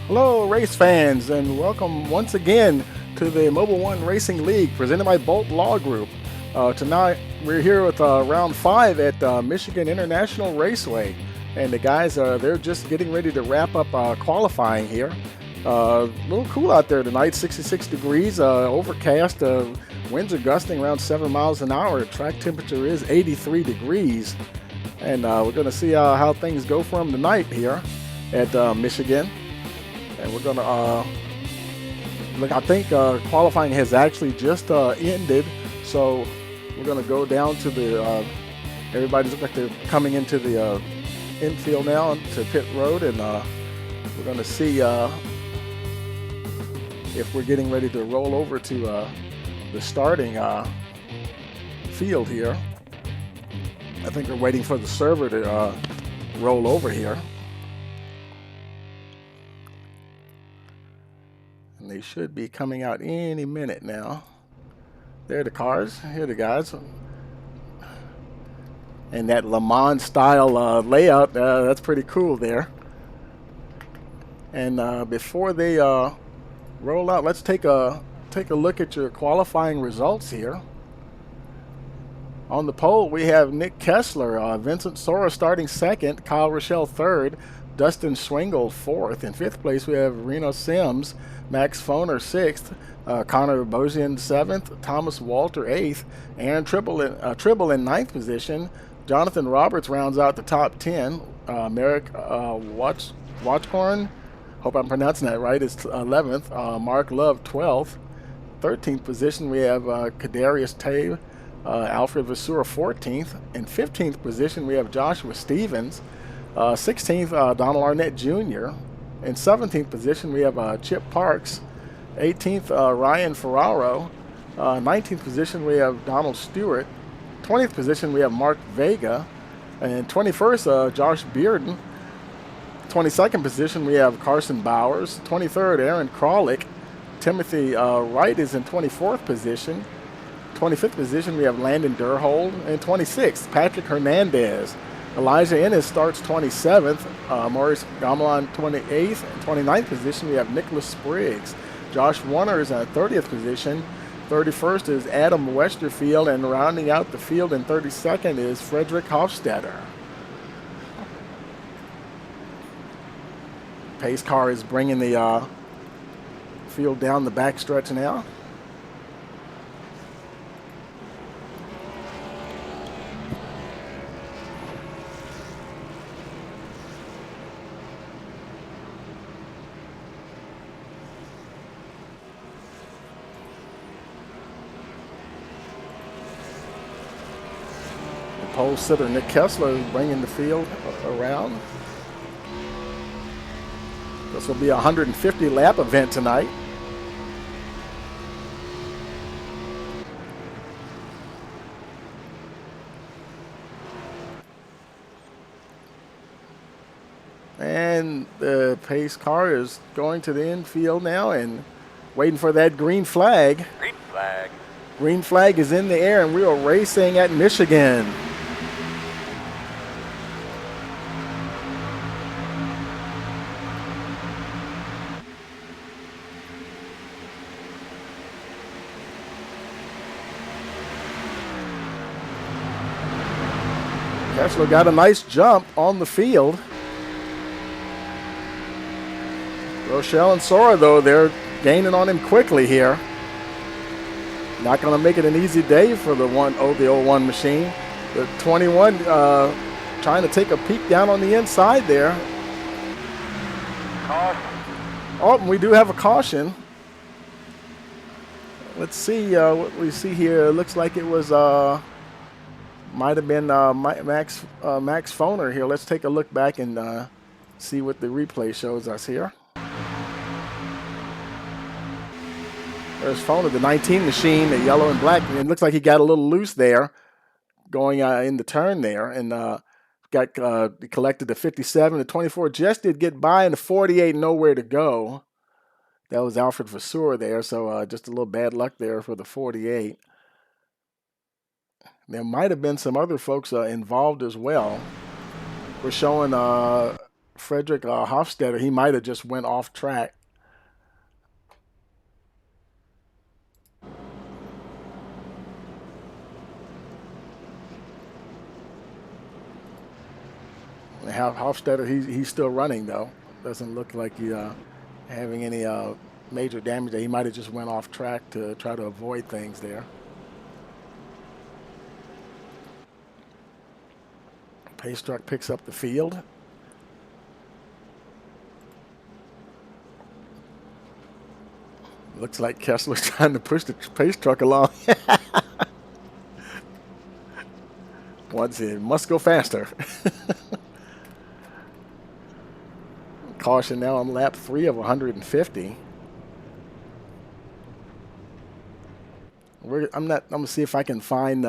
Hello, race fans, and welcome once again to the Mobile One Racing League presented by Bolt Law Group. Tonight, we're here with round five at Michigan International Raceway, and the guys they're just getting ready to wrap up qualifying here. A little cool out there tonight, 66 degrees, overcast. Winds are gusting around 7 miles an hour. Track temperature is 83 degrees, and we're going to see how things go for them tonight here at Michigan. And we're going to look. I think qualifying has actually just ended, so we're going to go down to the. Everybody's look like they're coming into the infield now to pit road, and we're going to see if we're getting ready to roll over to the starting field here. I think we're waiting for the server to roll over here. And they should be coming out any minute now. There are the cars. Here are the guys. And that Le Mans style layout, that's pretty cool there. And before they roll out, let's take a look at your qualifying results here. On the pole, we have Nick Kessler, Vincent Sora starting second, Kyle Rochelle third, Dustin Schwingle fourth. In fifth place, we have Reno Sims, Max Foner sixth, Connor Bozian seventh, Thomas Walter eighth, Aaron Tribble in ninth position. Jonathan Roberts rounds out the top 10. Merrick Watchhorn, hope I'm pronouncing that right, is 11th. Mark Love 12th. 13th position, we have Kadarius Tabe, Alfred Vasura 14th. In 15th position, we have Joshua Stevens. 16th, Donald Arnett Jr. In 17th position, we have Chip Parks. 18th, Ryan Ferraro. 19th position, we have Donald Stewart. 20th position, we have Mark Vega. And 21st, Josh Bearden. 22nd position, we have Carson Bowers. 23rd, Aaron Kralik. Timothy Wright is in 24th position. 25th position, we have Landon Durhold. And 26th, Patrick Hernandez. Elijah Ennis starts 27th. Maurice Gamelan 28th. And 29th position, we have Nicholas Spriggs. Josh Warner is in 30th position. 31st is Adam Westerfield, and rounding out the field in 32nd is Frederick Hofstetter. Pace car is bringing the field down the backstretch now. Pole sitter Nick Kessler is bringing the field around. This will be a 150 lap event tonight. And the pace car is going to the infield now and waiting for that green flag. Green flag. Green flag is in the air, and we are racing at Michigan. Kessler got a nice jump on the field. Rochelle and Sora, though, they're gaining on him quickly here. Not going to make it an easy day for the 01 machine. The 21 trying to take a peek down on the inside there. Caution. Oh, and we do have a caution. Let's see what we see here. It looks like it was might have been Max Foner here. Let's take a look back and see what the replay shows us here. There's Foner, the 19 machine, the yellow and black. And it looks like he got a little loose there going in the turn there, and collected the 57. The 24 just did get by, and the 48 nowhere to go. That was Alfred Vasura there, so just a little bad luck there for the 48. There might have been some other folks involved as well. We're showing Frederick Hofstetter, he might have just went off track. Hofstetter, he's still running though. Doesn't look like he having any major damage there. He might have just went off track to try to avoid things there. Pace truck picks up the field. Looks like Kessler's trying to push the pace truck along. Once it must go faster. Caution now on lap 3 of 150. I'm gonna see if I can find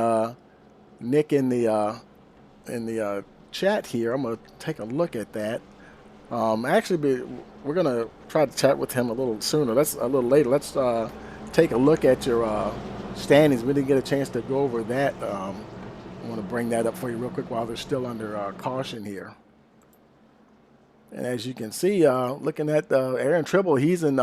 Nick in the chat here. I'm gonna take a look at that. We're gonna try to chat with him a little sooner. Let's a little later. Let's take a look at your standings. We didn't get a chance to go over that. I want to bring that up for you real quick while they're still under caution here. And as you can see, looking at Aaron Tribble, he's in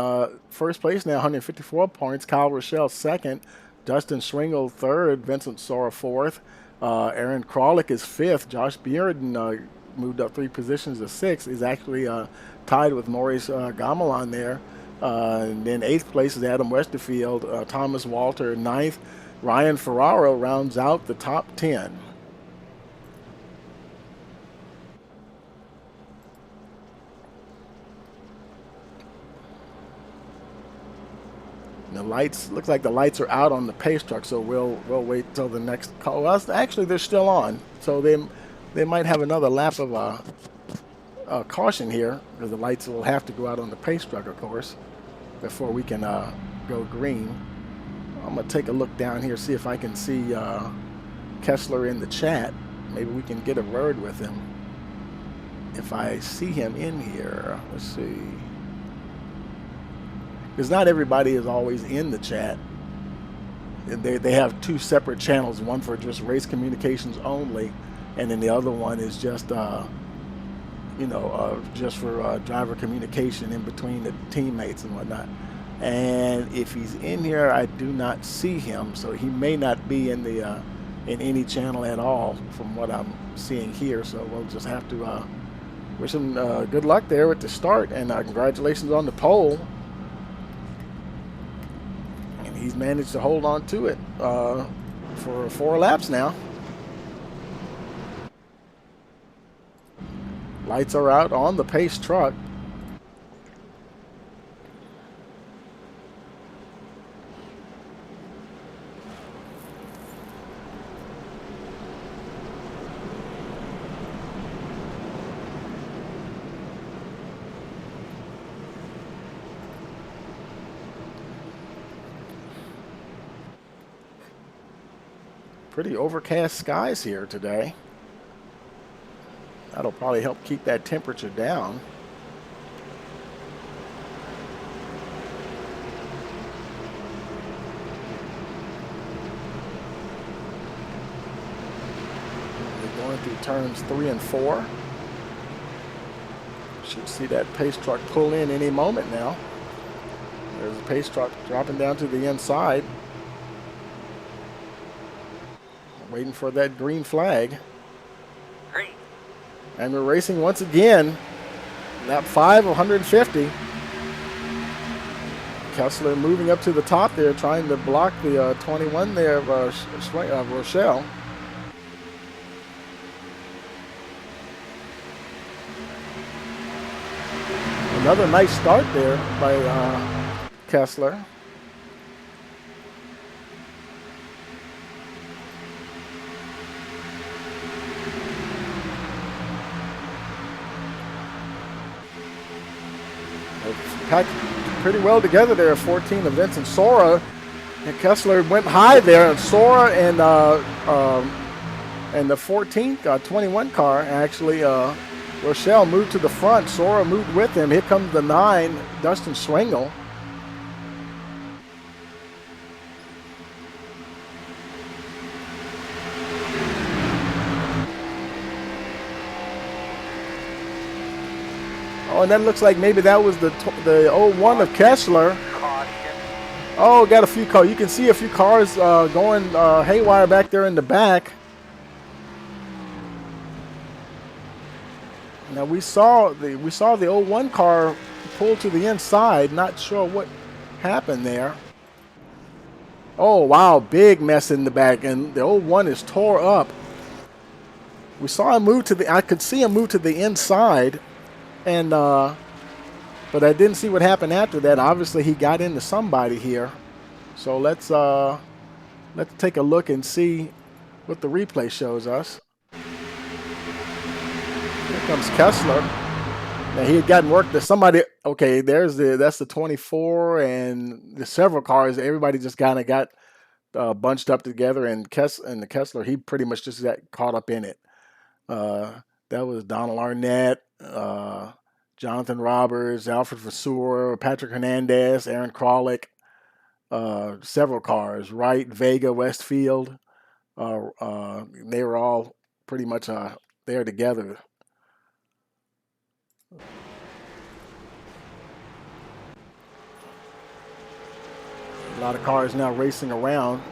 first place now, 154 points. Kyle Rochelle second. Dustin Schwingel third. Vincent Sora fourth. Aaron Kralik is fifth. Josh Bearden moved up 3 positions to sixth. He's actually tied with Maurice Gamelan there. And then 8th place is Adam Westerfield. Thomas Walter 9th. Ryan Ferraro rounds out the top 10. The lights, looks like the lights are out on the pace truck, so we'll wait till the next call. Well, actually, they're still on, so they might have another lap of caution here, because the lights will have to go out on the pace truck, of course, before we can go green. I'm gonna take a look down here, see if I can see Kessler in the chat. Maybe we can get a word with him. If I see him in here, let's see. Because not everybody is always in the chat. They have 2 separate channels, one for just race communications only, and then the other one is just just for driver communication in between the teammates and whatnot. And if he's in here, I do not see him, so he may not be in the in any channel at all from what I'm seeing here. So we'll just have to wish him good luck there with the start, and congratulations on the pole. He's managed to hold on to it for 4 laps now. Lights are out on the pace truck. Pretty overcast skies here today. That'll probably help keep that temperature down. We're going through turns 3 and 4. Should see that pace truck pull in any moment now. There's a pace truck dropping down to the inside. Waiting for that green flag. Green. And we're racing once again. Lap 5 of 150. Kessler moving up to the top there, trying to block the 21 there of Rochelle. Another nice start there by Kessler. Packed pretty well together there, 14 of Vincent Sora. And Kessler went high there, and Sora and the 14th, 21 car, actually, Rochelle moved to the front. Sora moved with him. Here comes the 9, Dustin Schwingel. Oh, and that looks like maybe that was the '01 of Kessler. Oh, got a few cars. You can see a few cars going haywire back there in the back. Now we saw the '01 car pull to the inside. Not sure what happened there. Oh wow, big mess in the back, and the '01 is tore up. We saw him move to the. I could see him move to the inside, and but I didn't see what happened after that. Obviously, he got into somebody here. So let's take a look and see what the replay shows us. Here comes Kessler. Now he had gotten work. There's somebody. Okay, that's the 24, and there's several cars. Everybody just kind of got bunched up together, and the Kessler, he pretty much just got caught up in it. That was Donald Arnett, Jonathan Roberts, Alfred Vasseur, Patrick Hernandez, Aaron Kralik, several cars, Wright, Vega, Westfield. They were all pretty much there together. A lot of cars now racing around.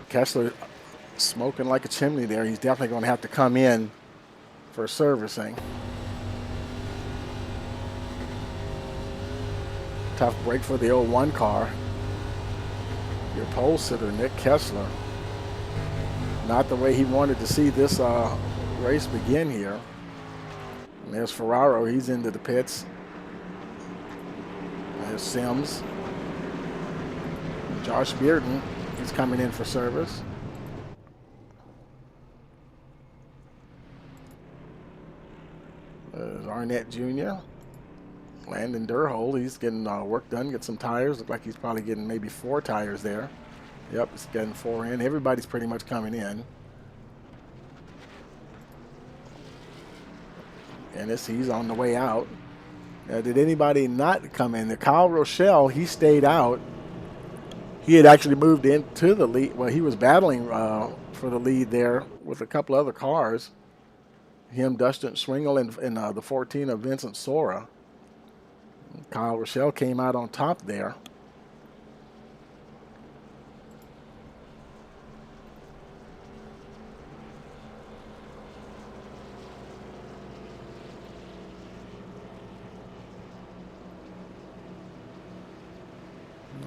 Kessler smoking like a chimney there. He's definitely going to have to come in for servicing. Tough break for the '01 car. Your pole sitter, Nick Kessler. Not the way he wanted to see this race begin here. And there's Ferraro. He's into the pits. There's Sims. Josh Bearden. He's coming in for service. There's Arnett Jr. Landon Durhold, he's getting work done, get some tires. Look like he's probably getting maybe 4 tires there. Yep, he's getting 4 in. Everybody's pretty much coming in. And he's on the way out. Did anybody not come in? Kyle Rochelle, he stayed out. He had actually moved into the lead. Well, he was battling for the lead there with a couple other cars. Him, Dustin Swingle, and the 14 of Vincent Sora. Kyle Rochelle came out on top there.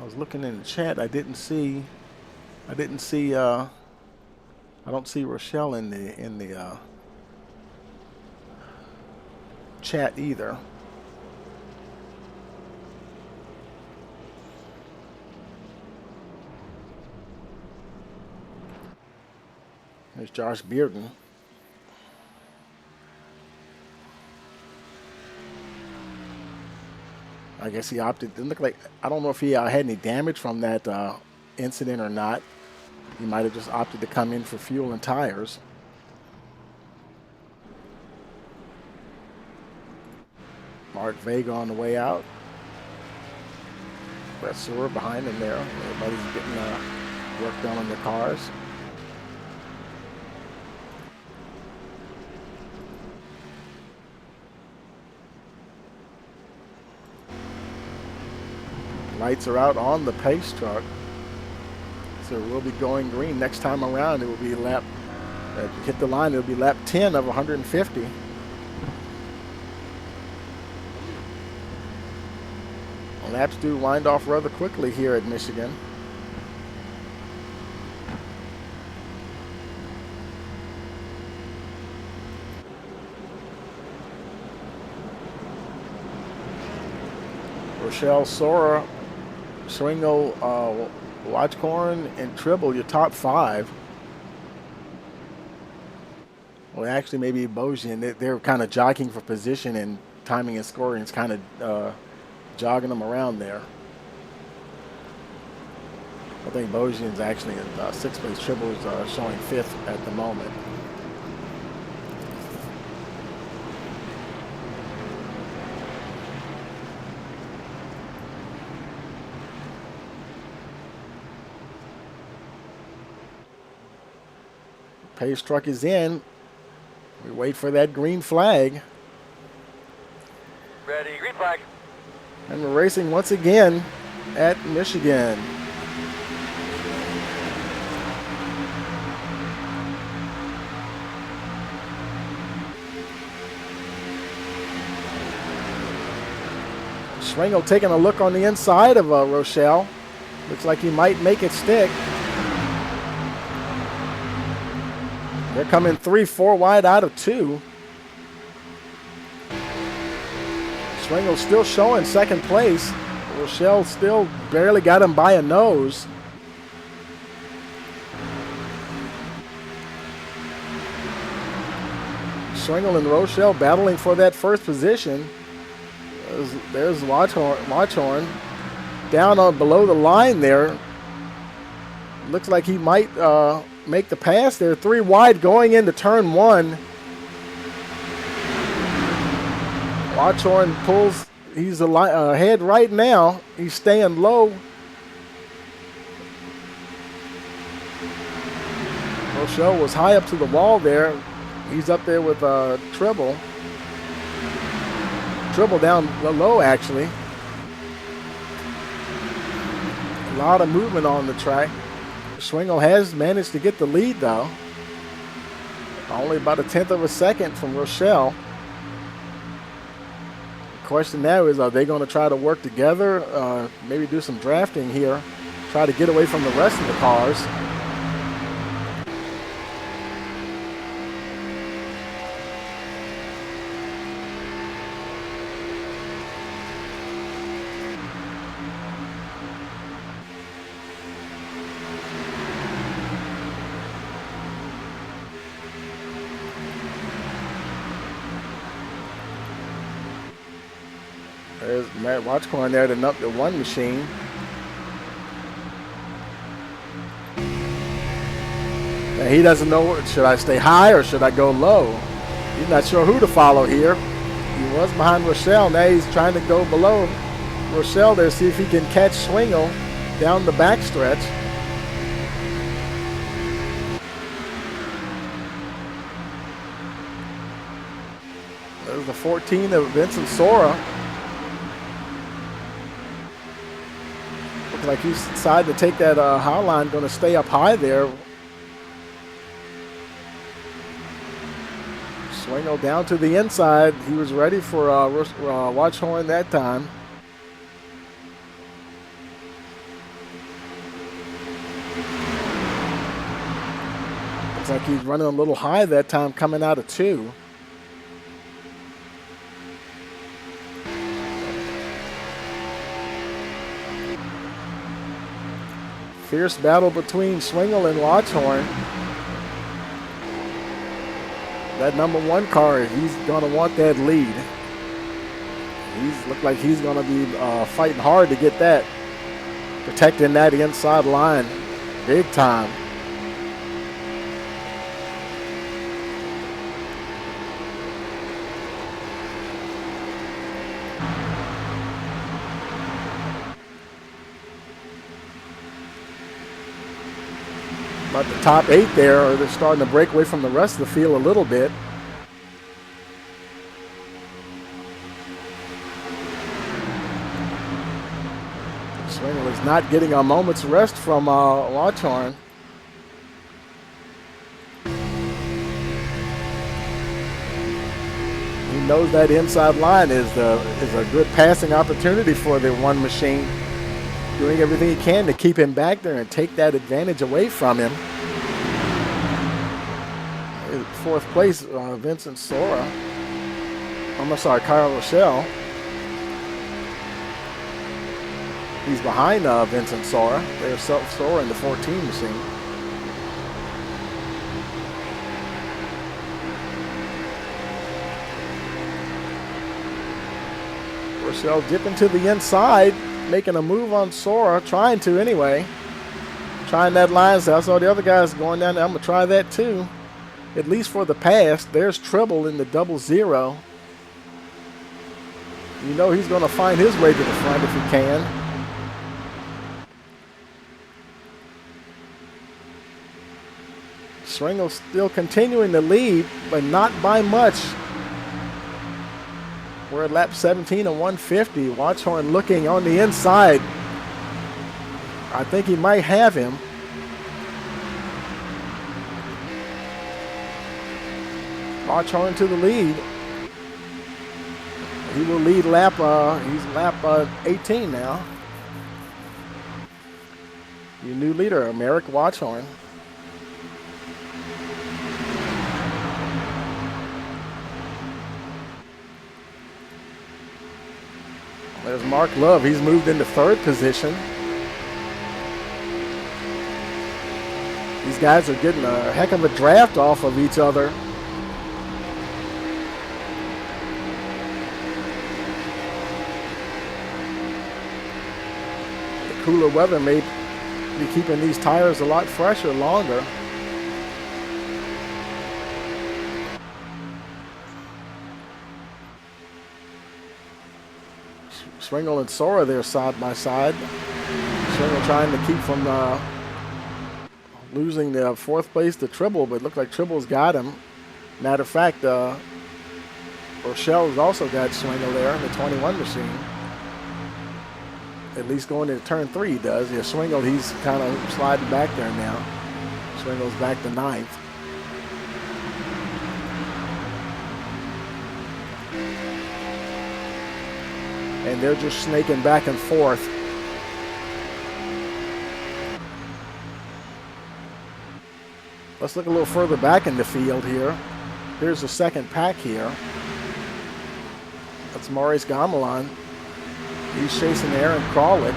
I was looking in the chat. I don't see Rochelle in the chat either. There's Josh Bearden. I guess he opted. It didn't look like, I don't know if he had any damage from that incident or not. He might have just opted to come in for fuel and tires. Mark Vega on the way out. Brett Sewer behind him there. Everybody's getting work done on their cars. Lights are out on the pace truck, so we'll be going green. Next time around, it will be hit the line, it'll be lap 10 of 150. Laps do wind off rather quickly here at Michigan. Rochelle, Sora, Swingle, Watchcorn, and Tribble, your top 5. Well, actually, maybe Bojan. They're kind of jockeying for position, and timing and scoring is kind of jogging them around there. I think Bojan's actually in 6th place. Tribble's showing 5th at the moment. Pace truck is in. We wait for that green flag. Ready, green flag. And we're racing once again at Michigan. Schwengel taking a look on the inside of Rochelle. Looks like he might make it stick. They're coming 3-4 wide out of 2. Schwengel still showing second place. Rochelle still barely got him by a nose. Schwengel and Rochelle battling for that first position. There's Watchhorn down on below the line there. Looks like he might make the pass there. 3 wide going into turn 1. Watchhorn pulls. He's ahead right now. He's staying low. Rochelle was high up to the wall there. He's up there with Tribble. Tribble down low, actually. A lot of movement on the track. Schwengel has managed to get the lead, though. Only about 1/10 of a second from Rochelle. The question now is, are they going to try to work together? Maybe do some drafting here. Try to get away from the rest of the cars. There's Matt Watchcorn there to up the 1 machine. And he doesn't know, should I stay high or should I go low? He's not sure who to follow here. He was behind Rochelle. Now he's trying to go below Rochelle there, see if he can catch Schwengel down the backstretch. There's the 14 of Vincent Sora. Looks like he's decided to take that high line, going to stay up high there. Schwengel down to the inside. He was ready for Watchhorn that time. Looks like he's running a little high that time, coming out of 2. Fierce battle between Schwengel and Watchhorn. That number 1 car, he's going to want that lead. He's looked like he's going to be fighting hard to get that, protecting that inside line big time. But the top 8 there, they're starting to break away from the rest of the field a little bit. Schwengel is not getting a moment's rest from Watchhorn. He knows that inside line is a good passing opportunity for the 1 machine. Doing everything he can to keep him back there and take that advantage away from him. 4th place, Vincent Sora. I'm sorry, Kyle Rochelle. He's behind Vincent Sora. There's Sora in the 14 machine. Rochelle dipping to the inside, making a move on Sora, trying to anyway. Trying that line. So I saw the other guys going down there. I'm going to try that too. At least for the pass. There's Tribble in the 00. You know he's going to find his way to the front if he can. Schwingel still continuing to lead, but not by much. We're at lap 17 and 150. Watchhorn looking on the inside. I think he might have him. Watchhorn to the lead. He will lead lap, he's lap 18 now. Your new leader, Merrick Watchhorn. There's Mark Love. He's moved into third position. These guys are getting a heck of a draft off of each other. The cooler weather may be keeping these tires a lot fresher longer. Schwingel and Sora there side by side. Schwingel trying to keep from losing the fourth place to Tribble, but it looked like Tribble's got him. Matter of fact, Rochelle's also got Schwingel there in the 21 machine. At least going into turn 3 he does. Yeah, Schwingel, he's kind of sliding back there now. Schwingel's back to 9th. And they're just snaking back and forth. Let's look a little further back in the field here. Here's the second pack here. That's Maurice Gamelin. He's chasing Aaron Kralik.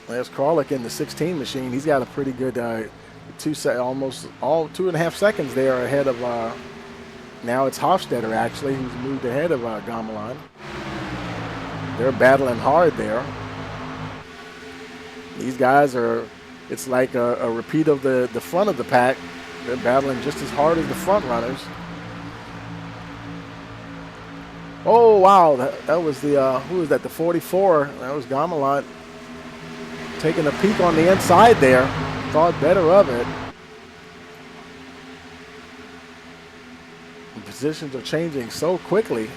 There's Kralik in the 16 machine. He's got a pretty good almost all 2.5 seconds there ahead of now it's Hofstetter actually who's moved ahead of Gamelin. They're battling hard there. These guys are, it's like a repeat of the front of the pack. They're battling just as hard as the front runners. Oh wow, that was the who was that, the 44? That was Gamelin taking a peek on the inside there. Thought better of it. The positions are changing so quickly.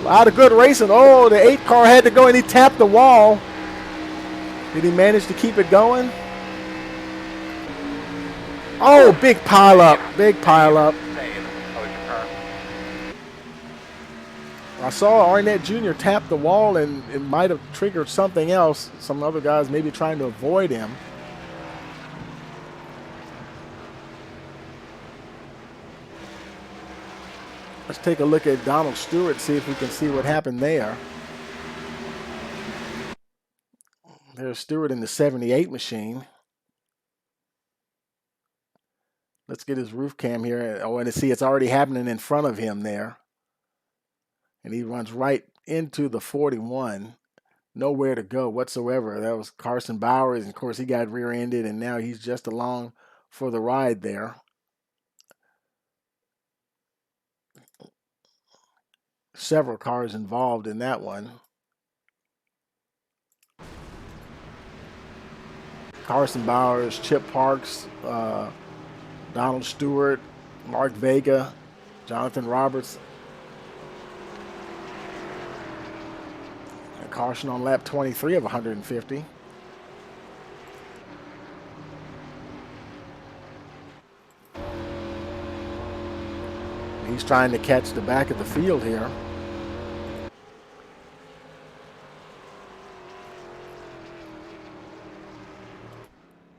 A lot of good racing. Oh, the 8 car had to go and he tapped the wall. Did he manage to keep it going? Oh, big pile up. Big pile up. I saw Arnett Jr. tap the wall and it might have triggered something else. Some other guys maybe trying to avoid him. Let's take a look at Donald Stewart, see if we can see what happened there. There's Stewart in the 78 machine. Let's get his roof cam here. Oh, and to see it's already happening in front of him there. And he runs right into the 41. Nowhere to go whatsoever. That was Carson Bowers. And of course, he got rear-ended, and now he's just along for the ride there. Several cars involved in that one. Carson Bowers, Chip Parks, Donald Stewart, Mark Vega, Jonathan Roberts. A caution on lap 23 of 150. He's trying to catch the back of the field here.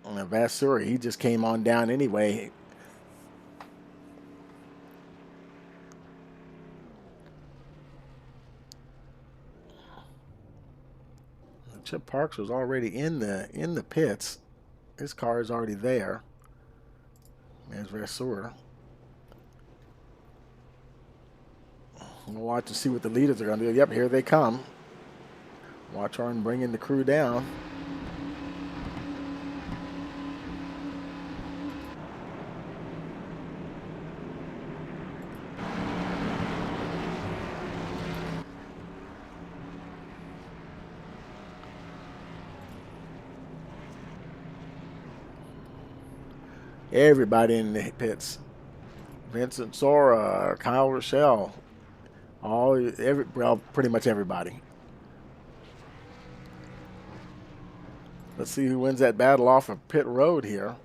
And Vasseur, he just came on down anyway. Chip Parks was already in the pits. His car is already there. There's Vasseur. We'll watch to see what the leaders are going to do. Yep, here they come. Watch Arn bringing the crew down. Everybody in the pits. Vincent Sora, Kyle Rochelle, well, pretty much everybody. Let's see who wins that battle off of pit road here.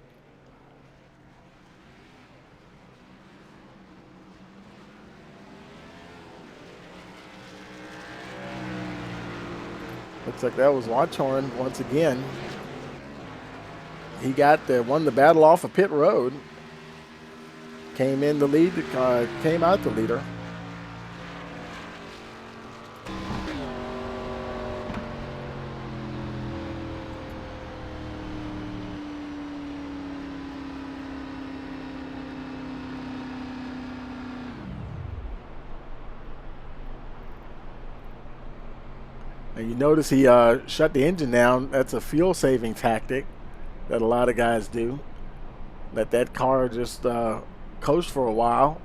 Looks like that was Watchorn once again. He won the battle off of pit road. Came in the lead, came out the leader. And you notice he shut the engine down. That's a fuel-saving tactic that a lot of guys do. Let that car just coast for a while.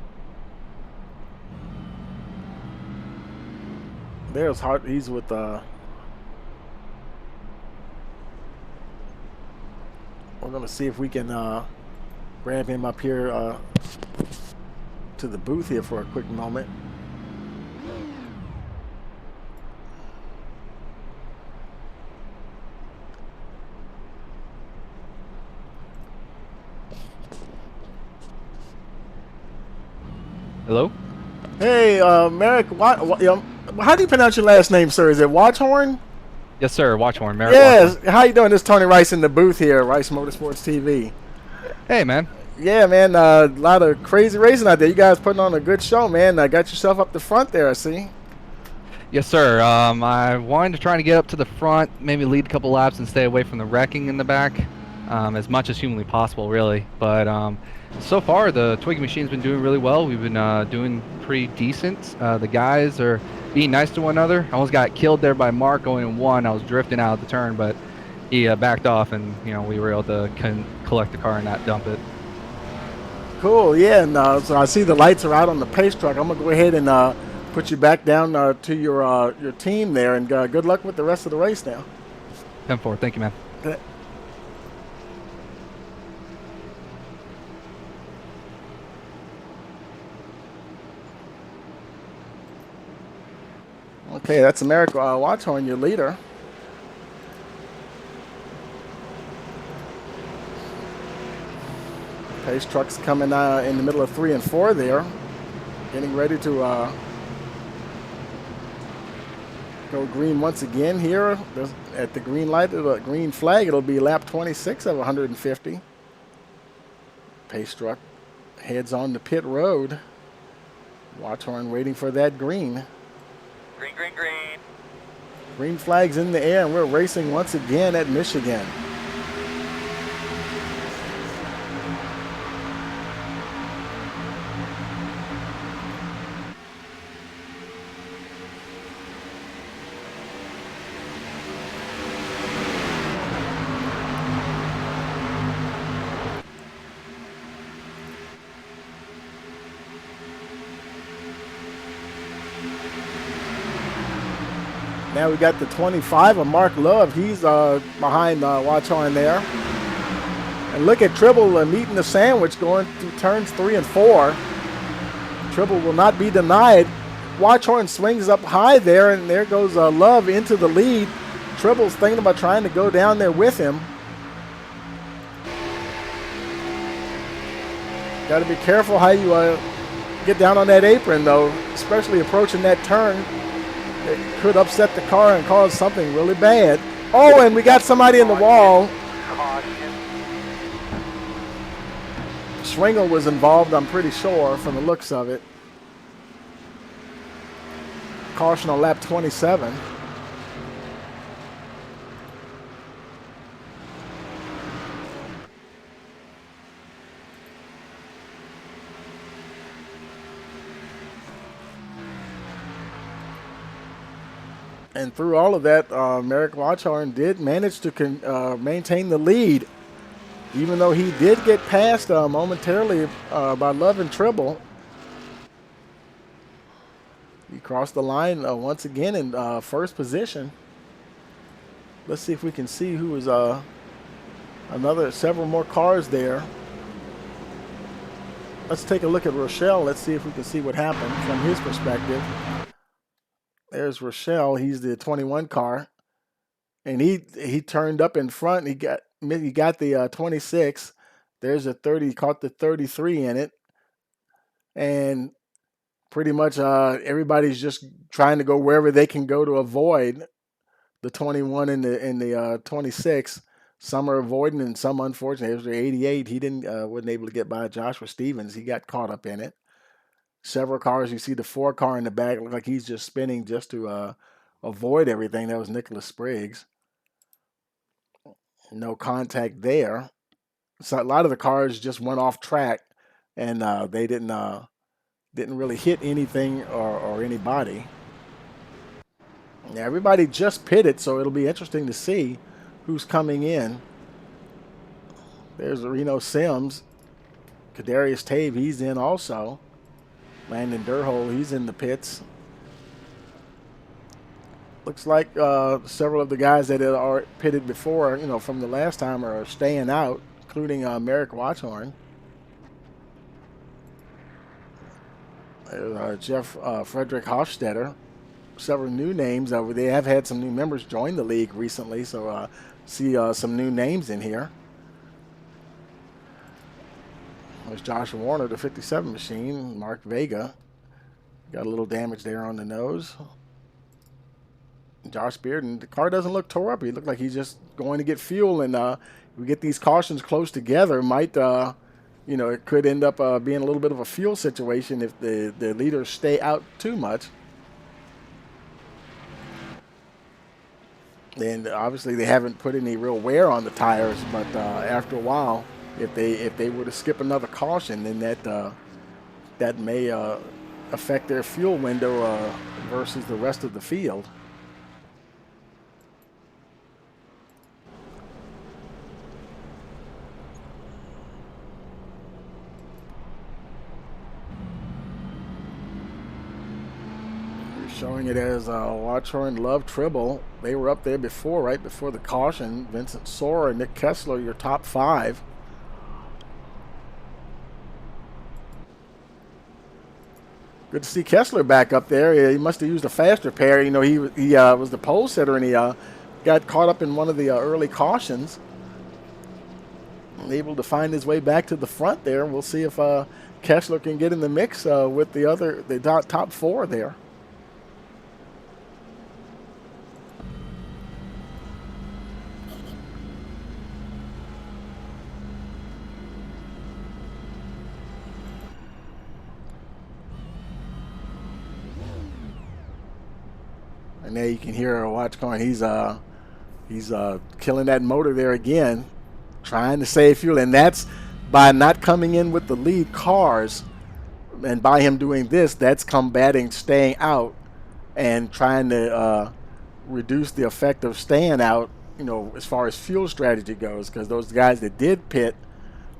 There's Hart. He's with we're gonna see if we can grab him up here to the booth here for a quick moment. Hello? Hey, Merrick, how do you pronounce your last name, sir? Is it Watchorn? Yes, sir. Watchorn. Merrick Yes. Watchorn. How you doing? This is Tony Rice in the booth here, Rice Motorsports TV. Hey, man. Yeah, man, a lot of crazy racing out there. You guys putting on a good show, man. I got yourself up the front there, I see. Yes, sir. I wanted to try to get up to the front, maybe lead a couple laps and stay away from the wrecking in the back as much as humanly possible, really. But so far, the Twiggy machine's been doing really well. We've been doing pretty decent. The guys are being nice to one another. I almost got killed there by Mark going in one. I was drifting out of the turn, but he backed off, and we were able to collect the car and not dump it. Cool, yeah. And so I see the lights are out on the pace truck. I'm gonna go ahead and put you back down to your team there, and good luck with the rest of the race now. 10-4. Thank you, man. Okay. Okay, that's America Watchorn, your leader. Pace truck's coming in the middle of 3 and 4 there, getting ready to go green once again here. At the green light, the green flag, it'll be lap 26 of 150. Pace truck heads on to pit road. Watchorn waiting for that green. Green, green, green. Green flag's in the air, and we're racing once again at Michigan. Now we got the 25 of Mark Love. He's behind Watchorn there. And look at Tribble meeting the sandwich going through turns 3 and 4. Tribble will not be denied. Watchorn swings up high there, and there goes Love into the lead. Tribble's thinking about trying to go down there with him. Got to be careful how you get down on that apron, though, especially approaching that turn. It could upset the car and cause something really bad. Oh, and we got somebody in the wall. Schwingel was involved, I'm pretty sure, from the looks of it. Caution on lap 27. And through all of that, Merrick Watchorn did manage to maintain the lead, even though he did get passed momentarily by Love and Tribble. He crossed the line once again in first position. Let's see if we can see who was several more cars there. let's take a look at Rochelle. Let's see if we can see what happened from his perspective. There's Rochelle. He's the 21 car, and he turned up in front. He got the 26. There's a 30. He caught the 33 in it, and pretty much everybody's just trying to go wherever they can go to avoid the 21 and the 26. Some are avoiding, and some, unfortunately, it was the 88. He wasn't able to get by Joshua Stevens. He got caught up in it. Several cars. You see the 4 car in the back. Look like he's just spinning just to avoid everything. That was Nicholas Spriggs. No contact there. So a lot of the cars just went off track, and they didn't really hit anything or anybody. Now, everybody just pitted, so it'll be interesting to see who's coming in. There's Reno Sims. Kadarius Tave, he's in also. Landon Durhol, he's in the pits. Looks like several of the guys that are pitted before, from the last time are staying out, including Merrick Watchorn. Jeff Frederick Hofstetter. Several new names. They have had some new members join the league recently, so see some new names in here. There's Josh Warner, the 57 machine. Mark Vega. Got a little damage there on the nose. Josh Bearden, the car doesn't look tore up. He looked like he's just going to get fuel, and we get these cautions close together. Might, it could end up being a little bit of a fuel situation if the leaders stay out too much. And obviously they haven't put any real wear on the tires, but after a while, if they were to skip another caution, then that may affect their fuel window versus the rest of the field. Showing it as Watchorn, Love, Tribble. They were up there before, right before the caution. Vincent Sora, Nick Kessler, your top 5. Good to see Kessler back up there. He must have used a faster pair. He was the pole sitter, and he got caught up in one of the early cautions. Able to find his way back to the front there. We'll see if Kessler can get in the mix with the top 4 there. And there you can hear Watchorn. He's killing that motor there again, trying to save fuel, and that's by not coming in with the lead cars. And by him doing this, that's combating staying out and trying to reduce the effect of staying out. As far as fuel strategy goes, because those guys that did pit,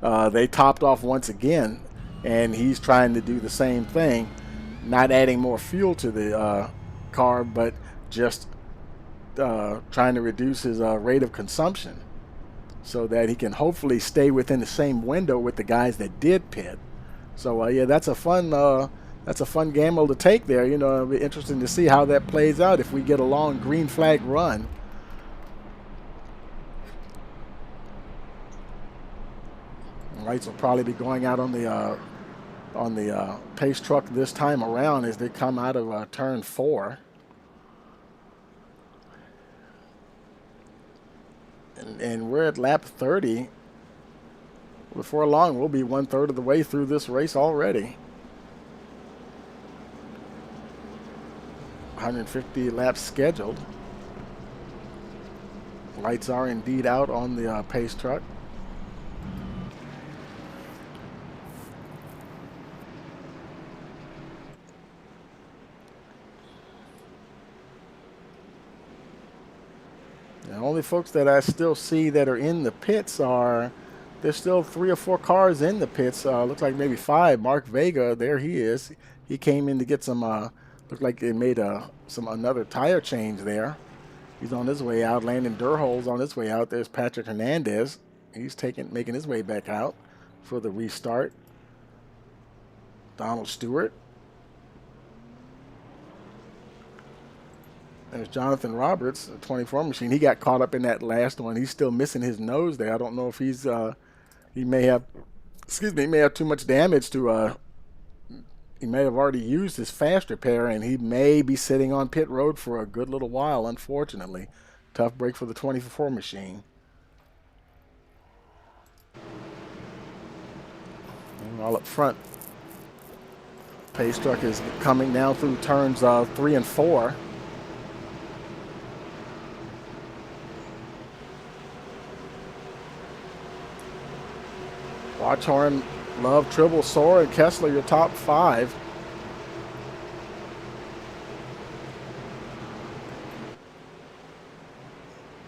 they topped off once again, and he's trying to do the same thing, not adding more fuel to the car, but just trying to reduce his rate of consumption so that he can hopefully stay within the same window with the guys that did pit. So yeah, that's a fun gamble to take there. It'll be interesting to see how that plays out if we get a long green flag run. Lights will probably be going out on the pace truck this time around as they come out of turn 4. And we're at lap 30. Before long, we'll be 1/3 of the way through this race already. 150 laps scheduled. Lights are indeed out on the pace truck. The only folks that I still see that are in the pits there's still 3 or 4 cars in the pits. Looks like maybe 5. Mark Vega, there he is. He came in to get some, looked like they made another tire change there. He's on his way out. Landon Durhol's on his way out. There's Patrick Hernandez. He's making his way back out for the restart. Donald Stewart. There's Jonathan Roberts, a 24 machine. He got caught up in that last one. He's still missing his nose there. I don't know if he may have, he may have too much damage to, he may have already used his fast repair, and he may be sitting on pit road for a good little while, unfortunately. Tough break for the 24 machine. And all up front, pace truck is coming now through turns 3 and 4. Watchhorn, Love, Tribble, Sora, and Kessler, your top 5.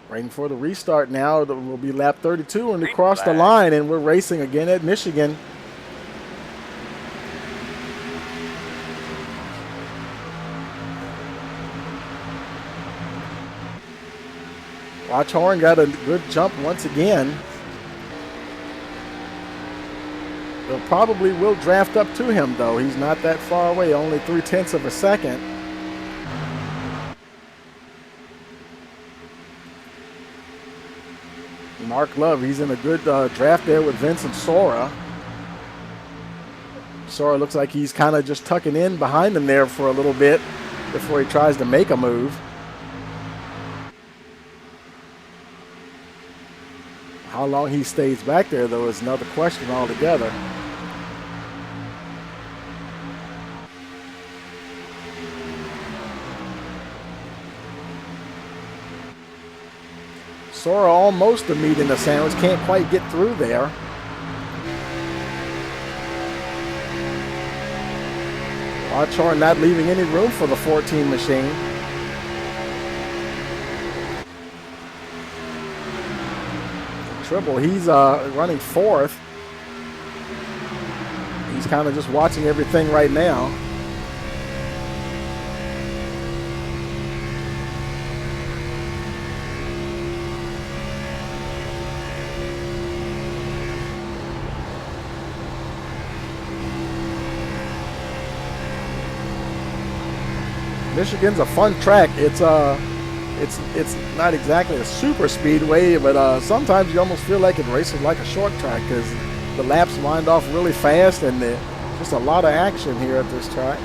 Waiting for the restart now. It will be lap 32 when we cross the line, and we're racing again at Michigan. Watchhorn got a good jump once again. They'll probably will draft up to him, though. He's not that far away, only 0.3 of a second. Mark Love, he's in a good draft there with Vincent Sora. Sora looks like he's kind of just tucking in behind him there for a little bit before he tries to make a move. How long he stays back there, though, is another question altogether. Sora almost a meat in the sandwich, can't quite get through there. Watchhorn not leaving any room for the 14 machine. Tribble, he's running 4th. He's kind of just watching everything right now. Michigan's a fun track. It's not exactly a super speedway, but sometimes you almost feel like it races like a short track because the laps wind off really fast, and there's just a lot of action here at this track.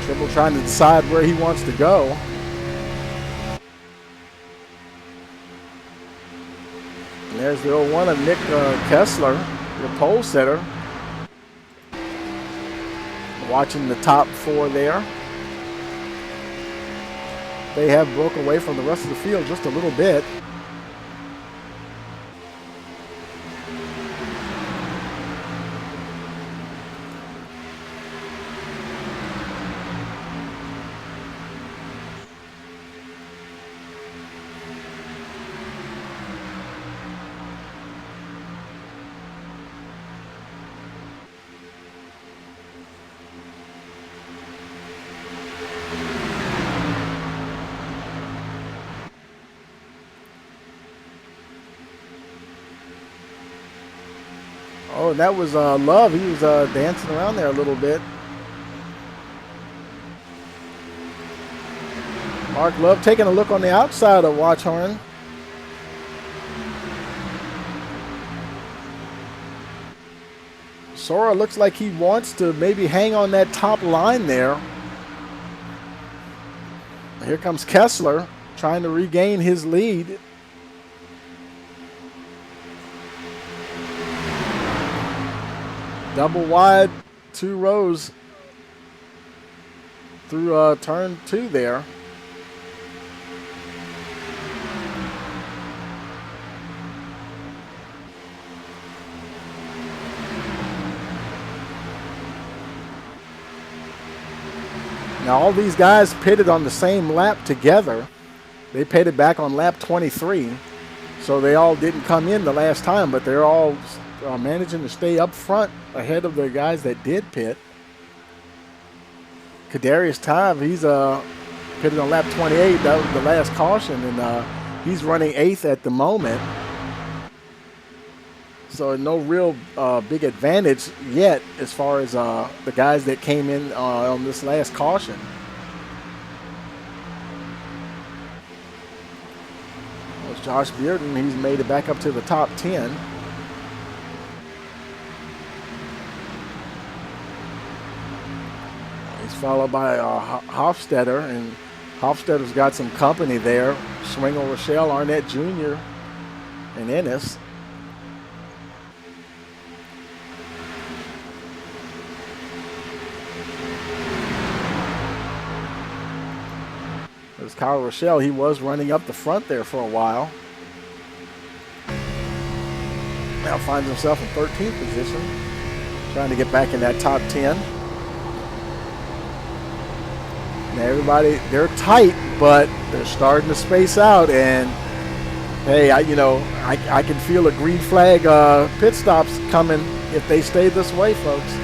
Tribble trying to decide where he wants to go. There's the 01 of Nick Kessler, the pole setter. Watching the top 4 there. They have broke away from the rest of the field just a little bit. Oh, and that was Love. He was dancing around there a little bit. Mark Love taking a look on the outside of Watchhorn. Sora looks like he wants to maybe hang on that top line there. Here comes Kessler trying to regain his lead. Double wide, 2 rows through turn 2 there. Now all these guys pitted on the same lap together. They pitted back on lap 23, so they all didn't come in the last time, but they're all managing to stay up front ahead of the guys that did pit. Kadarius Time, he's pitted on lap 28. That was the last caution, and he's running 8th at the moment. So no real big advantage yet as far as the guys that came in on this last caution. There's Josh Bearden. He's made it back up to the top 10. He's followed by Hofstetter, and Hofstetter's got some company there. Swingle, Rochelle, Arnett Jr., and Ennis. There's Kyle Rochelle. He was running up the front there for a while. Now finds himself in 13th position, trying to get back in that top 10. Now everybody, they're tight, but they're starting to space out. And hey, I can feel a green flag pit stops coming if they stay this way, folks.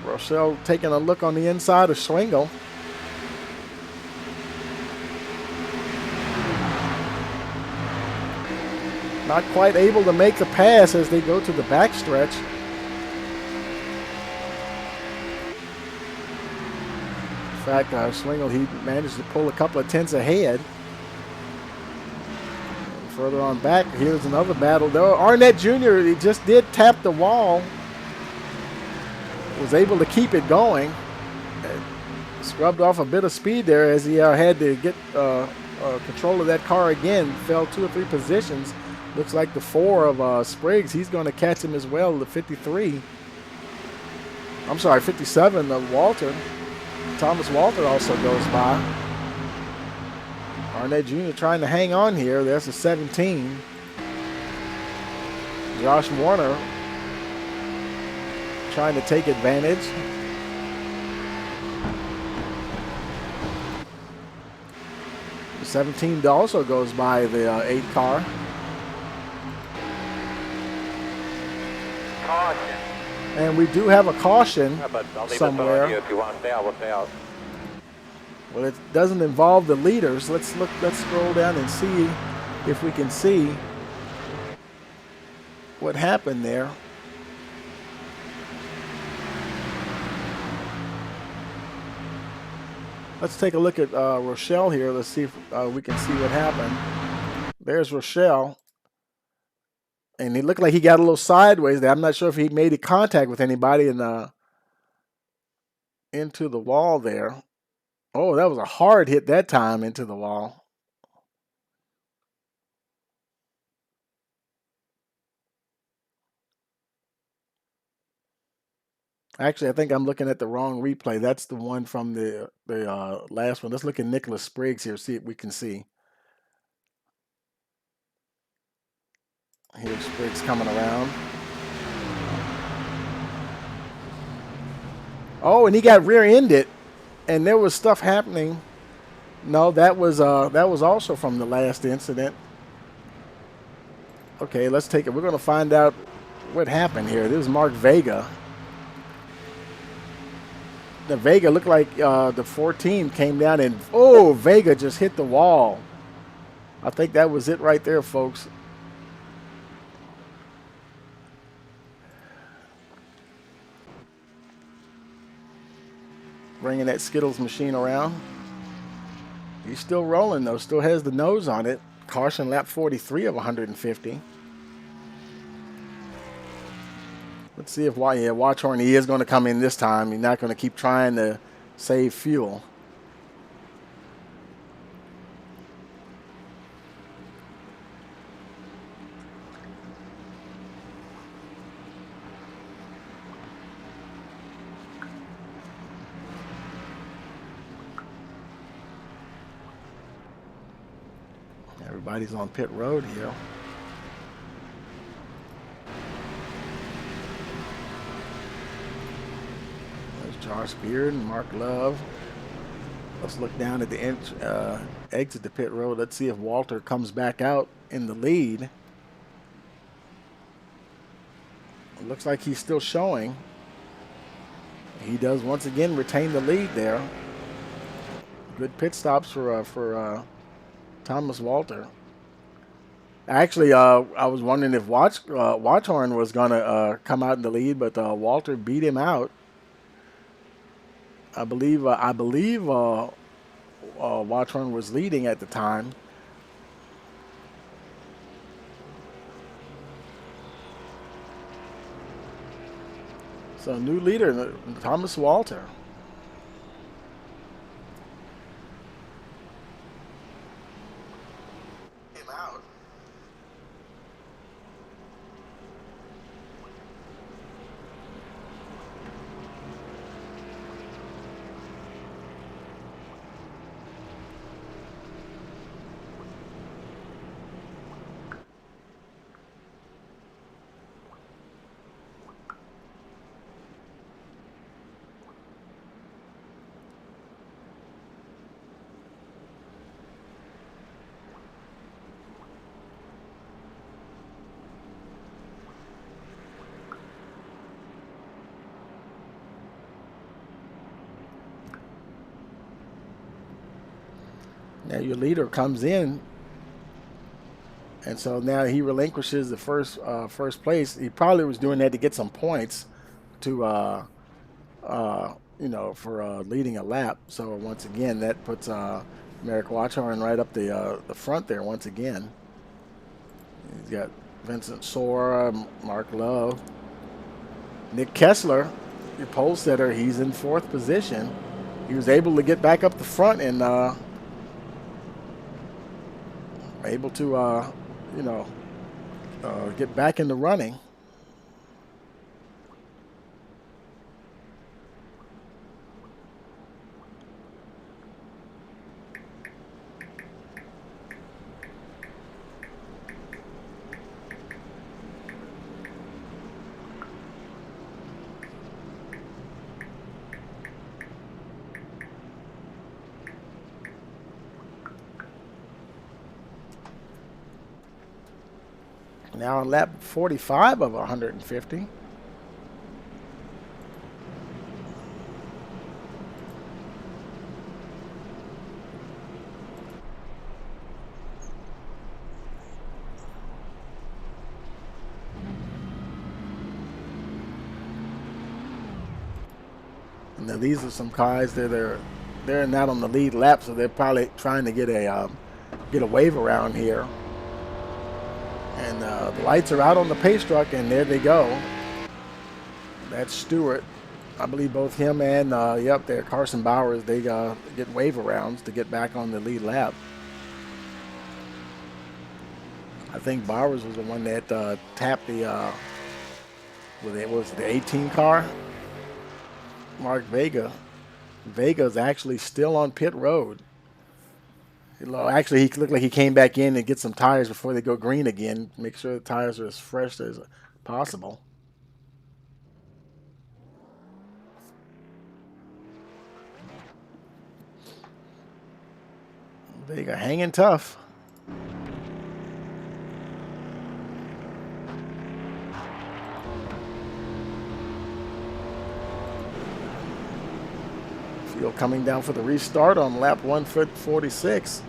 Rochelle taking a look on the inside of Swingle. Not quite able to make the pass as they go to the backstretch. In fact, Swingle, he managed to pull a couple of tenths ahead. And further on back, here's another battle. Though Arnett Jr., he just did tap the wall. Was able to keep it going. Scrubbed off a bit of speed there as he had to get control of that car again. Fell 2 or 3 positions. Looks like the 4 of Spriggs, he's going to catch him as well, the 53. I'm sorry, 57 of Walter. Thomas Walter also goes by. Arnett Jr. trying to hang on here. There's a 17. Josh Warner trying to take advantage. The 17 also goes by the 8 car. Caution. And we do have a caution somewhere. If you want to stay out, we'll stay out. Well, it doesn't involve the leaders. Let's scroll down and see if we can see what happened there. Let's take a look at Rochelle here. Let's see if we can see what happened. There's Rochelle. And he looked like he got a little sideways there. I'm not sure if he made contact with anybody into the wall there. Oh, that was a hard hit that time into the wall. Actually, I think I'm looking at the wrong replay. That's the one from the last one. Let's look at Nicholas Spriggs here, see if we can see. Here's Spriggs coming around. Oh, and he got rear-ended, and there was stuff happening. No, that was also from the last incident. Okay, let's take it. We're going to find out what happened here. This is Mark Vega. The Vega looked like the 14 came down and, oh, Vega just hit the wall. I think that was it right there, folks. Bringing that Skittles machine around. He's still rolling, though. Still has the nose on it. Caution lap 43 of 150. Let's see if Watchorn, he is going to come in this time. He's not going to keep trying to save fuel. Everybody's on pit road here. There's Josh Beard and Mark Love. Let's look down at the exit to pit road. Let's see if Walter comes back out in the lead. looks like he's still showing. He does once again retain the lead there. Good pit stops for Thomas Walter. Actually, I was wondering if Watchorn was going to come out in the lead, but Walter beat him out. I believe Watchorn was leading at the time. So new leader, Thomas Walter. Him out. Now your leader comes in, and so now he relinquishes the first place. He probably was doing that to get some points, to for leading a lap. So once again, that puts Merrick Watchorn right up the front there once again. He's got Vincent Sora, Mark Love, Nick Kessler, the pole setter. He's in fourth position. He was able to get back up the front and able to, get back in the running. Now on lap 45 of 150. Now these are some guys that they're not on the lead lap, so they're probably trying to get a wave around here. And the lights are out on the pace truck, and there they go. That's Stewart. I believe both him and, there, Carson Bowers, they get wave arounds to get back on the lead lap. I think Bowers was the one that tapped the, was it the 18 car? Mark Vega. Vega's actually still on pit road. Actually, he looked like he came back in and get some tires before they go green again. Make sure the tires are as fresh as possible. Vega hanging tough. Field coming down for the restart on lap 146.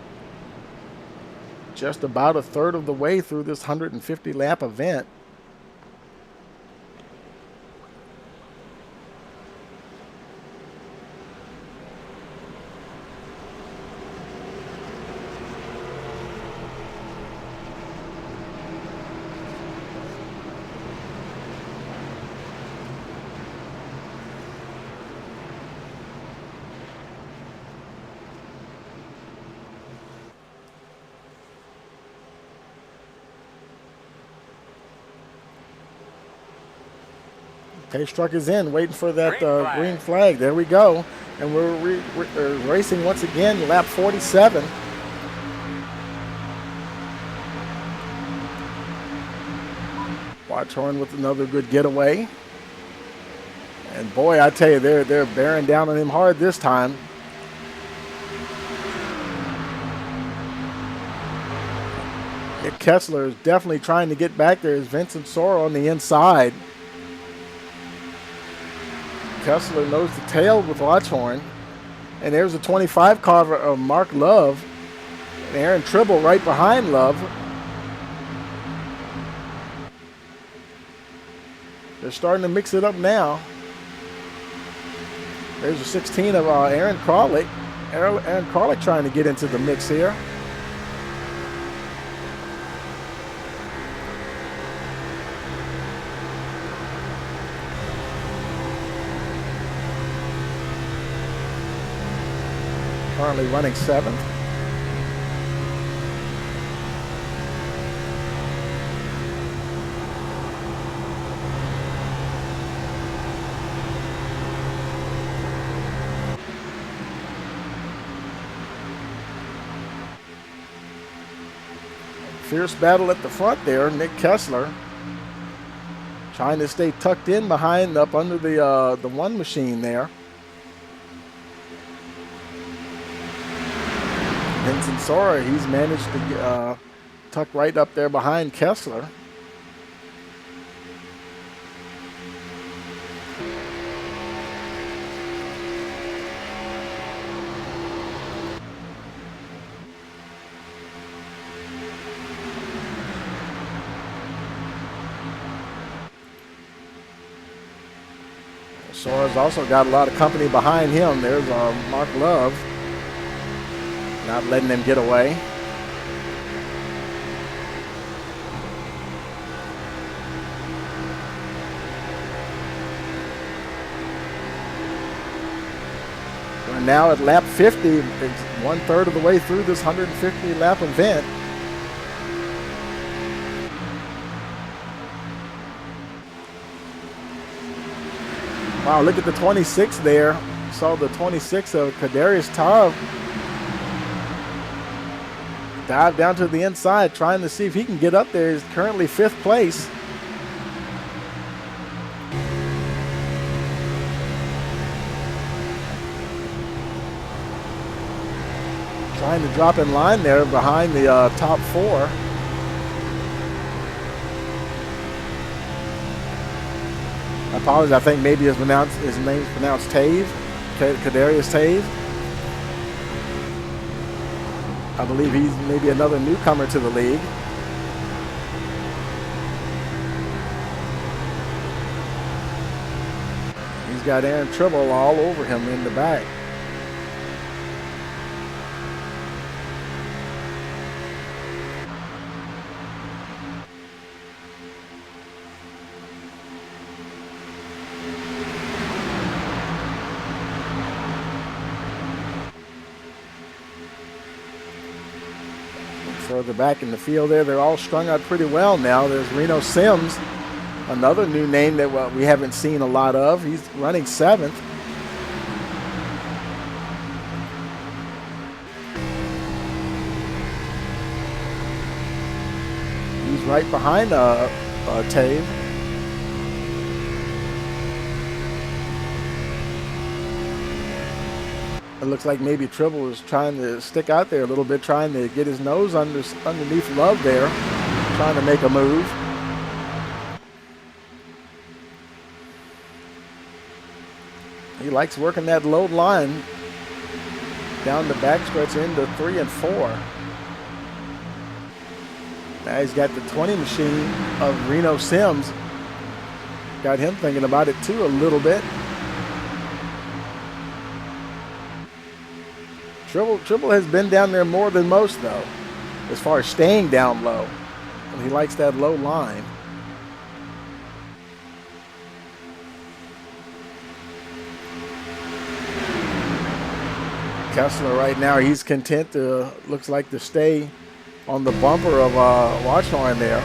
Just about a third of the way through this 150 lap event. Pace truck is in, waiting for that green flag. There we go. And we're racing once again, lap 47. Watchorn with another good getaway. And boy, I tell you, they're bearing down on him hard this time. Nick Kessler is definitely trying to get back there. Is Vincent Sora on the inside. Kessler knows the tail with Watchhorn. And there's a 25 car of Mark Love. And Aaron Tribble right behind Love. They're starting to mix it up now. There's a 16 of Aaron Crawley. Aaron Crawley trying to get into the mix here. Currently running 7th. Fierce battle at the front there. Nick Kessler trying to stay tucked in behind, up under the one machine there. Vincent Sora, he's managed to tuck right up there behind Kessler. Sora's also got a lot of company behind him. There's Mark Love. Not letting them get away. We're now at lap 50. It's 1/3 of the way through this 150 lap event. Wow, look at the 26 there. Saw the 26 of Kadarius Taub dive down to the inside, trying to see if he can get up there. He's currently 5th place. Trying to drop in line there behind the top 4. I apologize. I think maybe his name's pronounced Tave, Kadarius Tave. I believe he's maybe another newcomer to the league. He's got Aaron Tribble all over him in the back. Further back in the field there, they're all strung out pretty well now. There's Reno Sims, another new name that we haven't seen a lot of. He's running 7th. He's right behind Tave. It looks like maybe Tribble is trying to stick out there a little bit, trying to get his nose underneath Love there, trying to make a move. He likes working that low line down the backstretch into 3 and 4. Now he's got the 20 machine of Reno Sims. Got him thinking about it too a little bit. Tribble has been down there more than most, though, as far as staying down low. And he likes that low line. Kessler right now, he's content to, looks like, to stay on the bumper of Watchhorn there.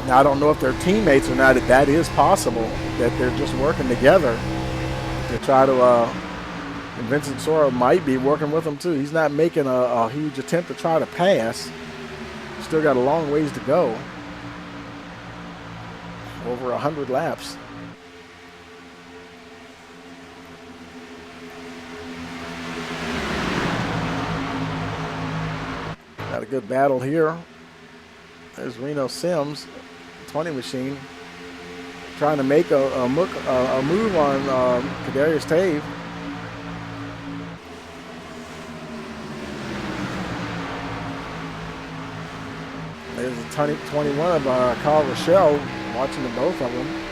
Now, I don't know if they're teammates or not. That is possible, that they're just working together to try to, and Vincent Sora might be working with them too. He's not making a huge attempt to try to pass. Still got a long ways to go. Over 100 laps. Got a good battle here. There's Reno Sims, 20 machine, trying to make a move on Kadarius Tave. There's a 21 of Carl Rochelle watching the both of them.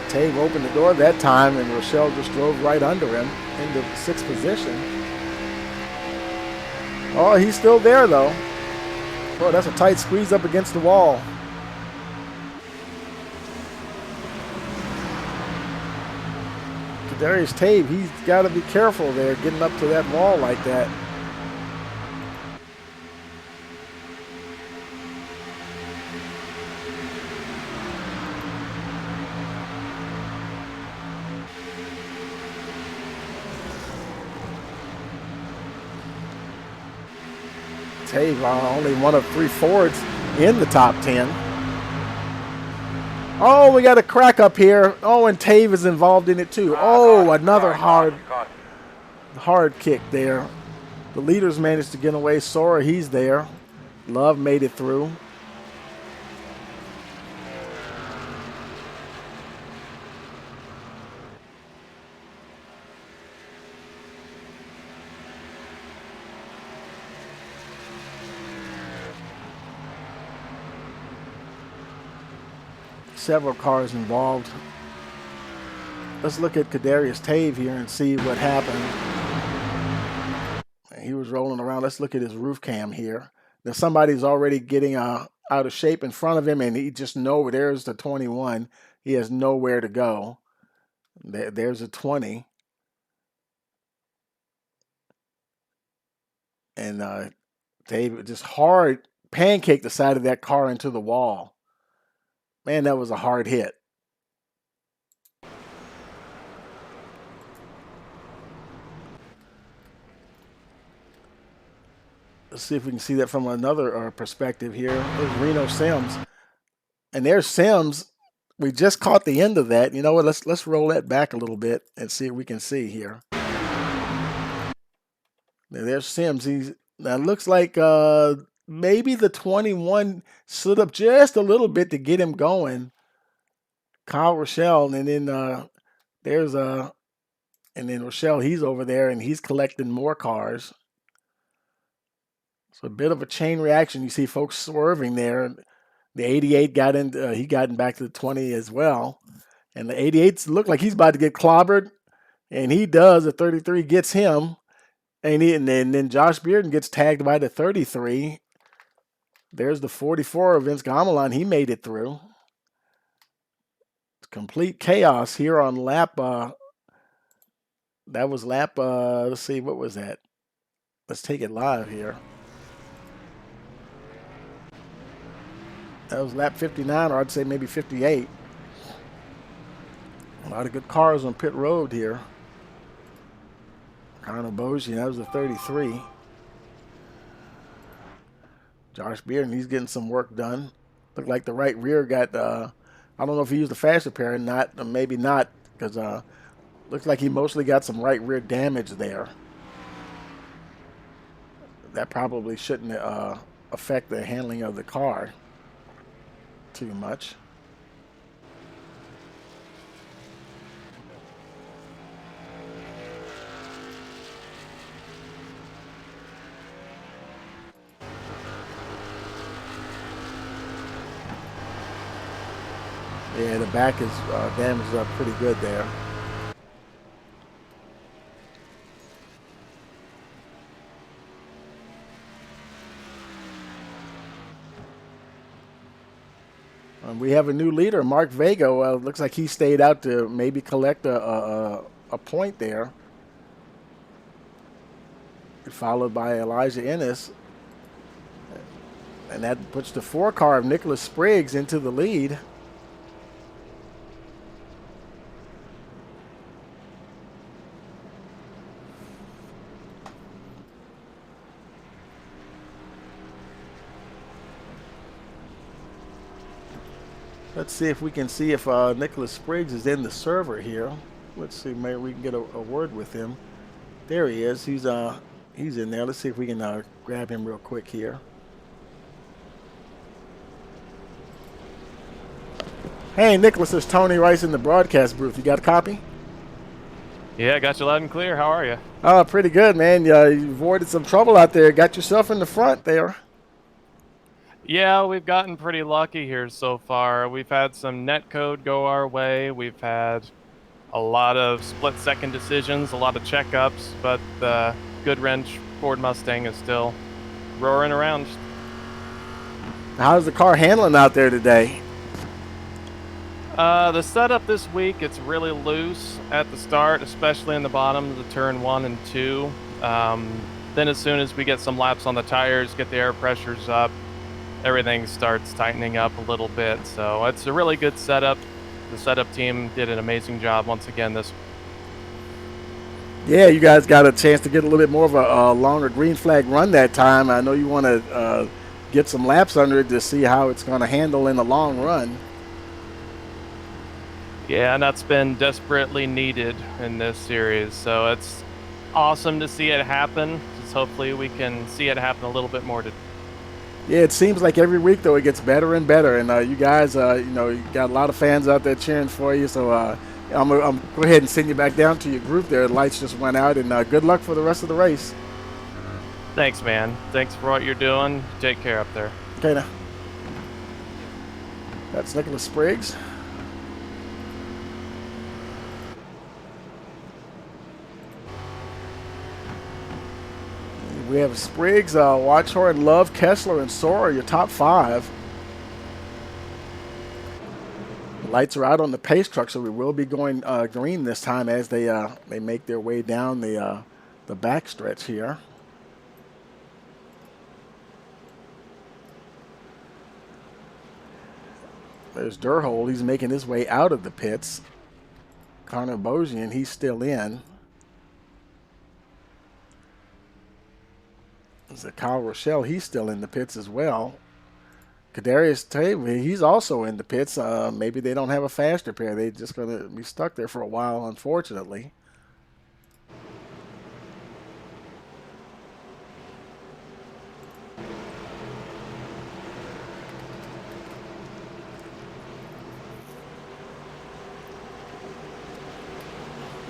Tave opened the door that time, and Rochelle just drove right under him into 6th position. Oh, he's still there, though. Oh, that's a tight squeeze up against the wall. Kadarius Tave, he's got to be careful there getting up to that wall like that. Tave only one of 3 Fords in the top 10. Oh, we got a crack up here. Oh, and Tave is involved in it too. Oh, another hard kick there. The leaders managed to get away. Sora, he's there. Love made it through. Several cars involved. Let's look at Kadarius Tave here and see what happened. He was rolling around. Let's look at his roof cam here. Now somebody's already getting out of shape in front of him, and he just there's the 21. He has nowhere to go. There's a 20. And Tave just hard pancaked the side of that car into the wall. Man, that was a hard hit. Let's see if we can see that from another perspective here. There's Reno Sims. And there's Sims. We just caught the end of that. You know what? Let's roll that back a little bit and see what we can see here. There's Sims. That looks like maybe the 21 slid up just a little bit to get him going. Kyle Rochelle, and then there's and then Rochelle, he's over there and he's collecting more cars. So a bit of a chain reaction. You see folks swerving there. The 88 got in. He got back to the 20 as well, and the 88 looked like he's about to get clobbered, and he does. The 33 gets him, and then Josh Bearden gets tagged by the 33. There's the 44 of Vince Gamelan. He made it through. It's complete chaos here on lap. That was lap. Let's see, what was that? Let's take it live here. That was lap 59, or I'd say maybe 58. A lot of good cars on pit road here. Connor Bozian, that was the 33. Josh Bearden, he's getting some work done. Looked like the right rear got, I don't know if he used a fast repair or not, or maybe not, because looks like he mostly got some right rear damage there. That probably shouldn't affect the handling of the car too much. Yeah, the back is damaged up pretty good there. We have a new leader, Mark Vega. Looks like he stayed out to maybe collect a point there. Followed by Elijah Ennis. And that puts the 4 car of Nicholas Spriggs into the lead. Let's see if we can see if Nicholas Spriggs is in the server here. Let's see, maybe we can get a word with him. There he is. He's in there. Let's see if we can grab him real quick here. Hey, Nicholas, there's Tony Rice in the broadcast booth. You got a copy? Yeah, got you loud and clear. How are you? Oh, pretty good, man. You avoided some trouble out there. Got yourself in the front there. Yeah, we've gotten pretty lucky here so far. We've had some netcode go our way. We've had a lot of split-second decisions, a lot of checkups, but the good wrench Ford Mustang is still roaring around. How's the car handling out there today? The setup this week, it's really loose at the start, especially in the bottom of the turn 1 and 2. Then as soon as we get some laps on the tires, get the air pressures up, everything starts tightening up a little bit. So it's a really good setup. The setup team did an amazing job once again this. Yeah, you guys got a chance to get a little bit more of a longer green flag run that time. I know you want to get some laps under it to see how it's going to handle in the long run. Yeah, and that's been desperately needed in this series. So it's awesome to see it happen. Just hopefully we can see it happen a little bit more today. Yeah, it seems like every week, though, it gets better and better. And you guys, you got a lot of fans out there cheering for you. So I'm go ahead and send you back down to your group there. The lights just went out. And good luck for the rest of the race. Thanks, man. Thanks for what you're doing. Take care up there. Okay, now. That's Nicholas Spriggs. We have Spriggs, Watchhorn, Love, Kessler, and Sora, your top 5. The lights are out on the pace truck, so we will be going green this time as they make their way down the backstretch here. There's Durhold. He's making his way out of the pits. Connor Bozian, he's still in. There's Kyle Rochelle, he's still in the pits as well. Kadarius Tate, he's also in the pits. Maybe they don't have a faster pair. They're just going to be stuck there for a while, unfortunately.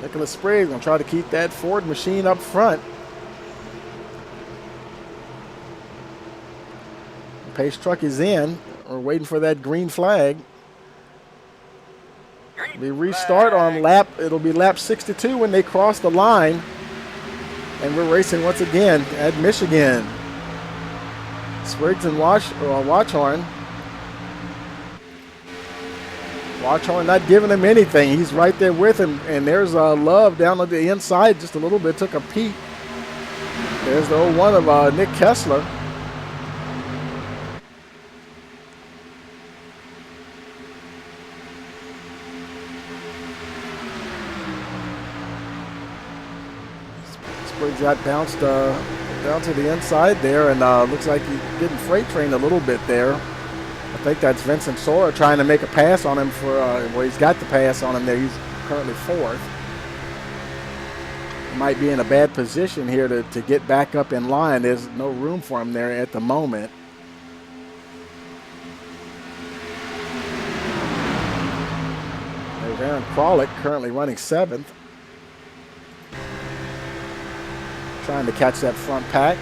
Nicholas Spriggs going to try to keep that Ford machine up front. Pace truck is in. We're waiting for that green flag. We restart on lap. It'll be lap 62 when they cross the line. And we're racing once again at Michigan. Spriggs and Watchhorn. Watchhorn not giving him anything. He's right there with him. And there's Love down on the inside just a little bit. Took a peek. There's the 01 of Nick Kessler. Spriggs got bounced down to the inside there, and looks like he's getting freight trained a little bit there. I think that's Vincent Sora trying to make a pass on him for, well, he's got the pass on him there. He's currently 4th. Might be in a bad position here to get back up in line. There's no room for him there at the moment. There's Aaron Kralik currently running 7th. Trying to catch that front pack.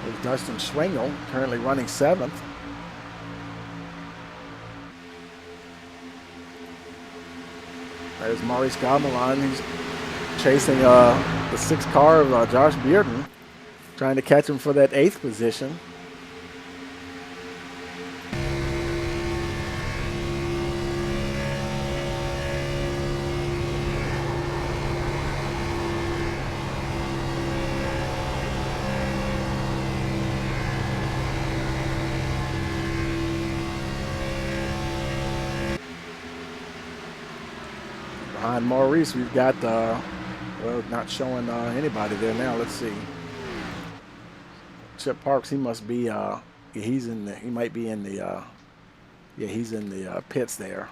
There's Dustin Schwingel currently running 7th. There's Maurice Gamelan. He's chasing the 6th car of Josh Bearden, trying to catch him for that 8th position. Behind Maurice, we've got, well, not showing anybody there now. Let's see. Chip Parks, he must be, he might be in the, yeah, he's in the pits there.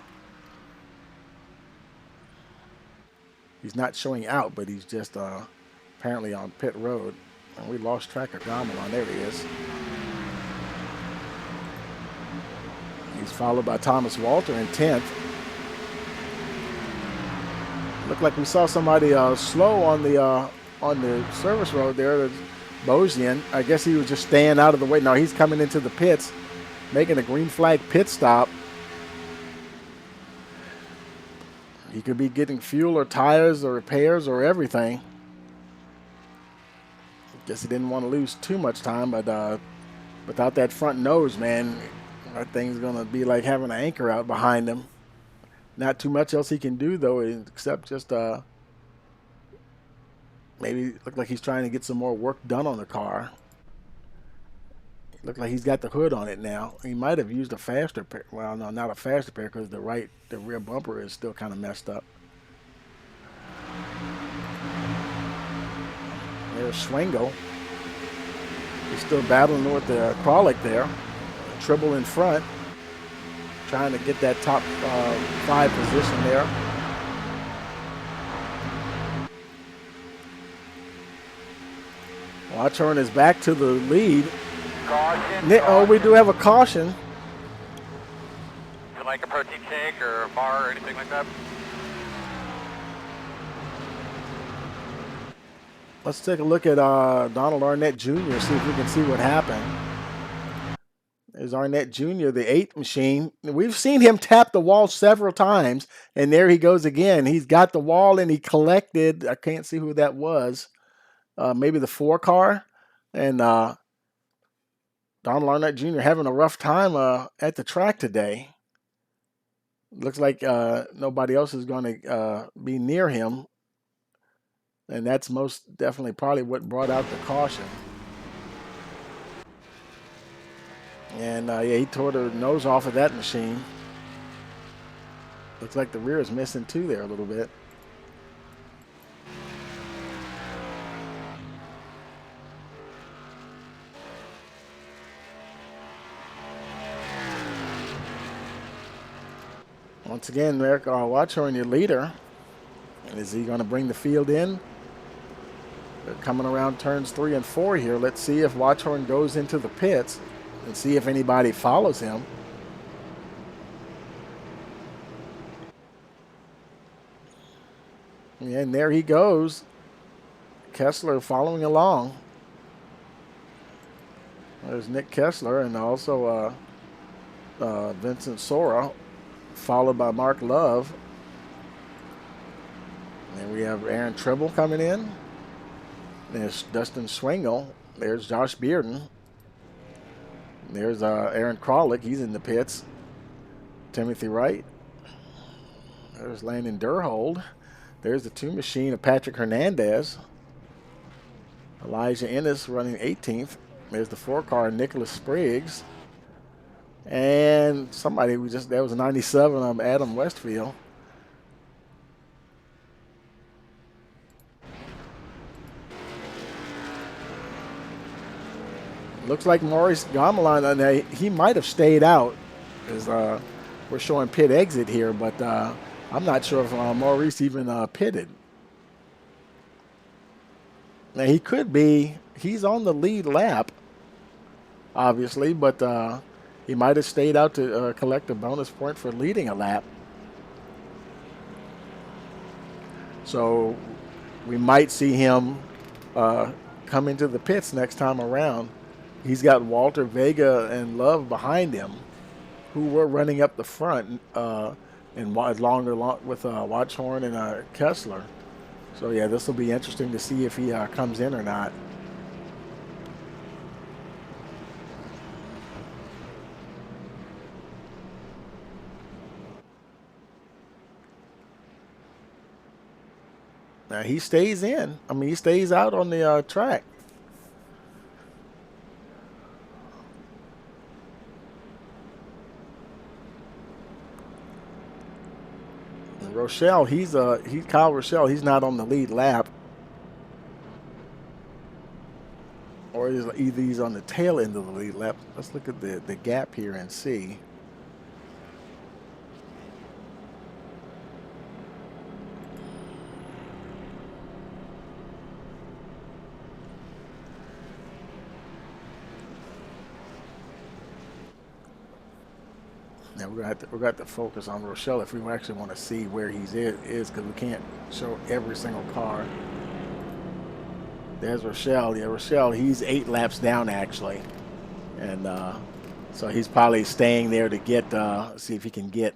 He's not showing out, but he's just apparently on pit road. And we lost track of Gamelon. There he is. He's followed by Thomas Walter in 10th. Looked like we saw somebody slow on the service road there. Bozian. I guess he was just staying out of the way. No, he's coming into the pits, making a green flag pit stop. He could be getting fuel or tires or repairs or everything. Guess he didn't want to lose too much time, but without that front nose, man, that thing's going to be like having an anchor out behind him. Not too much else he can do, though, except just maybe look like he's trying to get some more work done on the car. Look like he's got the hood on it now. He might have used a faster pair. Well, no, not a faster pair because the rear bumper is still kind of messed up. There's Schwengel. He's still battling with the Kralik there. Tribble in front, trying to get that top 5 position there. Watchorn is back to the lead. Caution. Oh, we do have a caution. Is it like a protein shake or a bar or anything like that? Let's take a look at Donald Arnett Jr., see if we can see what happened. There's Arnett Jr., the 8th machine. We've seen him tap the wall several times, and there he goes again. He's got the wall, and he collected. I can't see who that was. Maybe the 4 car. And Donald Arnett Jr. having a rough time at the track today. Looks like nobody else is going to be near him. And that's most definitely probably what brought out the caution. And yeah, he tore the nose off of that machine. Looks like the rear is missing too there a little bit. Once again, Eric Watchorn, your leader. And is he going to bring the field in? They're coming around turns 3 and 4 here. Let's see if Watchorn goes into the pits and see if anybody follows him. And there he goes. Kessler following along. There's Nick Kessler and also Vincent Sora, followed by Mark Love. And we have Aaron Tribble coming in. There's Dustin Schwengel. There's Josh Bearden. There's Aaron Kralik. He's in the pits. Timothy Wright. There's Landon Durhold. There's the 2 machine of Patrick Hernandez. Elijah Ennis running 18th. There's the 4 car Nicholas Spriggs. And somebody that was a 97 of Adam Westfield. Looks like Maurice Gamelon, he might have stayed out, as we're showing pit exit here, but I'm not sure if Maurice even pitted. Now he could be, he's on the lead lap, obviously, but he might have stayed out to collect a bonus point for leading a lap. So we might see him come into the pits next time around. He's got Walter, Vega, and Love behind him, who were running up the front and longer with Watchorn and Kessler. So yeah, this will be interesting to see if he comes in or not. Now he stays in. I mean, he stays out on the track. Rochelle, he's Kyle Rochelle. He's not on the lead lap, or either he's on the tail end of the lead lap. Let's look at the gap here and see. Now we're going to have to focus on Rochelle if we actually want to see where he's is, because we can't show every single car. There's Rochelle. Yeah, Rochelle, he's 8 laps down actually, and so he's probably staying there to get see if he can get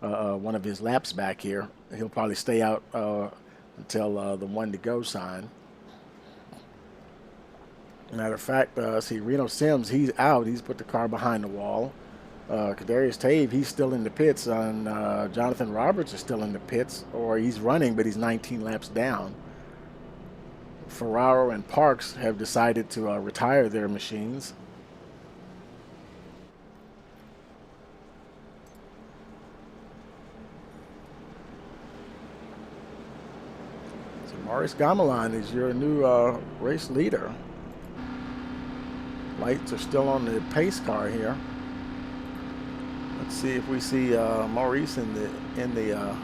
one of his laps back here. He'll probably stay out until the 1 to go sign. Matter of fact, see Reno Sims, he's out. He's put the car behind the wall. Kadarius Tave, he's still in the pits, and Jonathan Roberts is still in the pits, or he's running, but he's 19 laps down. Ferraro and Parks have decided to retire their machines. So Maurice Gamelan is your new race leader. Lights are still on the pace car here. Let's see if we see Maurice in the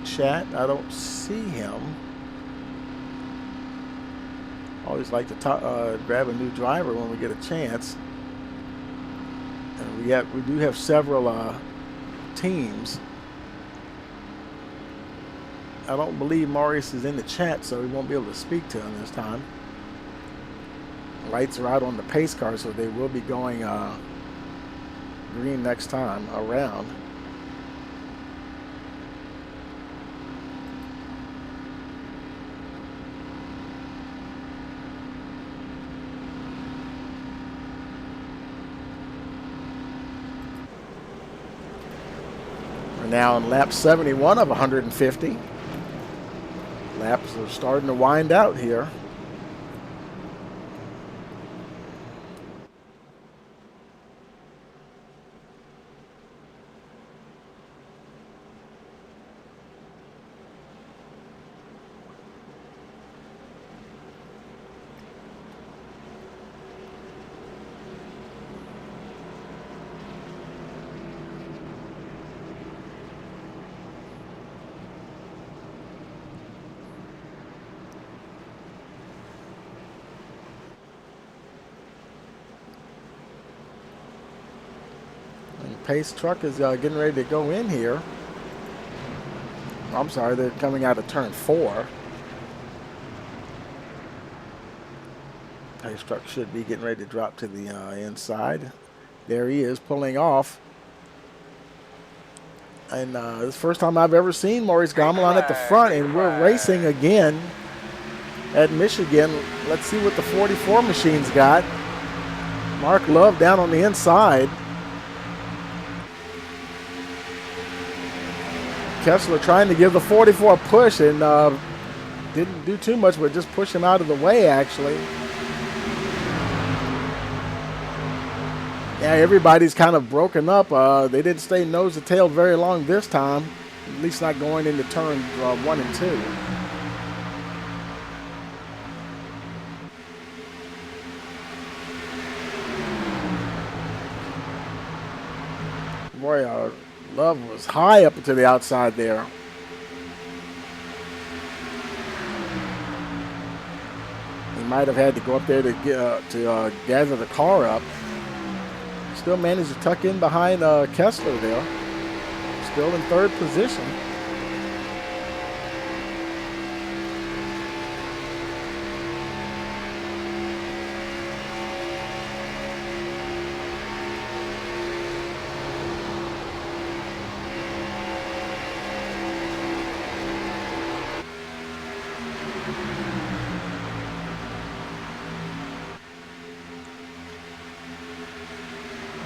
chat. I don't see him. Always like to grab a new driver when we get a chance. And we do have several teams. I don't believe Maurice is in the chat, so we won't be able to speak to him this time. Lights are out on the pace car, so they will be going green next time around. We're now on lap 71 of 150. Laps are starting to wind out here. Pace truck is getting ready to go in here. I'm sorry, they're coming out of turn 4. Pace truck should be getting ready to drop to the inside. There he is, pulling off. And this is the first time I've ever seen Maurice Gamelan at the front, and we're racing again at Michigan. Let's see what the 44 machine's got. Mark Love down on the inside. Kessler trying to give the 44 a push, and didn't do too much, but just push him out of the way, actually. Yeah, everybody's kind of broken up. They didn't stay nose to tail very long this time, at least not going into turn 1 and 2. Boy, Love was high up to the outside there. He might have had to go up there to get gather the car up. Still managed to tuck in behind Kessler there. Still in 3rd position.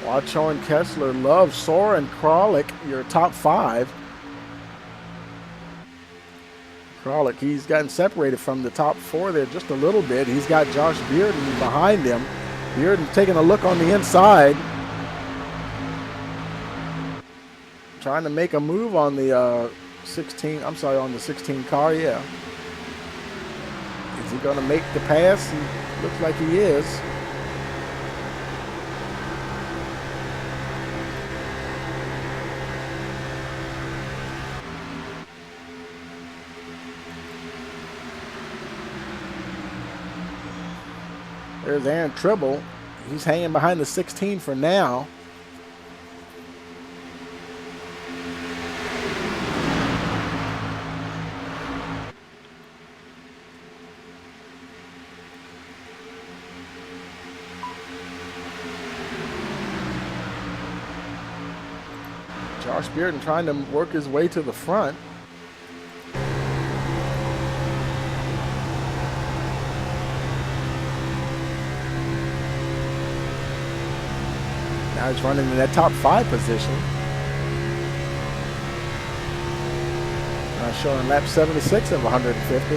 Watchorn, Kessler, Love, Soren, Kralik, your top 5. Kralik, he's gotten separated from the top 4 there just a little bit. He's got Josh Bearden behind him. Bearden taking a look on the inside. trying to make a move on the 16. I'm sorry, on the 16 car. Yeah. Is he going to make the pass? He looks like he is. There's Aaron Tribble. He's hanging behind the 16 for now. Josh Bearden trying to work his way to the front. Now he's running in that top 5 position. Showing lap 76 of 150.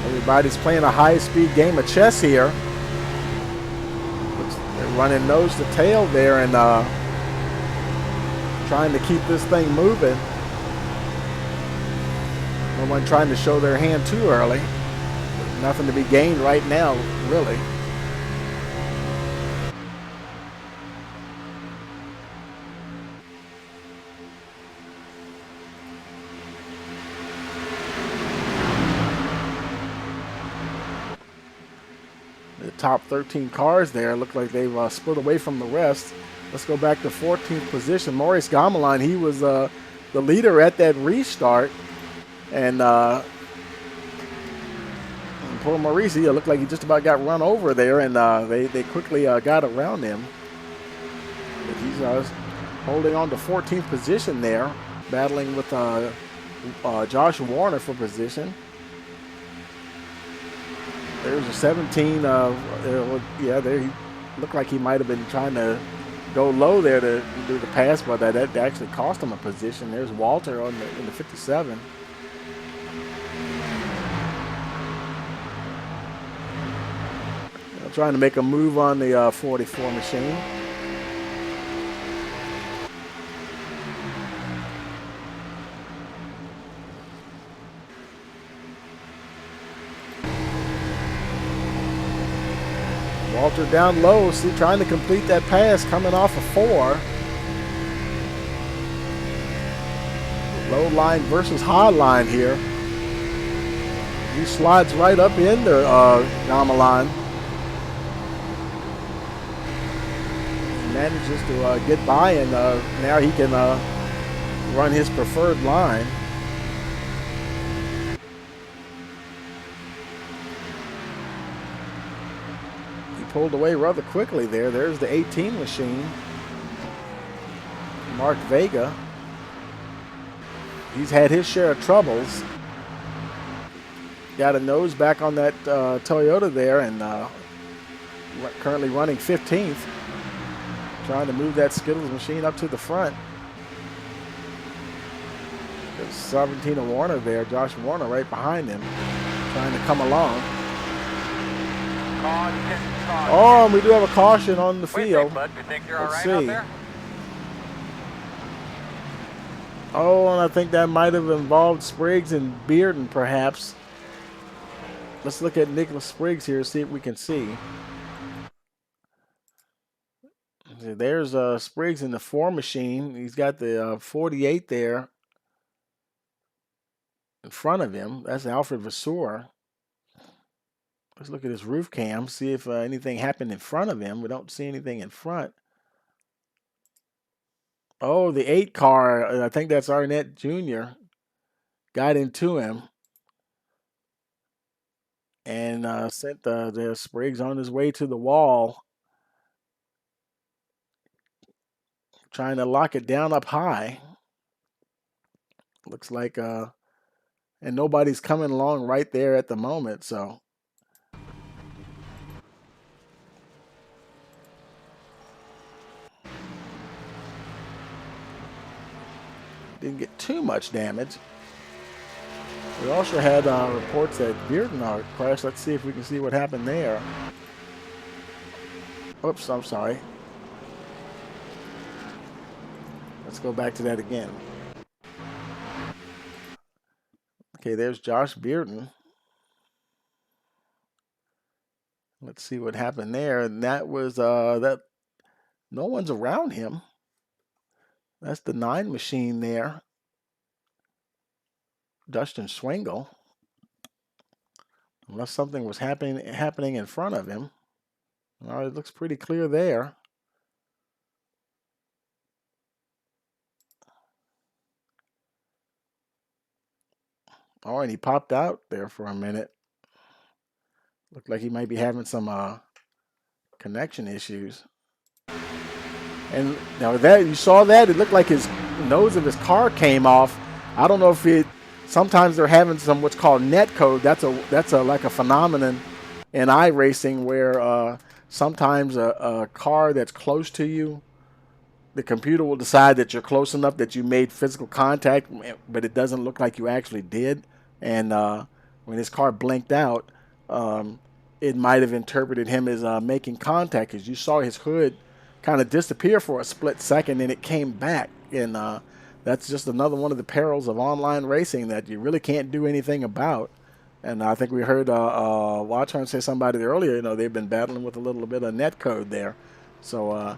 Everybody's playing a high-speed game of chess here. They're running nose to tail there and trying to keep this thing moving. No one trying to show their hand too early. There's nothing to be gained right now, really. The top 13 cars there look like they've split away from the rest. Let's go back to 14th position. Maurice Gamelin, he was the leader at that restart. And poor Maurice, he looked like he just about got run over there, and they quickly got around him. But he's holding on to 14th position there, battling with Josh Warner for position. There's a 17. Yeah, there he looked like he might have been trying to go low there to do the pass, but that actually cost him a position. There's Walter in the 57. Trying to make a move on the 44 machine. Walter down low, see, trying to complete that pass, coming off a 4. Low line versus high line here. He slides right up into Gamelin. Manages to get by, and now he can run his preferred line. He pulled away rather quickly there. There's the 18 machine. Mark Vega. He's had his share of troubles. Got a nose back on that Toyota there, and currently running 15th. Trying to move that Skittles machine up to the front. There's 17 of Warner there, Josh Warner right behind him, trying to come along. Caution, caution. Oh, and we do have a caution on the What do you field. think, bud? You think you're all Let's right out see. there? Oh, and I think that might have involved Spriggs and Bearden, perhaps. Let's look at Nicholas Spriggs here, see if we can see. There's Spriggs in the 4 machine. He's got the 48 there in front of him. That's Alfred Vasseur. Let's look at his roof cam, see if anything happened in front of him. We don't see anything in front. Oh, the 8 car, I think that's Arnett Jr., got into him and sent the Spriggs on his way to the wall, trying to lock it down up high. Looks like, and nobody's coming along right there at the moment, so. didn't get too much damage. We also had reports that Bearden crashed. Let's see if we can see what happened there. Oops, I'm sorry. Let's go back to that again. Okay, there's Josh Bearden. Let's see what happened there. And that was that no one's around him. That's the 9 machine there. Dustin Schwengel. Unless something was happening in front of him. All right, it looks pretty clear there. Oh, and he popped out there for a minute. Looked like he might be having some connection issues. And now that you saw that, it looked like his nose of his car came off. I don't know if it. Sometimes they're having some what's called net code. That's a like a phenomenon in iRacing where sometimes a car that's close to you, the computer will decide that you're close enough that you made physical contact, but it doesn't look like you actually did. And when his car blinked out, it might have interpreted him as making contact, because you saw his hood kind of disappear for a split second, and it came back. And that's just another one of the perils of online racing that you really can't do anything about. And I think we heard Watchorn say somebody earlier, you know, they've been battling with a little bit of net code there. So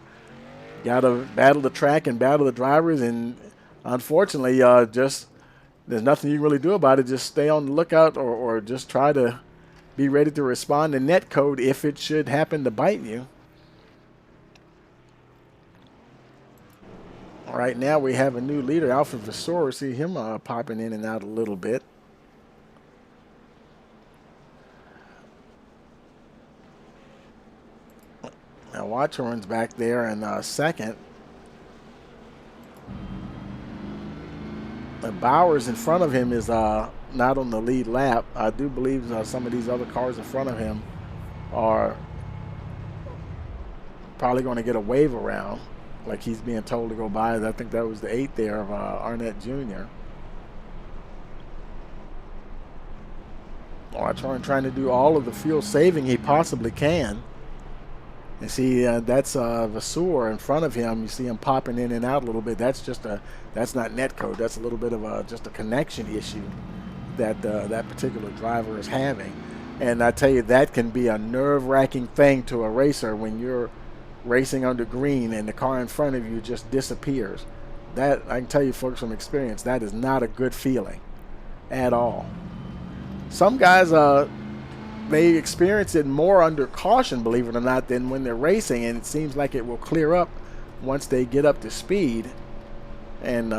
got to battle the track and battle the drivers, and unfortunately, just there's nothing you can really do about it. Just stay on the lookout, or just try to be ready to respond to net code if it should happen to bite you. All right, now we have a new leader, Alfred Vasor. See him popping in and out a little bit. Now Watchorn's back there in second. And Bowers in front of him is not on the lead lap. I do believe some of these other cars in front of him are probably going to get a wave around, like he's being told to go by. I think that was the 8 there of Arnett Jr. Watchorn trying to do all of the fuel saving he possibly can. And see, that's Vasur in front of him. You see him popping in and out a little bit. That's not net code. That's a little bit of just a connection issue that that particular driver is having. And I tell you, that can be a nerve-wracking thing to a racer when you're racing under green and the car in front of you just disappears. That, I can tell you folks from experience, that is not a good feeling at all. Some guys, they experience it more under caution, believe it or not, than when they're racing, and it seems like it will clear up once they get up to speed. And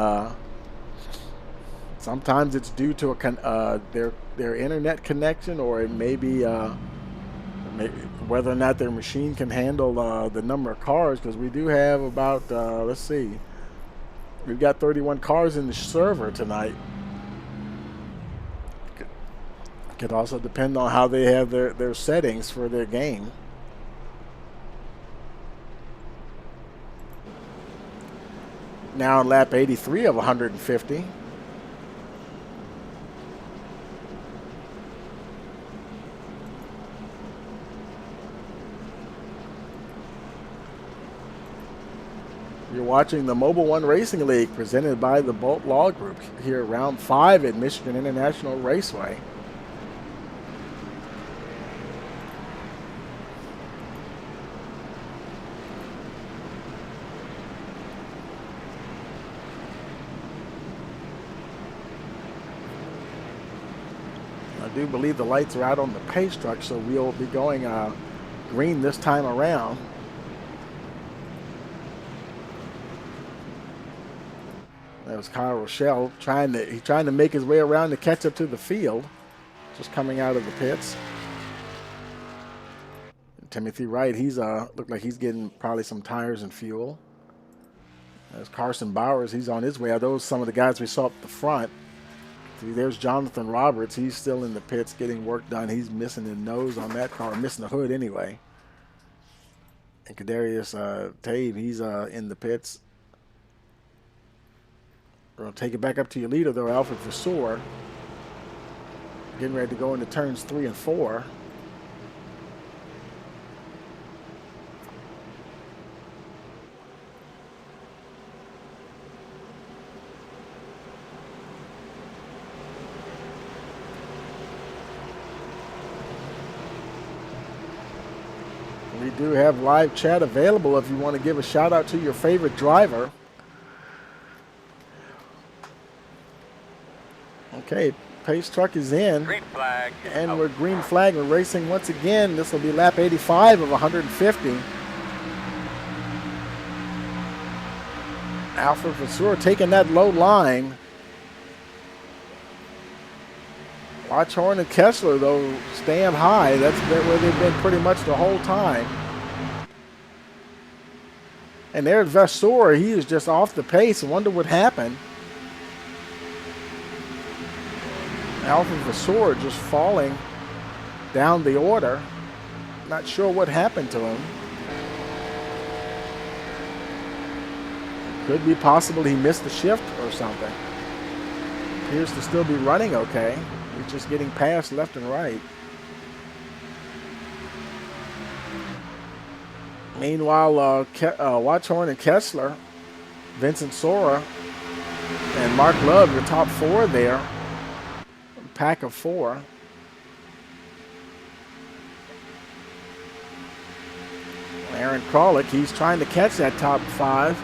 sometimes it's due to their internet connection, or it may be whether or not their machine can handle the number of cars, because we do have about, let's see, we've got 31 cars in the server tonight. Could also depend on how they have their settings for their game. Now on lap 83 of 150. You're watching the Mobil 1 Racing League presented by the Bolt Law Group here at round 5 at Michigan International Raceway. I do believe the lights are out on the pace truck, so we'll be going green this time around. That was Kyle Rochelle trying to make his way around to catch up to the field, just coming out of the pits. And Timothy Wright, he's looked like he's getting probably some tires and fuel. There's Carson Bowers, he's on his way. Are those some of the guys we saw up the front? See, there's Jonathan Roberts. He's still in the pits getting work done. He's missing the nose on that car, missing the hood anyway. And Kadarius Tave, he's in the pits. We're going to take it back up to your leader, though, Alfred Vasseur. Getting ready to go into turns 3 and 4. We do have live chat available if you want to give a shout out to your favorite driver. Okay, pace truck is in. Green flag. And we're green flag. We're racing once again. This will be lap 85 of 150. Alfred Vasseur taking that low line. Watchhorn and Kessler, though, staying high. That's where they've been pretty much the whole time. And there's Vasseur. He is just off the pace. I wonder what happened. Alfred Vasseur just falling down the order. Not sure what happened to him. Could be possible he missed the shift or something. Appears to still be running okay. He's just getting passed left and right. Meanwhile, Watchhorn and Kessler, Vincent Sora, and Mark Love, your top 4 there. Pack of 4. Aaron Kralik, he's trying to catch that top 5.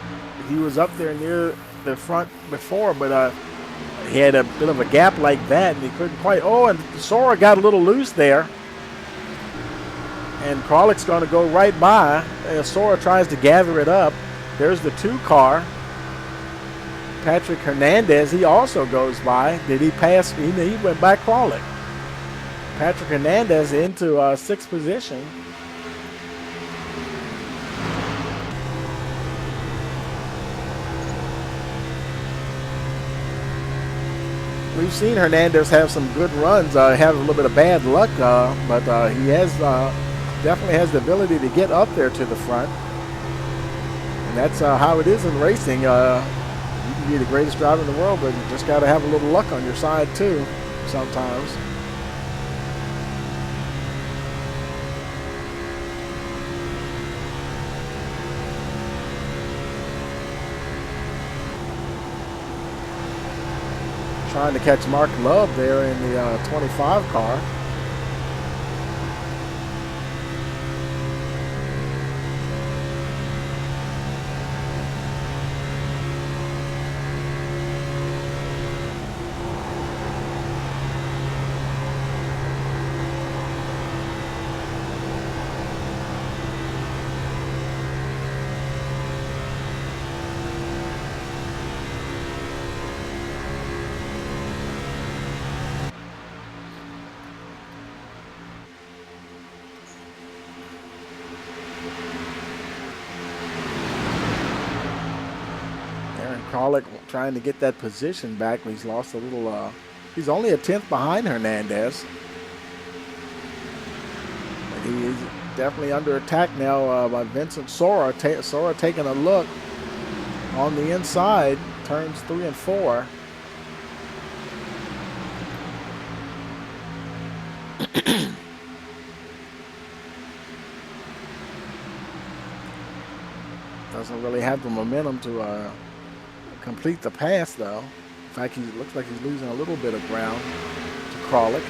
He was up there near the front before, but he had a bit of a gap like that, and he couldn't quite. Oh, and Sora got a little loose there. And Kralik's going to go right by. Sora tries to gather it up. There's the 2 car. Patrick Hernandez, he also goes by. Did he pass? He went by Kralik. Patrick Hernandez into 6th position. We've seen Hernandez have some good runs, have a little bit of bad luck, but he has definitely has the ability to get up there to the front. And that's how it is in racing. You can be the greatest driver in the world, but you just got to have a little luck on your side too sometimes. Trying to catch Mark Love there in the 25 car. Kralik trying to get that position back. He's lost a little. He's only a 10th behind Hernandez. But he is definitely under attack now by Vincent Sora. Sora taking a look on the inside, turns 3 and 4. Doesn't really have the momentum to complete the pass, though. In fact, he looks like he's losing a little bit of ground to Kralik.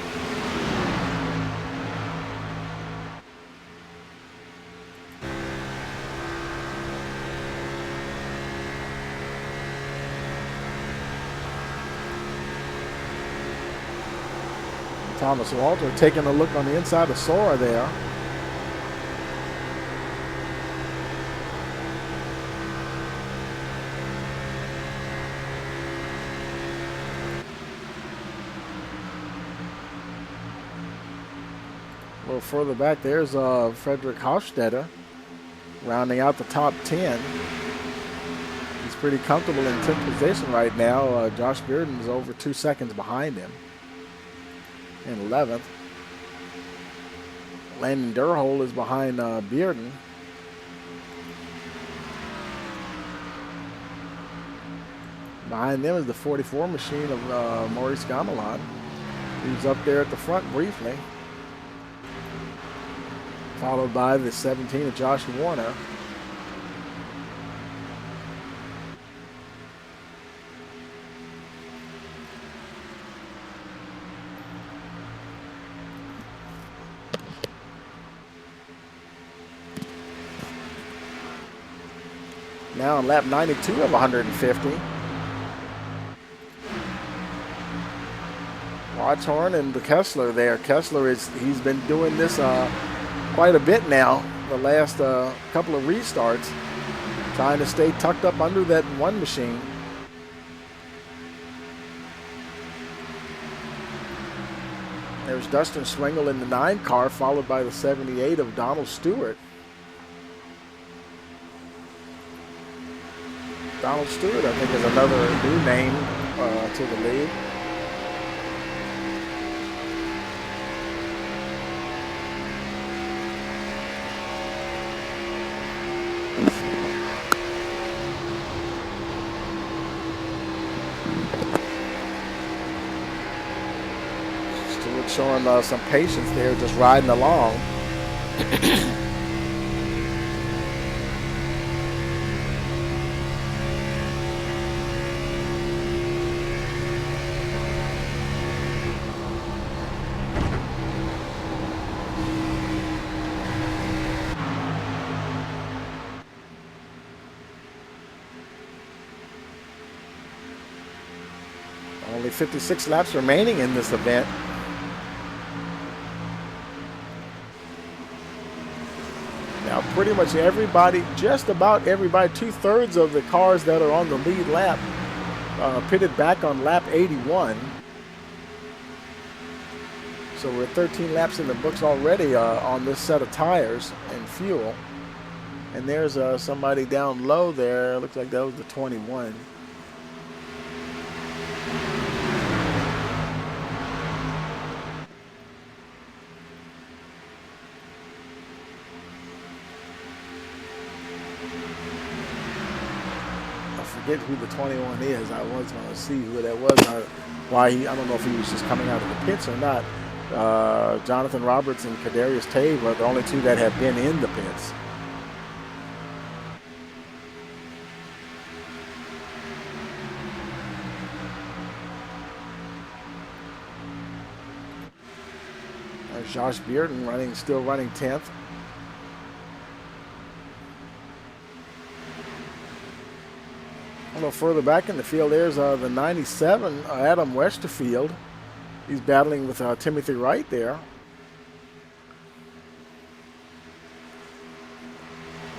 Thomas Walter taking a look on the inside of Sora there. A little further back, there's Frederick Hofstetter rounding out the top 10. He's pretty comfortable in 10th position right now. Josh Bearden is over 2 seconds behind him in 11th. Landon Durhol is behind Bearden. Behind them is the 44 machine of Maurice Gamelon. He's up there at the front briefly. Followed by the 17 of Josh Warner. Now on lap 92 of 150. Watchhorn and the Kessler there. Kessler he's been doing this quite a bit now, the last couple of restarts, trying to stay tucked up under that one machine. There's Dustin Schwengel in the 9 car, followed by the 78 of Donald Stewart. Donald Stewart, I think, is another new name to the league. Stewart showing some patience there, just riding along. Only 56 laps remaining in this event. Now pretty much everybody, just about everybody, 2/3 of the cars that are on the lead lap pitted back on lap 81. So we're 13 laps in the books already on this set of tires and fuel. And there's somebody down low there. Looks like that was the 21. I forget who the 21 is. I was going to see who that was. I don't know if he was just coming out of the pits or not. Jonathan Roberts and Kadarius Tave are the only two that have been in the pits. There's Josh Bearden still running 10th. A little further back in the field, there's the 97, Adam Westerfield. He's battling with Timothy Wright there.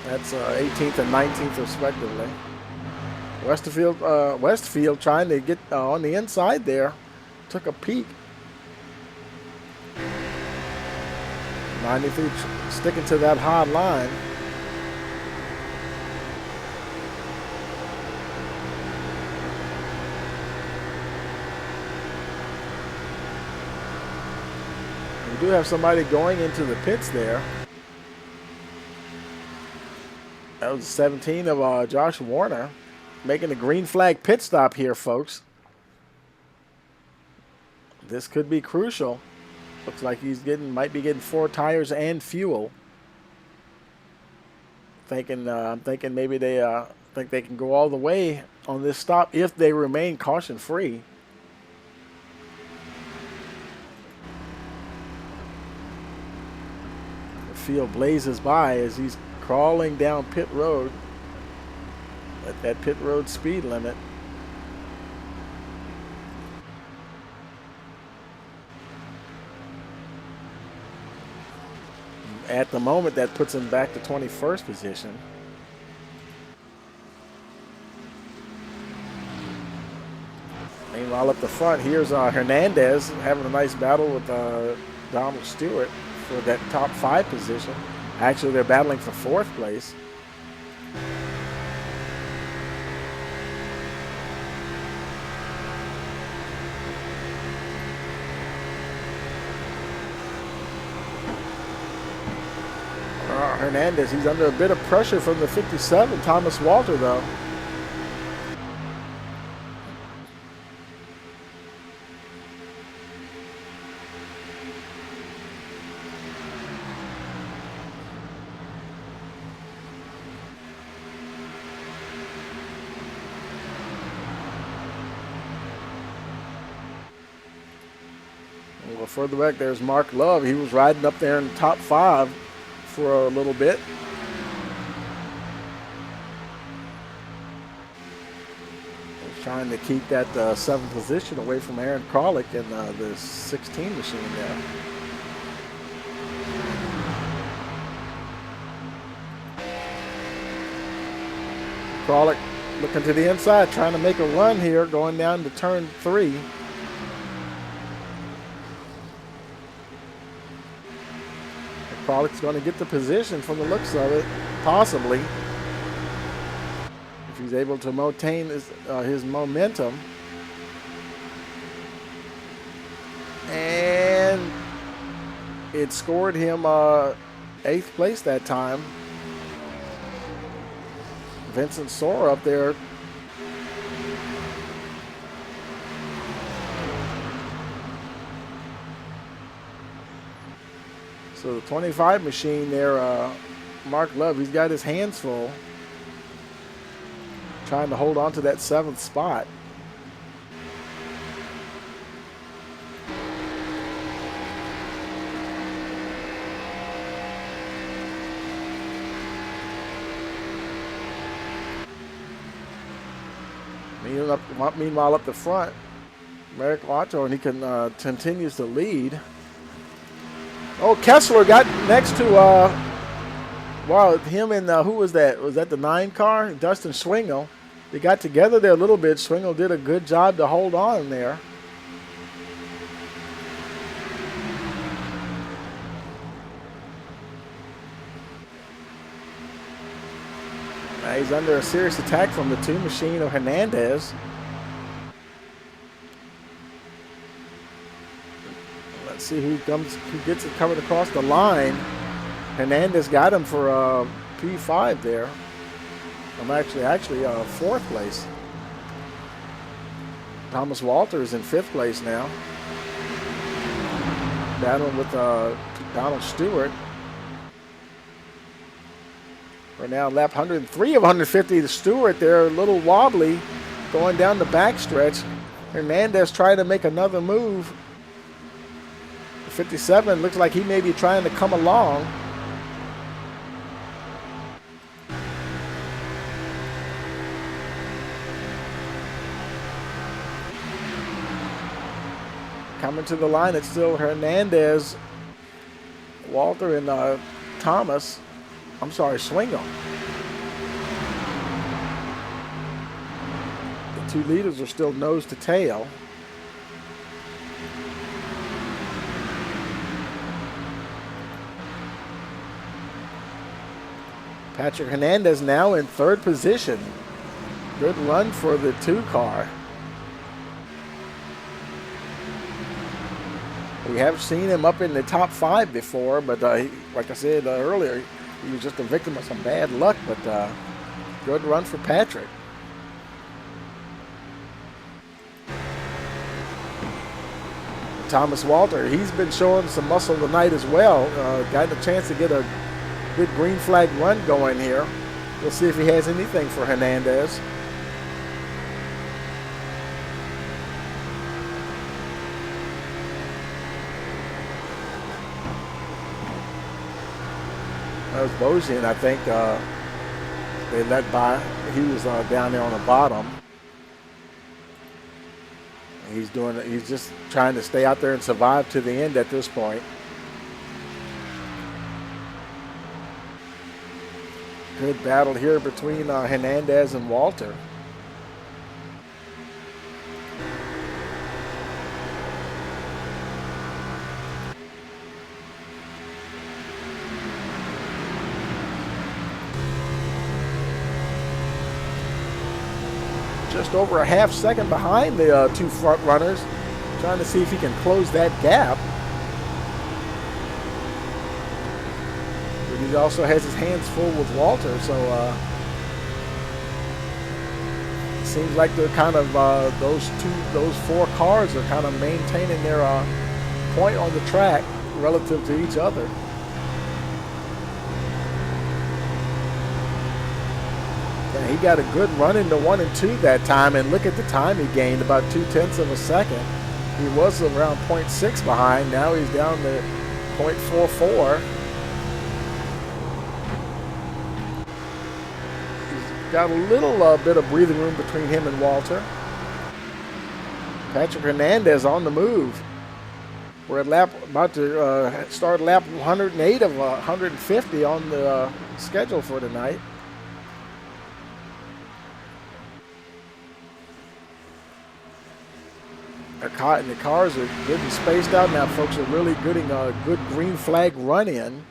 That's 18th and 19th respectively. Westfield trying to get on the inside there. Took a peek. 93 sticking to that hard line. We do have somebody going into the pits there. That was 17 of Josh Warner, making a green flag pit stop here, folks. This could be crucial. Looks like might be getting 4 tires and fuel. I'm thinking maybe they think they can go all the way on this stop if they remain caution free. The field blazes by as he's crawling down pit road at that pit road speed limit. At the moment, that puts him back to 21st position. Meanwhile, up the front, here's Hernandez having a nice battle with Donald Stewart for that top 5 position. Actually, they're battling for 4th place. Hernandez, he's under a bit of pressure from the 57, Thomas Walter, though. further back, there's Mark Love. He was riding up there in the top 5 for a little bit. He's trying to keep that 7th position away from Aaron Kralik in the 16 machine there. Kralik looking to the inside, trying to make a run here, going down to turn 3. Kralik's going to get the position from the looks of it, possibly, if he's able to maintain his momentum. And it scored him 8th place that time. Vincent Sora up there. So the 25 machine there, Mark Love, he's got his hands full, trying to hold on to that 7th spot. Meanwhile, up the front, Merrick Otto, and he continues to lead. Oh, Kessler got next to, him and who was that? Was that the 9 car? Dustin Swingle. They got together there a little bit. Swingle did a good job to hold on there. He's under a serious attack from the 2 machine of Hernandez. Let's see who gets it covered across the line. Hernandez got him for P5 there. I'm actually 4th place. Thomas Walter is in 5th place now. Battling with Donald Stewart. Right now, lap 103 of 150 to Stewart there, a little wobbly going down the backstretch. Hernandez trying to make another move. 57 looks like he may be trying to come along. Coming to the line, it's still Hernandez, Walter, and Thomas. I'm sorry, Swingle. The 2 leaders are still nose to tail. Patrick Hernandez now in 3rd position. Good run for the 2 car. We have seen him up in the top 5 before, but like I said earlier, he was just a victim of some bad luck, but good run for Patrick. Thomas Walter, he's been showing some muscle tonight as well. Got a chance to get a good green flag run going here. We'll see if he has anything for Hernandez. That was Bozian, I think they let by. He was down there on the bottom. He's just trying to stay out there and survive to the end at this point. Good battle here between Hernandez and Walter. Just over a half second behind the 2 front runners, trying to see if he can close that gap. But he also has his hands full with Walter, so it seems like they're kind of those 4 cars are kind of maintaining their point on the track relative to each other. He got a good run into 1 and 2 that time, and look at the time he gained, about 0.2 of a second. He was around 0.6 behind. Now he's down to 0.44. He's got a little bit of breathing room between him and Walter. Patrick Hernandez on the move. We're about to start lap 108 of 150 on the schedule for tonight. The cars are good and spaced out now. Folks are really getting a good green flag run in.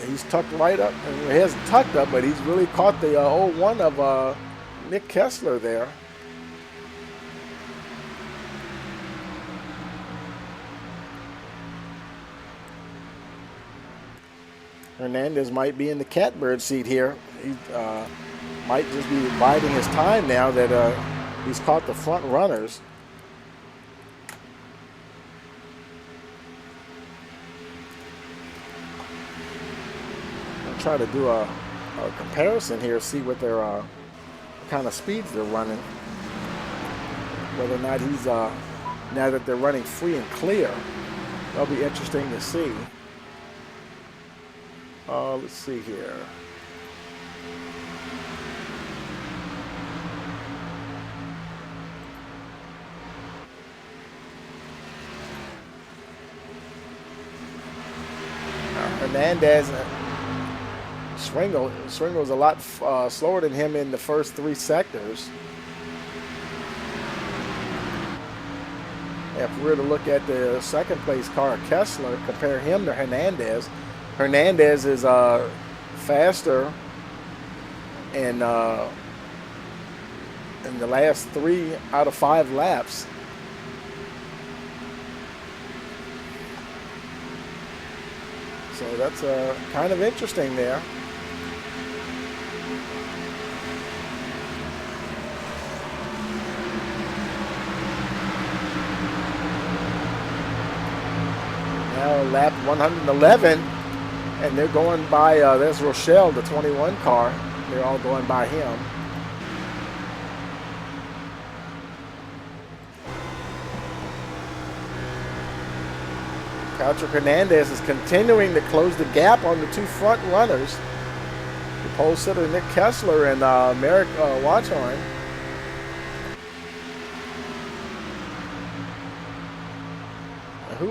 He's tucked right up. He hasn't tucked up, but he's really caught the 0-1 of Nick Kessler there. Hernandez might be in the catbird seat here. He might just be biding his time now that he's caught the front runners. I'll try to do a comparison here, see what their kind of speeds they're running. Whether or not he's, now that they're running free and clear, that'll be interesting to see. Let's see here. Hernandez, Swingo's a lot slower than him in the first 3 sectors. If we were to look at the second place car, Kessler, compare him to Hernandez, Hernandez is faster in the last 3 out of 5 laps. So that's kind of interesting there. Now lap 111. And they're going by, there's Rochelle, the 21 car. They're all going by him. Patrick Hernandez is continuing to close the gap on the 2 front runners. The pole sitter Nick Kessler and Merrick Watchorn. Who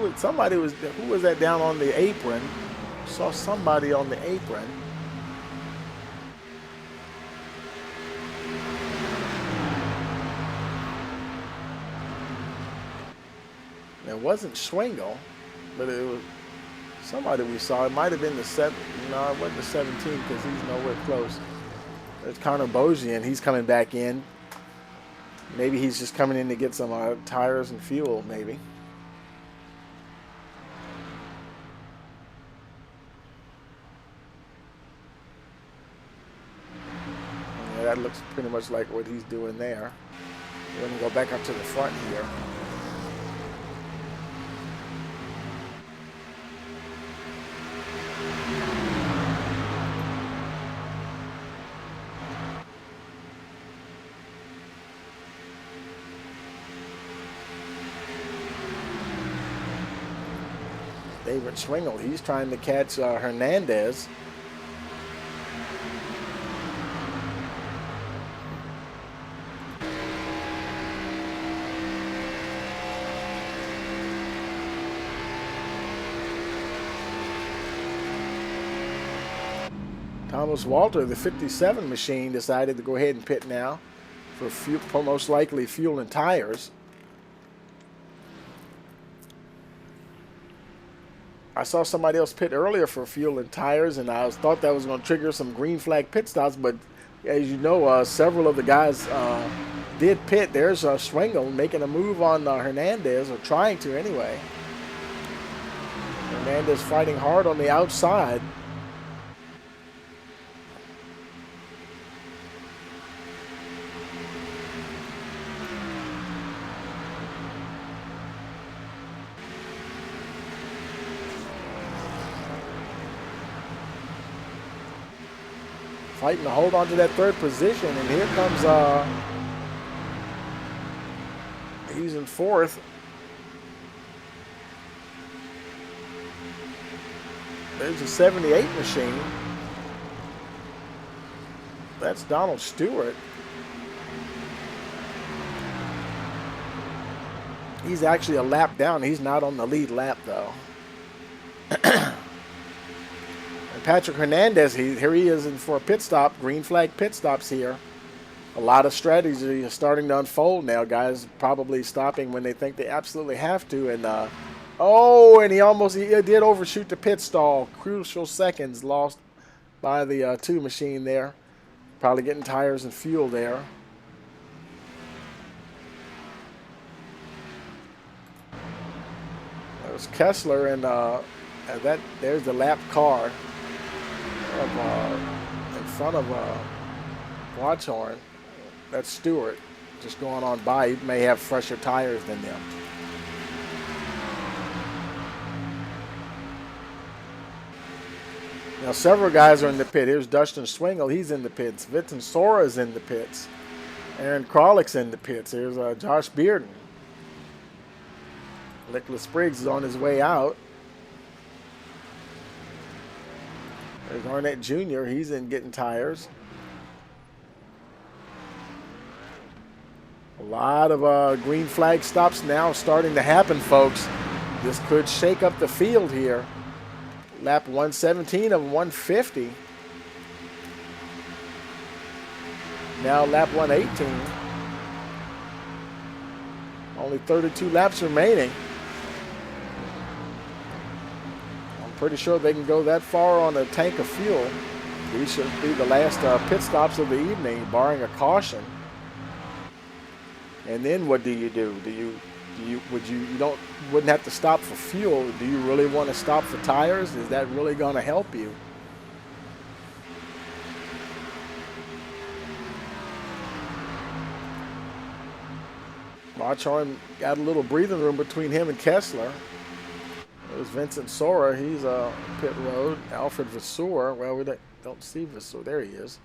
was that down on the apron? Saw somebody on the apron. It wasn't Schwingel, but it was somebody we saw. It might have been the 7. No, it wasn't the 17 because he's nowhere close. There's Connor Bozian. He's coming back in. Maybe he's just coming in to get some tires and fuel, maybe. That looks pretty much like what he's doing there. We're going to go back up to the front here. David Schwingel, he's trying to catch Hernandez. Thomas Walter, the 57 machine, decided to go ahead and pit now for most likely fuel and tires. I saw somebody else pit earlier for fuel and tires, and I thought that was going to trigger some green flag pit stops, but as you know, several of the guys did pit. There's Schwingel making a move on Hernandez, or trying to anyway. Hernandez fighting hard on the outside. fighting to hold on to that third position. And here comes, he's in fourth. There's a 78 machine. That's Donald Stewart. He's actually a lap down. He's not on the lead lap, though. And Patrick Hernandez, here he is in for a pit stop. Green flag pit stops here. A lot of strategy is starting to unfold now. Guys probably stopping when they think they absolutely have to. And, and he did overshoot the pit stall. Crucial seconds lost by the 2 machine there. Probably getting tires and fuel there. There's Kessler, and there's the lap car in front of Watchorn. That's Stewart just going on by. He may have fresher tires than them. Now several guys are in the pit. Here's Dustin Swingle. He's in the pits. Vincent Sora's in the pits. Aaron Kralick's in the pits. Here's Josh Bearden. Nicholas Spriggs is on his way out. There's Arnett Jr. He's in getting tires. A lot of green flag stops now starting to happen, folks. This could shake up the field here. Lap 117 of 150. Now lap 118. Only 32 laps remaining. I'm pretty sure they can go that far on a tank of fuel. These should be the last pit stops of the evening, barring a caution. And then what do? You wouldn't have to stop for fuel. Do you really want to stop for tires? Is that really going to help you? Watchorn got a little breathing room between him and Kessler. There's Vincent Sora. He's pit road. Alfred Vasseur. Well, we don't see Vasseur. There he is.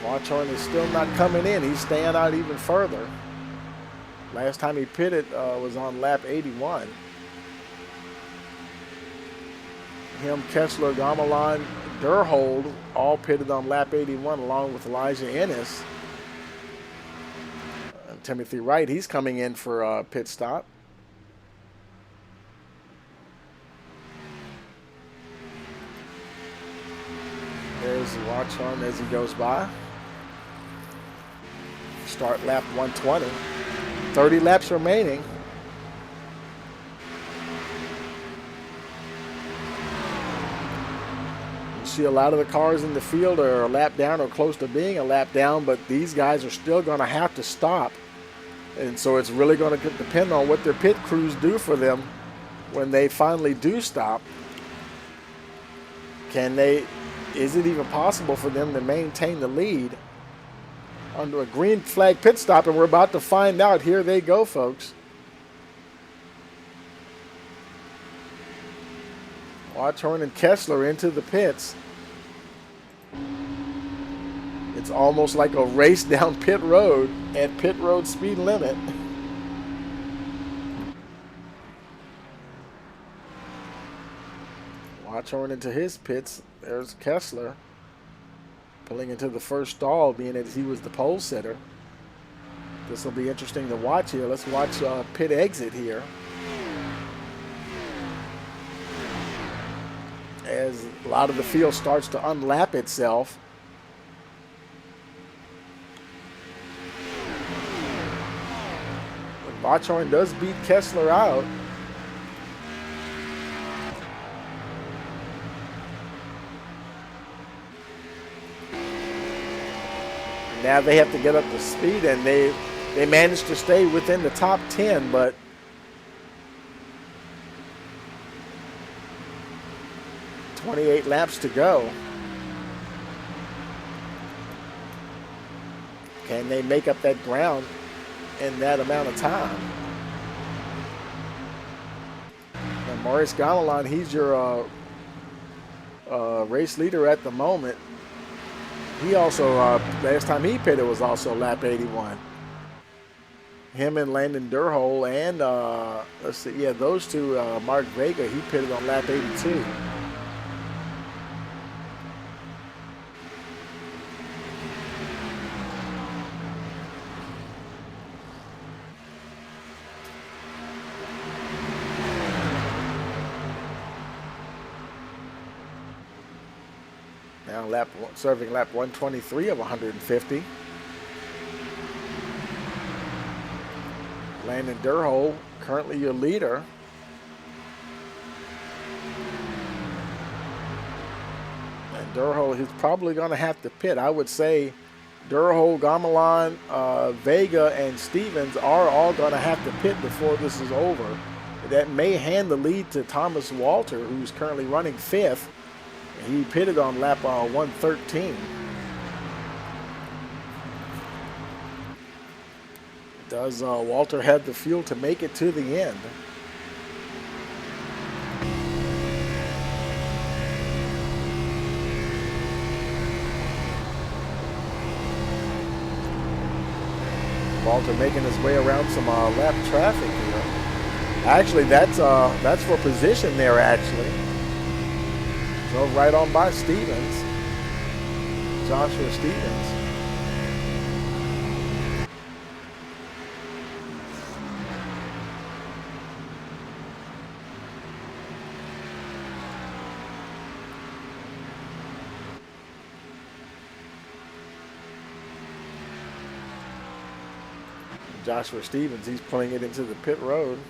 Watchorn is still not coming in. He's staying out even further. Last time he pitted was on lap 81. Him, Kessler, Gamelan, Durhold all pitted on lap 81 along with Elijah Ennis. Timothy Wright, he's coming in for a pit stop. There's Watchorn as he goes by. Start lap 120. 30 laps remaining. You see a lot of the cars in the field are a lap down or close to being a lap down, but these guys are still going to have to stop. And so it's really going to depend on what their pit crews do for them when they finally do stop. Is it even possible for them to maintain the lead under a green flag pit stop? And we're about to find out. Here they go, folks. Watchorn and Kessler into the pits. It's almost like a race down pit road at pit road speed limit. Watchorn into his pits. There's Kessler pulling into the first stall, being as he was the pole sitter. This will be interesting to watch here. Let's watch pit exit here. As a lot of the field starts to unlap itself. Watchorn does beat Kessler out. Now they have to get up to speed, and they managed to stay within the top 10, but .28 laps to go. Can they make up that ground in that amount of time? Maurice Gamelin, he's your race leader at the moment. He also, last time he pitted was also lap 81. Him and Landon Durhol and, let's see, yeah, those two, Mark Vega, he pitted on lap 82. Now serving lap 123 of 150. Landon Durhol, currently your leader. And Durhol, he's probably going to have to pit. I would say Durhol, Gamelin, Vega, and Stevens are all going to have to pit before this is over. That may hand the lead to Thomas Walter, who's currently running 5th. He pitted on lap 113. Does Walter have the fuel to make it to the end? Walter making his way around some lap traffic here. Actually, that's for position there, actually. So right on by Stevens, Joshua Stevens. Joshua Stevens, he's pulling it into the pit road.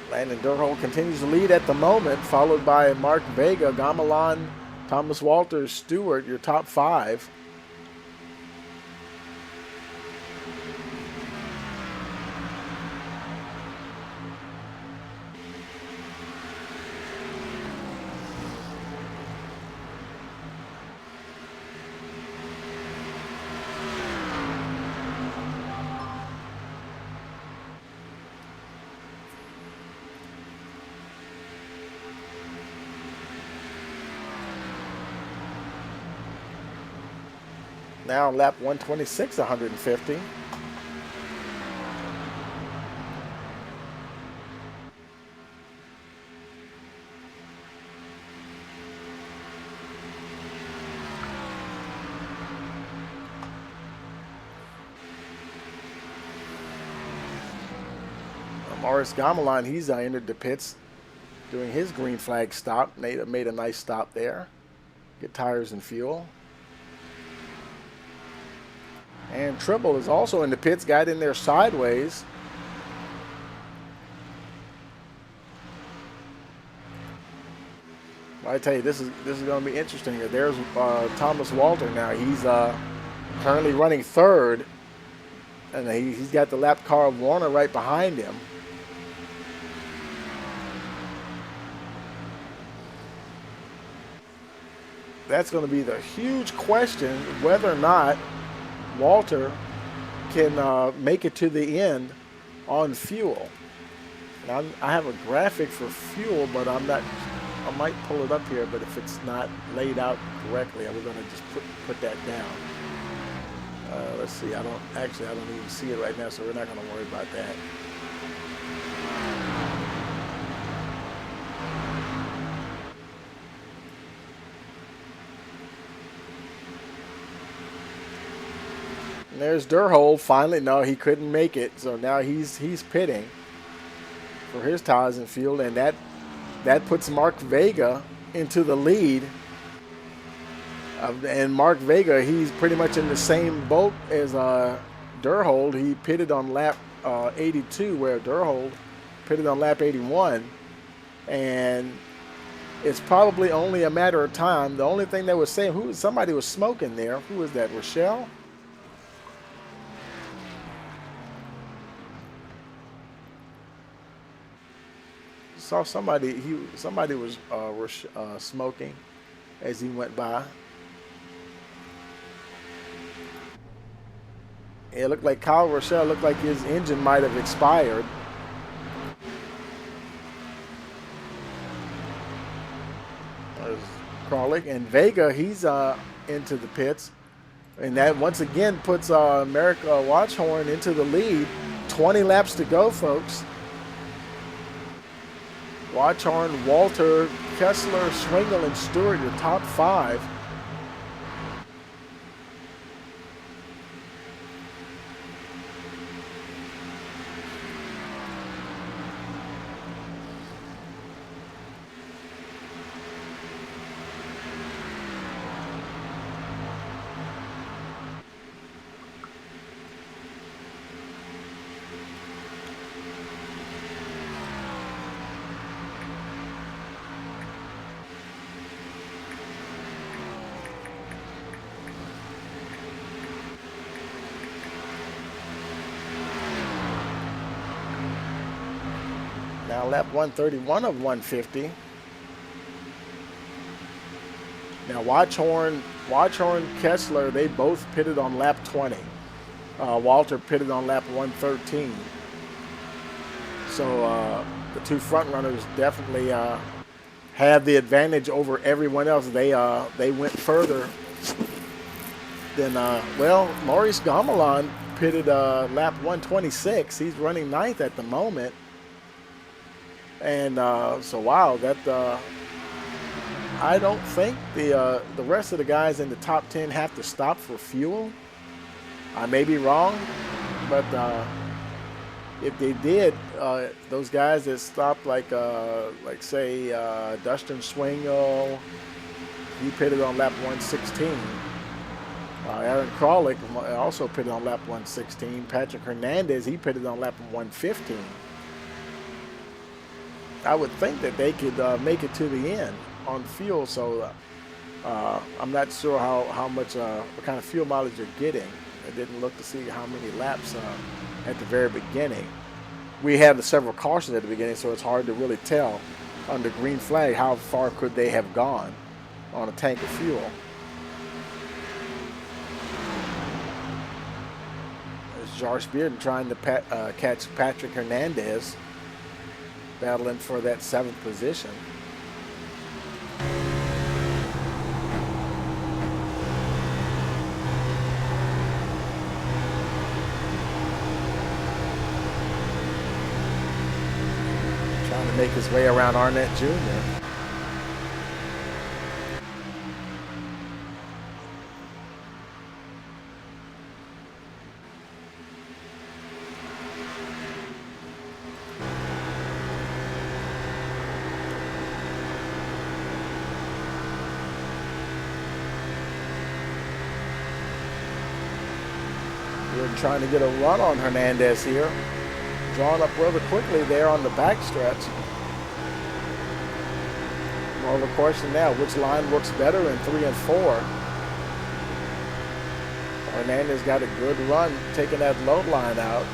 Landon Durhol continues to lead at the moment, followed by Mark Vega, Gamelin, Thomas Walters, Stewart, your top 5. Now lap 126, 150. Maurice Gamelin, he's entered the pits doing his green flag stop. Made a nice stop there. Get tires and fuel. And Tribble is also in the pits, got in there sideways. Well, I tell you, this is going to be interesting. There's Thomas Walter now. He's currently running 3rd, and he's got the lap car of Warner right behind him. That's going to be the huge question, whether or not Walter can make it to the end on fuel. Now, I have a graphic for fuel, but I might pull it up here, but if it's not laid out correctly, I'm going to just put that down. Let's see, I don't even see it right now, so we're not going to worry about that. And there's Durhol finally. No, he couldn't make it, so now he's pitting for his tires and fuel, and that puts Mark Vega into the lead. And Mark Vega, he's pretty much in the same boat as Durhol. He pitted on lap 82, where Durhol pitted on lap 81, and it's probably only a matter of time. The only thing they were saying, somebody was smoking there. Who was that? Rochelle? Saw somebody was smoking as he went by. It looked like Kyle Rochelle looked like his engine might have expired. There's Kralik and Vega. He's into the pits, and that once again puts Merrick Watchhorn into the lead. 20 laps to go, folks. Watchhorn, Walter, Kessler, Swingle, and Stewart, your top 5. Now lap 131 of 150. Now Watchhorn, Kessler, they both pitted on lap 20. Walter pitted on lap 113. So the two front runners definitely have the advantage over everyone else. They went further than, well, Maurice Gamelan pitted lap 126. He's running 9th at the moment. And so, wow, that I don't think the rest of the guys in the top 10 have to stop for fuel. I may be wrong, but if they did, those guys that stopped, like say Dustin Swingle, he pitted on lap 116. Aaron Kralik also pitted on lap 116. Patrick Hernandez, he pitted on lap 115. I would think that they could make it to the end on fuel, so I'm not sure how much, what kind of fuel mileage you're getting. I didn't look to see how many laps at the very beginning. We had several cautions at the beginning, so it's hard to really tell under green flag how far could they have gone on a tank of fuel. There's Josh Bearden trying to catch Patrick Hernandez, battling for that 7th position. Trying to make his way around Arnett Jr. Trying to get a run on Hernandez here. Drawn up rather quickly there on the backstretch. More of a question now, which line works better in 3 and 4? Hernandez got a good run taking that low line out.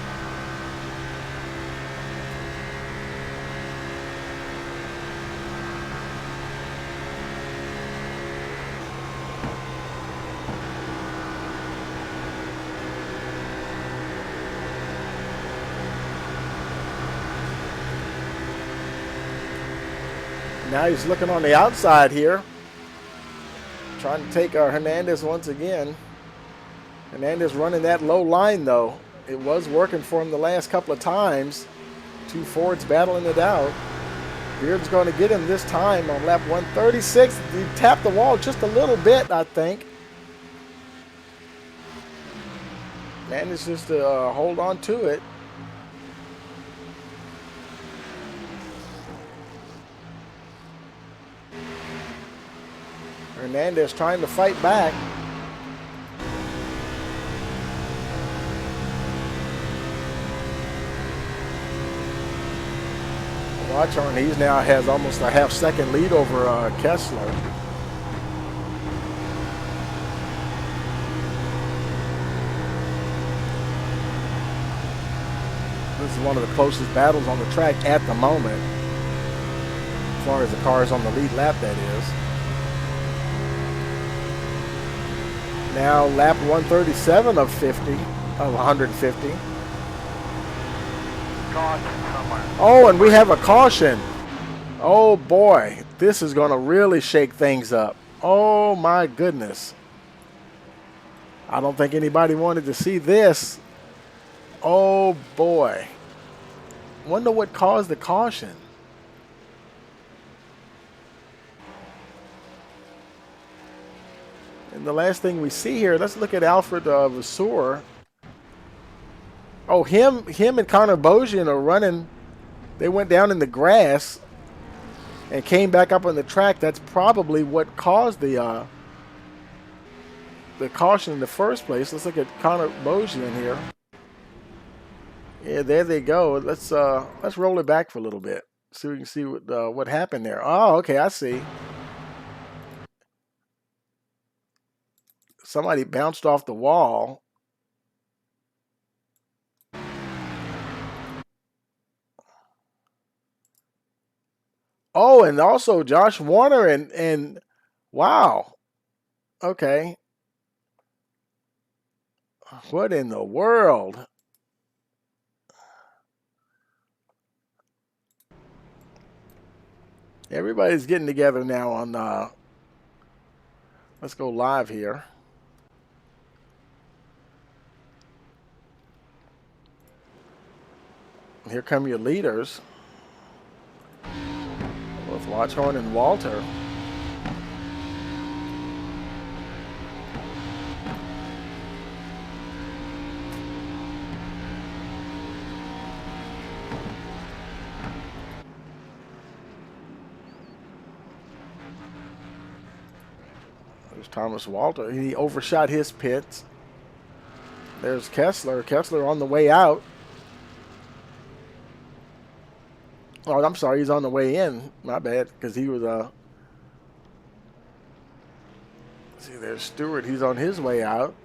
Now he's looking on the outside here, trying to take Hernandez once again. Hernandez running that low line, though. It was working for him the last couple of times. Two Fords battling it out. Beard's going to get him this time on lap 136. He tapped the wall just a little bit, I think. Managed just to hold on to it. Hernandez trying to fight back. Watchhorn, he now has almost a half-second lead over Kessler. This is one of the closest battles on the track at the moment, as far as the cars on the lead lap, that is. Now lap 137 of of 150. Caution somewhere. Oh, and we have a caution. Oh boy, this is going to really shake things up. Oh my goodness. I don't think anybody wanted to see this. Oh boy. Wonder what caused the caution. And the last thing we see here, let's look at Alfred Vasseur. Oh, him and Connor Bozian are running. They went down in the grass and came back up on the track. That's probably what caused the caution in the first place. Let's look at Connor Bozian here. Yeah, there they go. Let's roll it back for a little bit. So we can see what happened there. Oh, okay, I see. Somebody bounced off the wall. Oh, and also Josh Warner and wow. Okay. What in the world? Everybody's getting together now on let's go live here. Here come your leaders with Watchhorn and Walter. There's Thomas Walter. He overshot his pits. There's Kessler. Kessler on the way out. Oh, I'm sorry, he's on the way in. My bad, because he was see, there's Stewart. He's on his way out.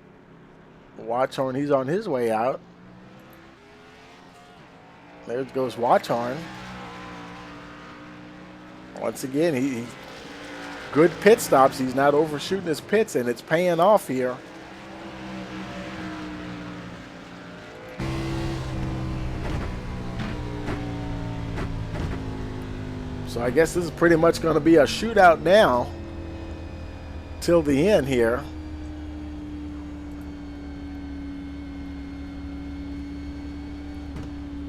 Watchhorn. He's on his way out. There goes Watchhorn. Once again, he good pit stops. He's not overshooting his pits, and it's paying off here. So I guess this is pretty much going to be a shootout now till the end here.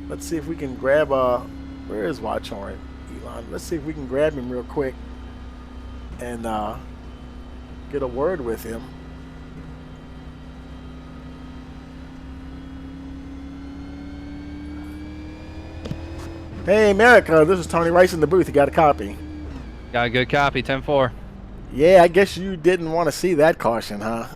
Let's see if we can grab where is Watchhorn? Elon. Let's see if we can grab him real quick and get a word with him. Hey, America, this is Tony Rice in the booth. You got a copy? Got a good copy, 10-4. Yeah, I guess you didn't want to see that caution, huh?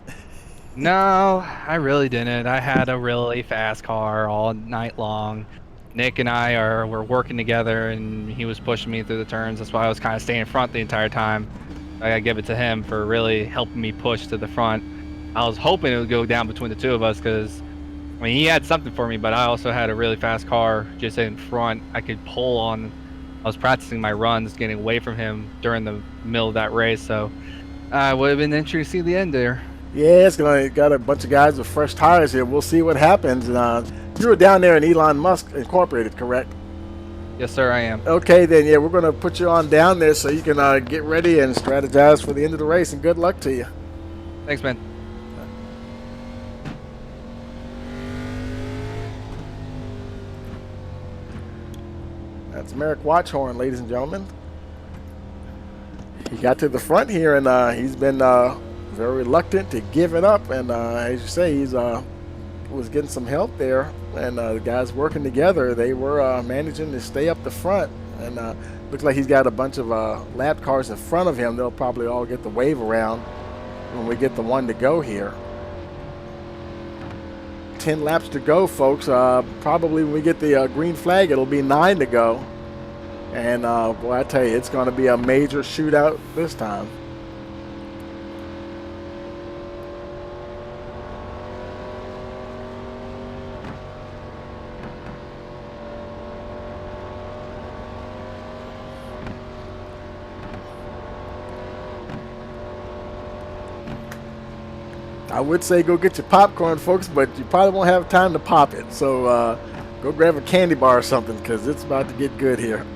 No, I really didn't. I had a really fast car all night long. Nick and I were working together, and he was pushing me through the turns. That's why I was kind of staying in front the entire time. I gotta give it to him for really helping me push to the front. I was hoping it would go down between the two of us because, I mean, he had something for me, but I also had a really fast car just in front. I could pull on. I was practicing my runs, getting away from him during the middle of that race, so it would have been interesting to see the end there. Yeah, it's got a bunch of guys with fresh tires here. We'll see what happens. You were down there in Elon Musk Incorporated, correct? Yes, sir, I am. Okay, then, yeah, we're going to put you on down there so you can get ready and strategize for the end of the race, and good luck to you. Thanks, man. That's Merrick Watchhorn, ladies and gentlemen. He got to the front here, and he's been very reluctant to give it up. And as you say, he's was getting some help there, and the guys working together, they were managing to stay up the front. And looks like he's got a bunch of lap cars in front of him. They'll probably all get the wave around when we get the one to go here. 10 laps to go, folks. Probably when we get the green flag, it'll be 9 to go. And boy, I tell you, it's going to be a major shootout this time. I would say go get your popcorn, folks, but you probably won't have time to pop it. So go grab a candy bar or something because it's about to get good here.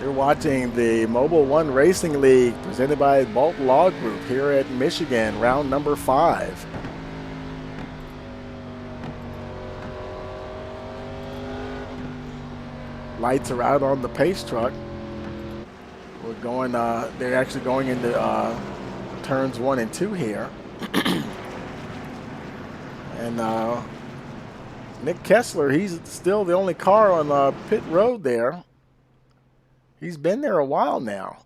You're watching the Mobil 1 Racing League presented by Bolt Law Group here at Michigan, round number 5. Lights are out on the pace truck. We're going, they're actually going into turns 1 and 2 here. And Nick Kessler, he's still the only car on pit road there. He's been there a while now.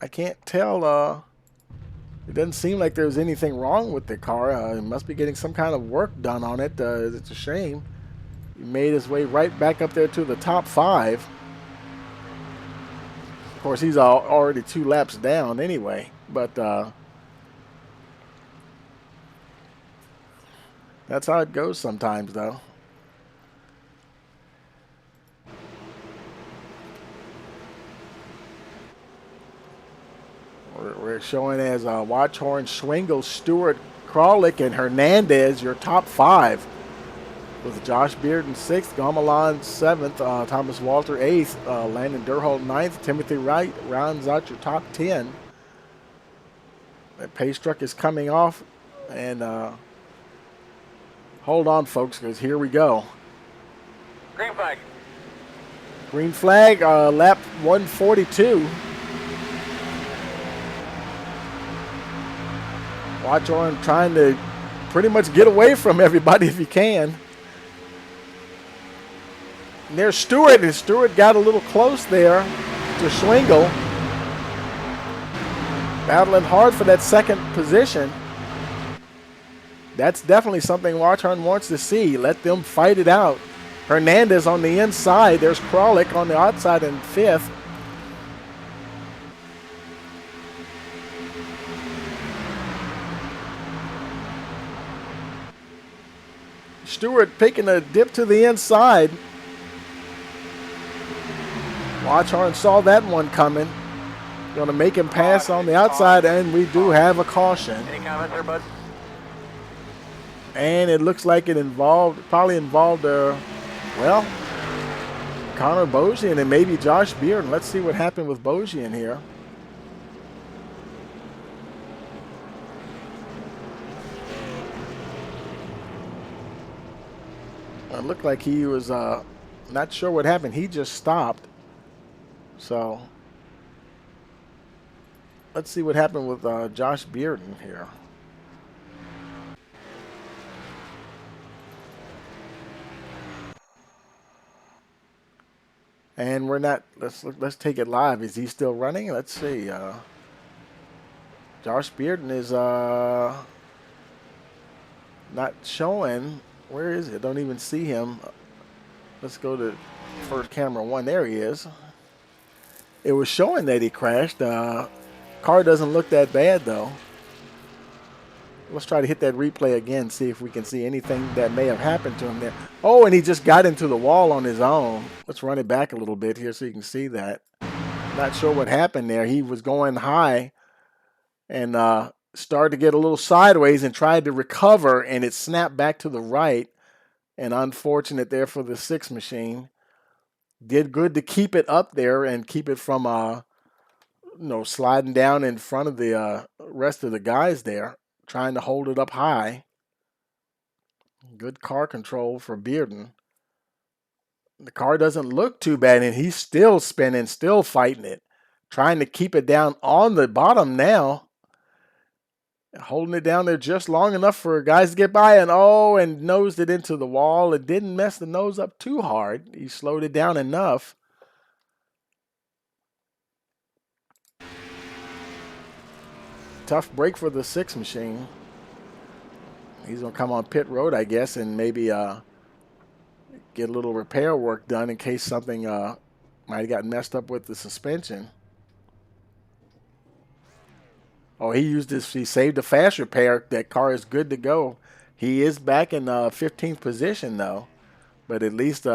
I can't tell. It doesn't seem like there's anything wrong with the car. He must be getting some kind of work done on it. It's a shame. He made his way right back up there to the top 5. Of course, he's already 2 laps down anyway. But that's how it goes sometimes, though. We're showing as Watchhorn, Schwingel, Stewart, Kralik, and Hernandez, your top 5. With Josh Bearden 6th, Gomelan 7th, Thomas Walter 8th, Landon Durholt 9th, Timothy Wright rounds out your top 10. That pace truck is coming off, and hold on, folks, because here we go. Green flag. Green flag, lap 142. Watchhorn trying to pretty much get away from everybody if he can. And there's Stewart, and Stewart got a little close there to Schwingel. Battling hard for that second position. That's definitely something Watchhorn wants to see. Let them fight it out. Hernandez on the inside. There's Kralik on the outside in 5th. Stewart taking a dip to the inside. Watchhorn saw that one coming. Going to make him pass on the outside, and we do have a caution. Any comments there, bud? And it looks like it probably involved, well, Connor Bozian and maybe Josh Bearden. Let's see what happened with Bozian here. It looked like he was not sure what happened. He just stopped. So let's see what happened with Josh Bearden here. And we're not. Let's take it live. Is he still running? Let's see. Josh Bearden is not showing. Where is it? Don't even see him. Let's go to first camera 1. There he is. It was showing that he crashed. Car doesn't look that bad though. Let's try to hit that replay again, see if we can see anything that may have happened to him there. Oh, and he just got into the wall on his own. Let's run it back a little bit here so you can see that. Not sure what happened there. He was going high and started to get a little sideways and tried to recover, and it snapped back to the right. And unfortunate there for the 6 machine. Did good to keep it up there and keep it from sliding down in front of the rest of the guys there, trying to hold it up high. Good car control for Bearden. The car doesn't look too bad, and he's still spinning, still fighting it, trying to keep it down on the bottom now. Holding it down there just long enough for guys to get by, and nosed it into the wall. It didn't mess the nose up too hard. He slowed it down enough. Tough break for the 6 machine. He's going to come on pit road, I guess, and maybe get a little repair work done in case something might have gotten messed up with the suspension. Oh, he saved a fast repair. That car is good to go. He is back in 15th position though, but at least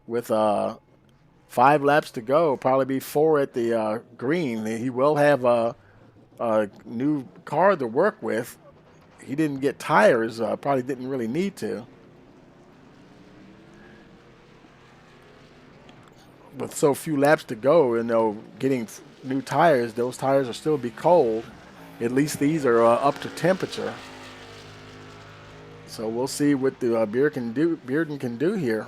with 5 laps to go, probably be 4 at the green. He will have a new car to work with. He didn't get tires. Probably didn't really need to. With so few laps to go, getting new tires, those tires will still be cold. At least these are up to temperature. So we'll see what the Bearden can do here.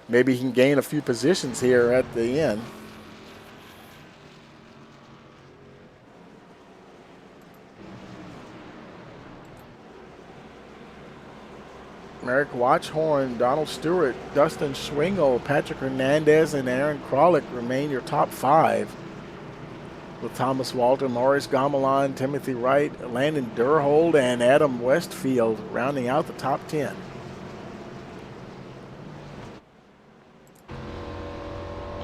Maybe he can gain a few positions here at the end. Merrick Watchhorn, Donald Stewart, Dustin Schwingel, Patrick Hernandez, and Aaron Krolick remain your top 5. With Thomas Walter, Maurice Gamelan, Timothy Wright, Landon Durhold, and Adam Westfield rounding out the top 10.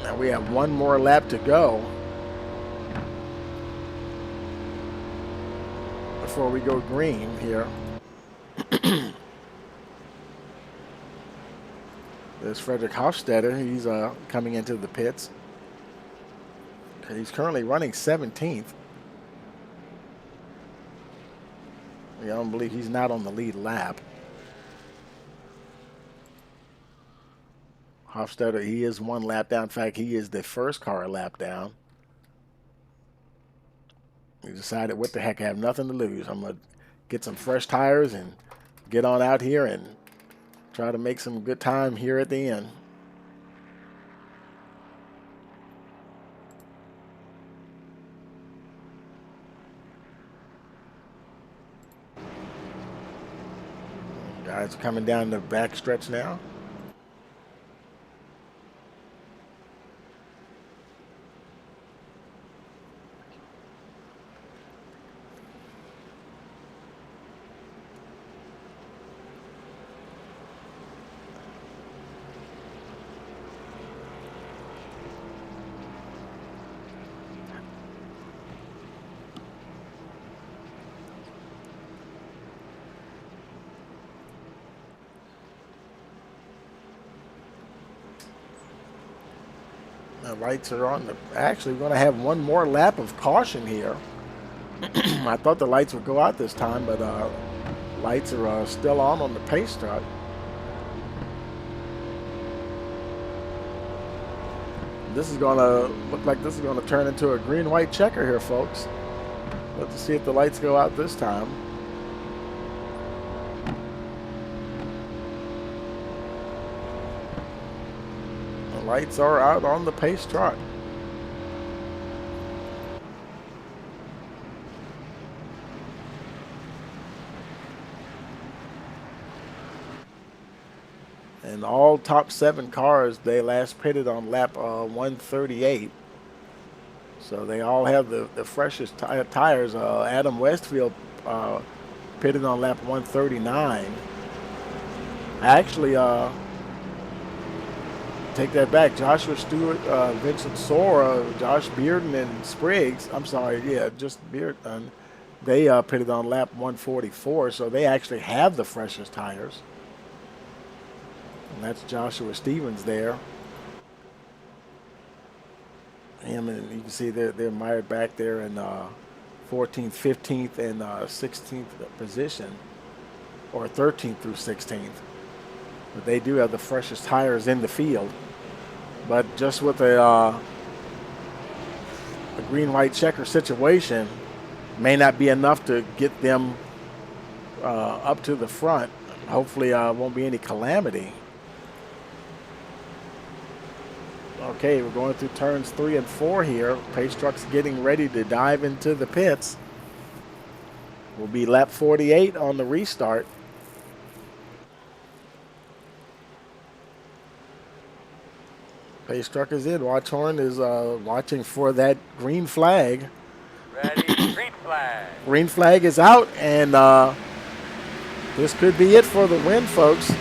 Now we have one more lap to go before we go green here. There's Frederick Hofstetter. He's coming into the pits. He's currently running 17th. I don't believe he's not on the lead lap. Hofstetter, he is 1 lap down. In fact, he is the first car a lap down. He decided, what the heck, I have nothing to lose. I'm going to get some fresh tires and get on out here and try to make some good time here at the end. Guys coming down the back stretch now. The lights are on. Actually, we're going to have one more lap of caution here. I thought the lights would go out this time, but lights are still on the pace truck. This is going to look like this is going to turn into a green-white checker here, folks. Let's see if the lights go out this time. Lights are out on the pace truck. And all top 7 cars, they last pitted on lap 138. So they all have the freshest tires. Adam Westfield pitted on lap 139. Actually, take that back. Joshua Stewart, Vincent Sora, Josh Bearden, and Spriggs. I'm sorry, yeah, just Bearden. They pitted on lap 144, so they actually have the freshest tires. And that's Joshua Stevens there. Him, and you can see they're mired back there in 14th, 15th, and 16th position, or 13th through 16th. But they do have the freshest tires in the field. But just with a green-white checker situation, may not be enough to get them up to the front. Hopefully won't be any calamity. Okay, we're going through turns 3 and 4 here. Pace truck's getting ready to dive into the pits. Will be lap 48 on the restart. Pace truck is in. Watchhorn is watching for that green flag. Ready, green flag. Green flag is out, and this could be it for the win, folks.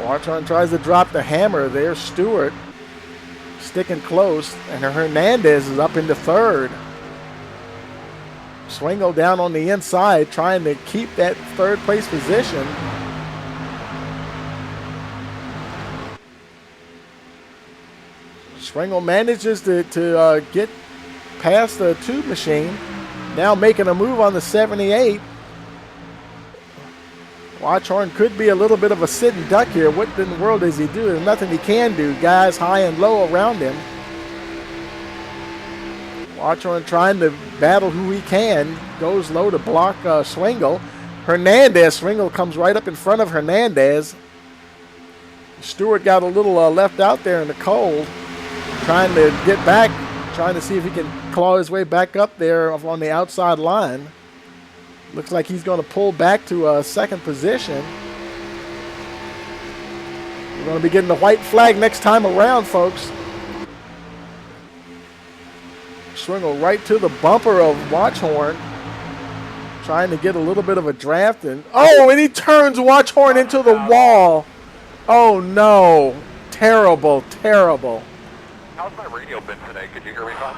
Watchhorn tries to drop the hammer. There's Stewart sticking close, and Hernandez is up into 3rd. Swingle down on the inside trying to keep that third place position. Swingle manages to get past the tube machine. Now making a move on the 78. Watchhorn could be a little bit of a sitting duck here. What in the world does he do? There's nothing he can do. Guys high and low around him. Watchhorn trying to battle who he can. Goes low to block Swingle. Swingle comes right up in front of Hernandez. Stewart got a little left out there in the cold. Trying to get back. Trying to see if he can claw his way back up there on the outside line. Looks like he's going to pull back to second position. We're going to be getting the white flag next time around, folks. Swingle right to the bumper of Watchhorn. Trying to get a little bit of a draft. And he turns Watchhorn into the wall. Oh, no. Terrible, terrible. How's my radio been today? Could you hear me fine?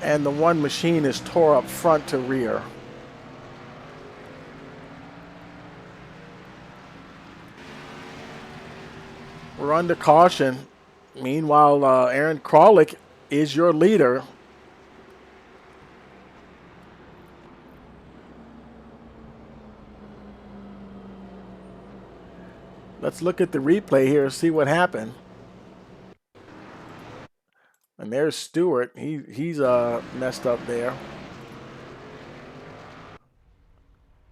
And the one machine is tore up front to rear. We're under caution. Meanwhile, Aaron Kralik is your leader. Let's look at the replay here and see what happened. And there's Stewart. He's messed up there.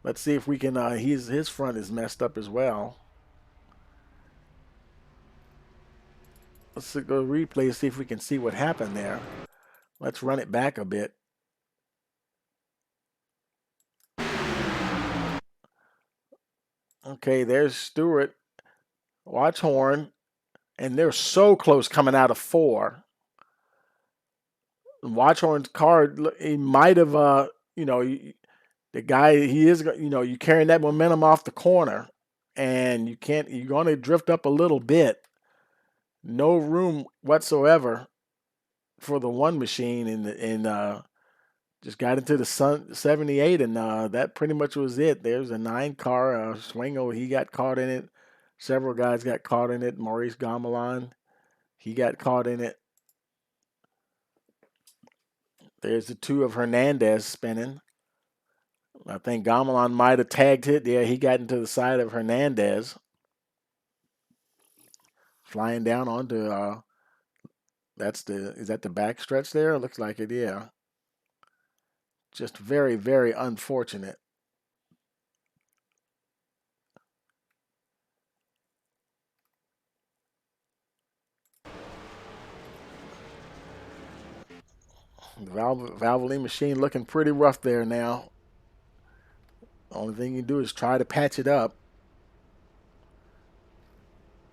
Let's see if we can. His front is messed up as well. Let's go replay and see if we can see what happened there. Let's run it back a bit. Okay, there's Stewart, Watchhorn, and they're so close coming out of 4. Watchhorn's car, he might have, the guy, he is, you're carrying that momentum off the corner, and you're going to drift up a little bit. No room whatsoever for the one machine, and just got into the 78, and that pretty much was it. There's a 9 car, Swingle, he got caught in it. Several guys got caught in it. Maurice Gamelan, he got caught in it. There's the 2 of Hernandez spinning. I think Gamelan might have tagged it. Yeah, he got into the side of Hernandez. Flying down onto, is that the back stretch there? It looks like it, yeah. Just very, very unfortunate. The Valvoline machine looking pretty rough there now. The only thing you can do is try to patch it up.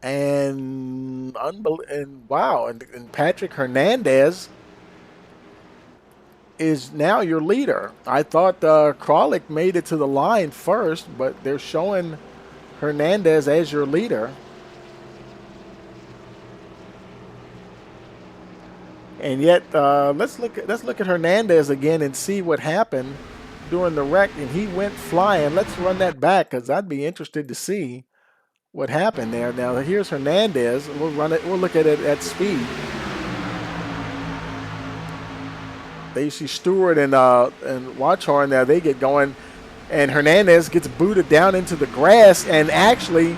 And wow, and Patrick Hernandez is now your leader. I thought Kralik made it to the line first, but they're showing Hernandez as your leader. And yet, let's look at Hernandez again and see what happened during the wreck. And he went flying. Let's run that back because I'd be interested to see what happened there. Now here's Hernandez. We'll run it. We'll look at it at speed. There you see Stewart and Watchhorn there. They get going, and Hernandez gets booted down into the grass. And actually,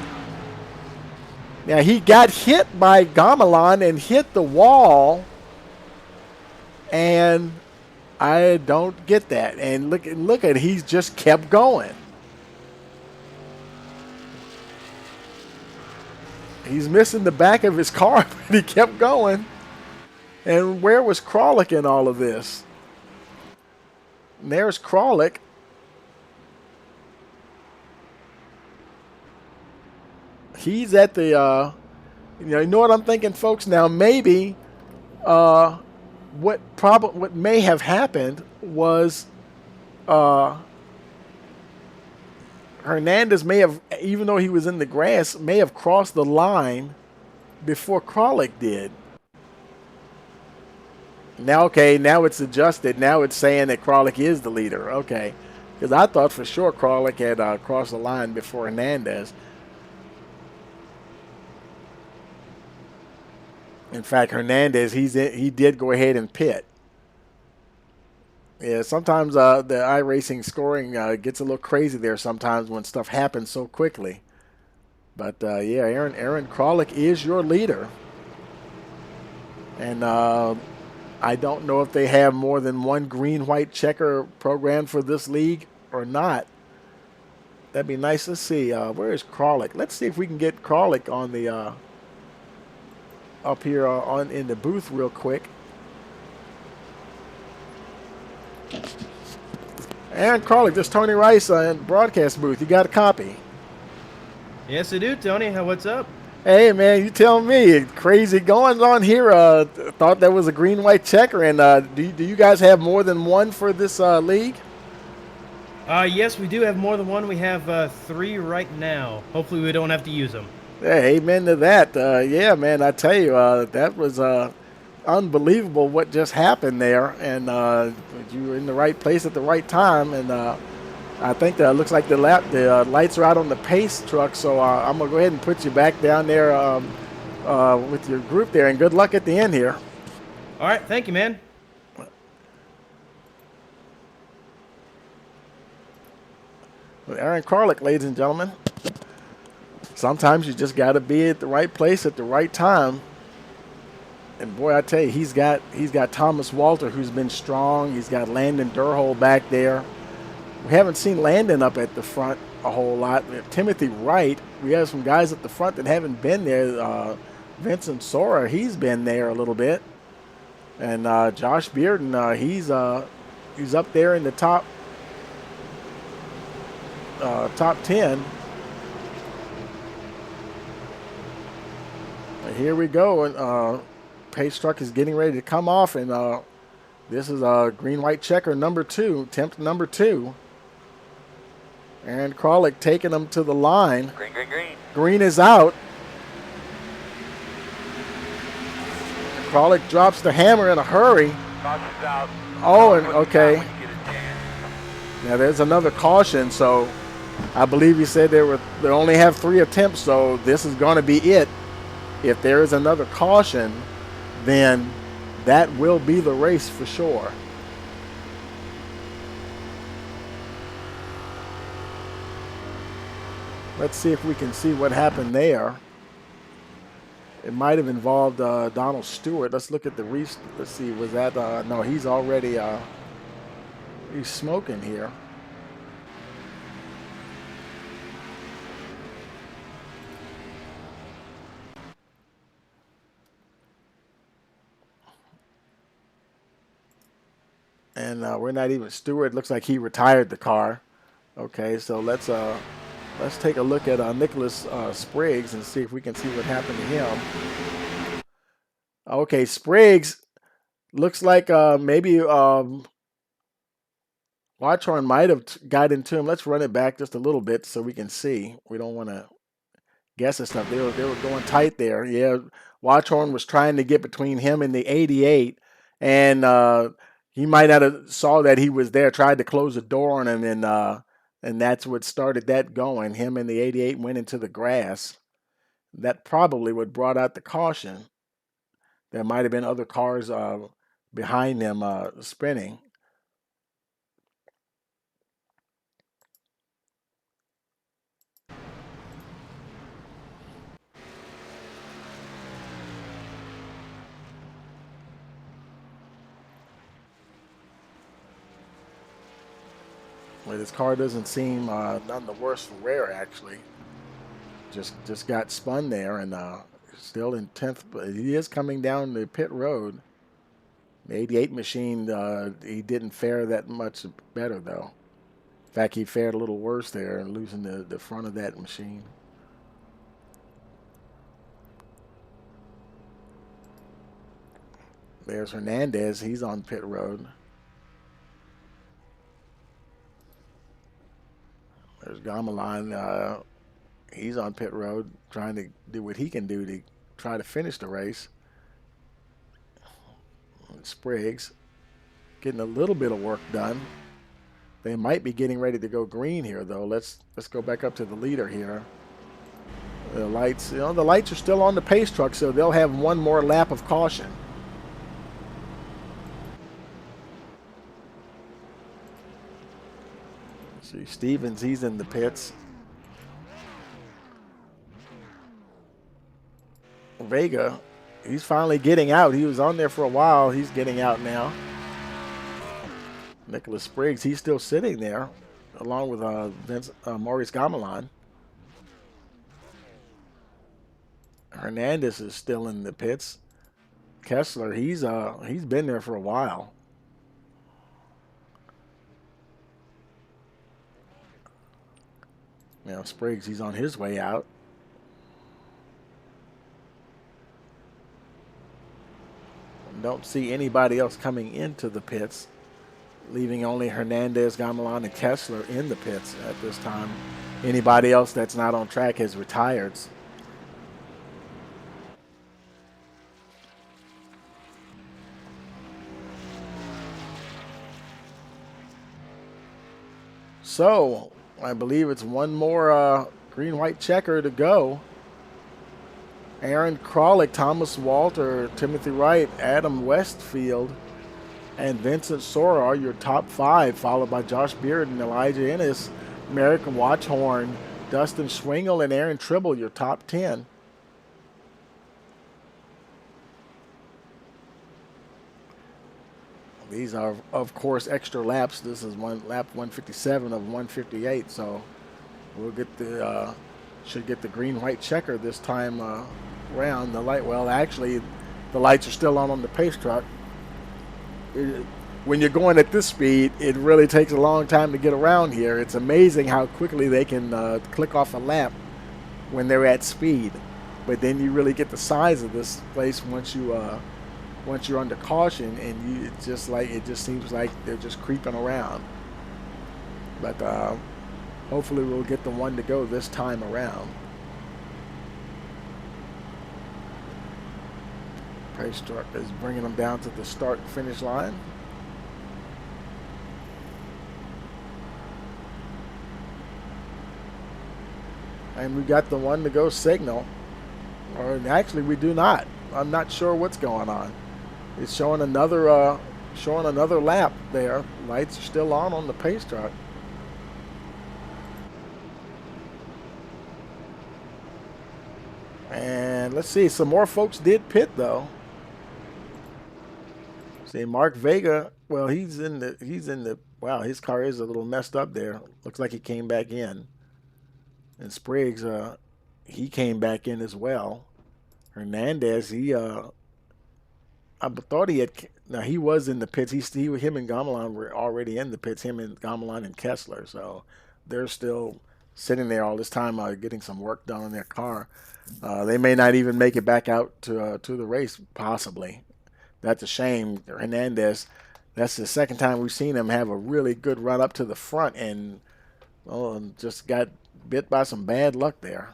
now he got hit by Gamelan and hit the wall. And I don't get that. And look at he's just kept going. He's missing the back of his car, but he kept going. And where was Kralik in all of this? And there's Kralik. He's at the, you know what I'm thinking, folks? Now maybe what may have happened was Hernandez may have, even though he was in the grass, may have crossed the line before Kralik did. Now, okay, now it's adjusted. Now it's saying that Kralik is the leader. Okay. Because I thought for sure Kralik had crossed the line before Hernandez. In fact, Hernandez, he did go ahead and pit. Yeah, sometimes the iRacing scoring gets a little crazy there sometimes when stuff happens so quickly. But, yeah, Aaron Kralik is your leader. And I don't know if they have more than one green-white checker program for this league or not. That'd be nice to see. Where is Kralik? Let's see if we can get Kralik on the up here in the booth real quick. Aaron Kralik, this is Tony Rice in broadcast booth. You got a copy? Yes, I do, Tony. What's up? Hey, man, you tell me. Crazy goings on here. Thought that was a green-white checker. And do you guys have more than one for this league? Yes, we do have more than one. We have 3 right now. Hopefully we don't have to use them. Hey, amen to that. Yeah, man, I tell you, that was unbelievable what just happened there. And you were in the right place at the right time. And I think that looks like the lights are out on the pace truck. So I'm going to go ahead and put you back down there with your group there. And good luck at the end here. All right, thank you, man. Aaron Kralik, ladies and gentlemen. Sometimes you just got to be at the right place at the right time. And boy, I tell you, he's got Thomas Walter, who's been strong. He's got Landon Durhol back there. We haven't seen Landon up at the front a whole lot. We have Timothy Wright. We have some guys at the front that haven't been there. Vincent Sora, he's been there a little bit. And Josh Bearden, he's up there in the top 10. Here we go, and pace truck is getting ready to come off, and this is green-white checker number 2, attempt number 2. And Kralik taking them to the line. Green, green, green. Green is out. Kralik drops the hammer in a hurry. Caution's out. Oh, and okay. When you get a chance. Now there's another caution, so I believe he said they only have 3 attempts, so this is going to be it. If there is another caution, then that will be the race for sure. Let's see if we can see what happened there. It might have involved Donald Stewart. Let's look at the let's see. Was that no? He's already he's smoking here. And we're not even Stewart. Looks like he retired the car. Okay, so let's take a look at Nicholas Spriggs and see if we can see what happened to him. Okay, Spriggs looks like maybe Watchorn might have got into him. Let's run it back just a little bit so we can see. We don't want to guess and stuff. They were going tight there. Yeah, Watchorn was trying to get between him and the 88, and he might not have saw that he was there, tried to close the door on him, and that's what started that going. Him and the 88 went into the grass. That probably what brought out the caution. There might have been other cars behind them sprinting. Well, this car doesn't seem none the worse for wear, actually. Just got spun there and still in 10th, but he is coming down the pit road. The 88 machine, he didn't fare that much better, though. In fact, he fared a little worse there, losing the front of that machine. There's Hernandez. He's on pit road. There's Gamelan. He's on pit road trying to do what he can do to try to finish the race. And Spriggs getting a little bit of work done. They might be getting ready to go green here, though. Let's go back up to the leader here. The lights, the lights are still on the pace truck, so they'll have one more lap of caution. See, Stevens, he's in the pits. Vega, he's finally getting out. He was on there for a while. He's getting out now. Nicholas Spriggs, he's still sitting there, along with Maurice Gamelan. Hernandez is still in the pits. Kessler, he's been there for a while. Now Spriggs, he's on his way out. Don't see anybody else coming into the pits, leaving only Hernandez, Gamelan, and Kessler in the pits at this time. Anybody else that's not on track has retired. So, I believe it's one more green-white checker to go. Aaron Kralik, Thomas Walter, Timothy Wright, Adam Westfield, and Vincent Sora are your top 5, followed by Josh Beard and Elijah Ennis, Merrick Watchhorn, Dustin Schwingel, and Aaron Tribble, your top 10. These are, of course, extra laps. This is lap 157 of 158, so we'll get the should get the green-white checker this time around. The light, well, actually, the lights are still on the pace truck. When you're going at this speed, it really takes a long time to get around here. It's amazing how quickly they can click off a lap when they're at speed. But then you really get the size of this place once you're under caution, and it just seems like they're just creeping around. But hopefully we'll get the one to go this time around. Pace truck is bringing them down to the start and finish line. And we got the one to go signal. Or actually we do not. I'm not sure what's going on. It's showing another lap there. Lights are still on the pace truck. And let's see, some more folks did pit though. See, Mark Vega, well, he's in the wow, his car is a little messed up there. Looks like he came back in. And Spriggs, he came back in as well. Hernandez, I thought he had. Now he was in the pits. Him and Gamelan were already in the pits. Him and Gamelan and Kessler. So they're still sitting there all this time, getting some work done on their car. They may not even make it back out to the race. Possibly. That's a shame. Hernandez. That's the second time we've seen him have a really good run up to the front, and just got bit by some bad luck there.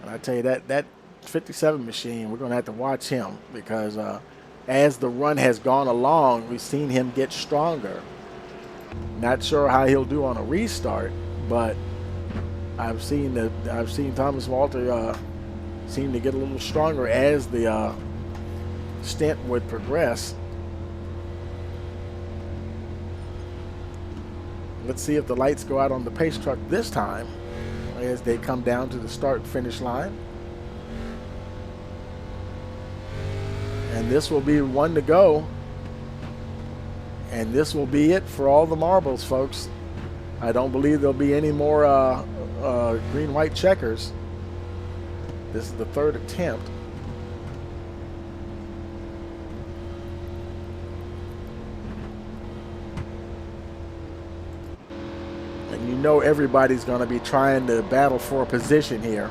And I tell you, that 57 machine, we're going to have to watch him, because as the run has gone along, we've seen him get stronger. Not sure how he'll do on a restart, but I've seen Thomas Walter seem to get a little stronger as the stint would progress. Let's see if the lights go out on the pace truck this time as they come down to the start and finish line. And this will be one to go. And this will be it for all the marbles, folks. I don't believe there'll be any more green-white checkers. This is the third attempt. And you know everybody's going to be trying to battle for a position here.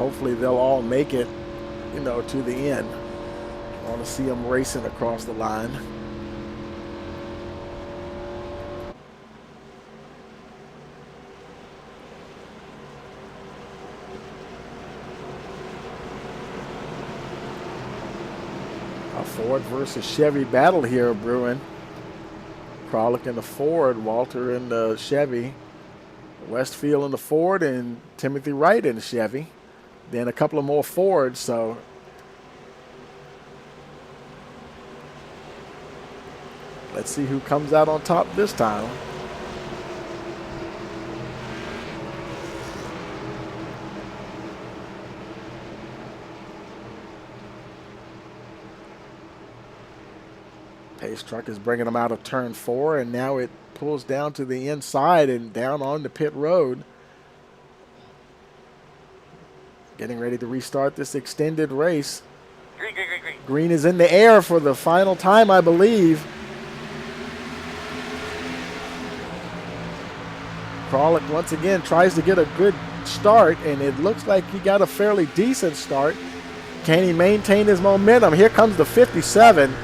hopefully they'll all make it, to the end. I want to see them racing across the line. A Ford versus Chevy battle here brewing. Kralik in the Ford, Walter in the Chevy, Westfield in the Ford, and Timothy Wright in the Chevy. Then a couple of more Fords, so let's see who comes out on top this time. Pace truck is bringing them out of turn 4, and now it pulls down to the inside and down on the pit road. Getting ready to restart this extended race. Green, green, green, green. Green is in the air for the final time, I believe. Kralik once again tries to get a good start, and it looks like he got a fairly decent start. Can he maintain his momentum? Here comes the 57.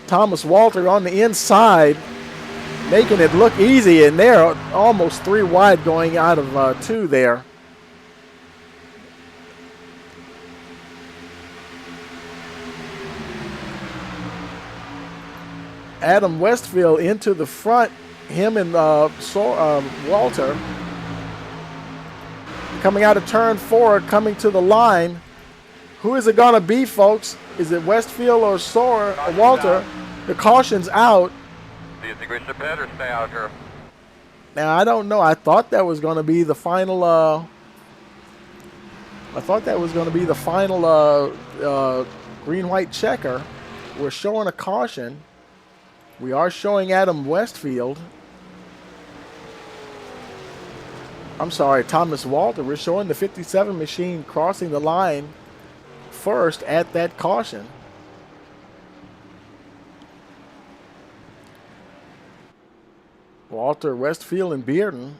Thomas Walter on the inside, making it look easy, and they're almost 3 wide going out of 2 there. Adam Westfield into the front, him and Walter. Coming out of turn 4, coming to the line. Who is it going to be, folks? Is it Westfield or Walter? The caution's out. The extinguish the pit or stay out here. Now, I don't know. I thought that was going to be the final. Green-white checker. We're showing a caution. We are showing Adam Westfield. I'm sorry, Thomas Walter. We're showing the 57 machine crossing the line first at that caution. Walter, Westfield, and Bearden.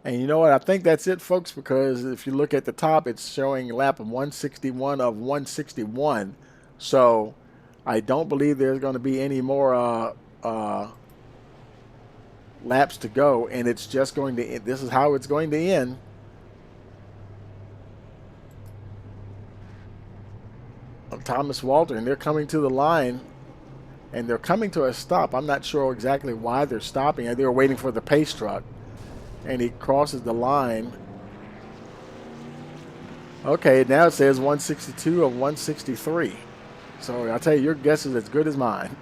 And you know what? I think that's it, folks, because if you look at the top, it's showing a lap of 161 of 161. So I don't believe there's going to be any more laps to go, and it's just going to end. This is how it's going to end. Thomas Walter, and they're coming to the line, and they're coming to a stop. I'm not sure exactly why they're stopping. They were waiting for the pace truck, and he crosses the line. Okay, now it says 162 of 163. So I'll tell you, your guess is as good as mine.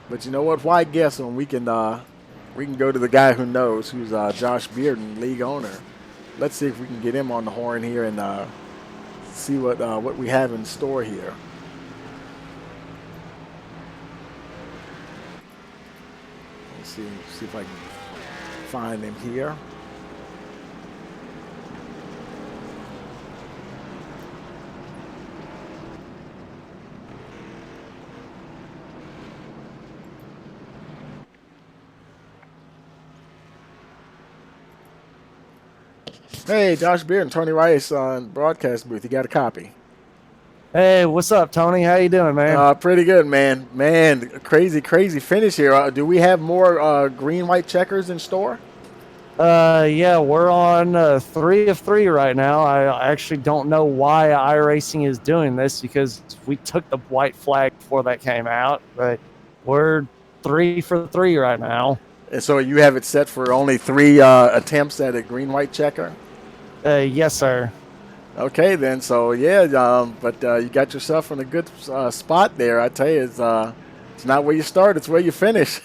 But you know what? Why guess when we can go to the guy who knows, who's Josh Bearden, league owner. Let's see if we can get him on the horn here and see what we have in store here. Let's see if I can find him here. Hey, Josh Beard and Tony Rice on broadcast booth. You got a copy? Hey, what's up, Tony? How you doing, man? Pretty good, man. Man, crazy finish here. Do we have more green-white checkers in store? Yeah, we're on 3 of 3 right now. I actually don't know why iRacing is doing this, because we took the white flag before that came out, but we're 3 for 3 right now. And so you have it set for only 3 attempts at a green-white checker? Yes, sir. Okay, then. So, yeah, but you got yourself in a good spot there. I tell you, it's not where you start, it's where you finish.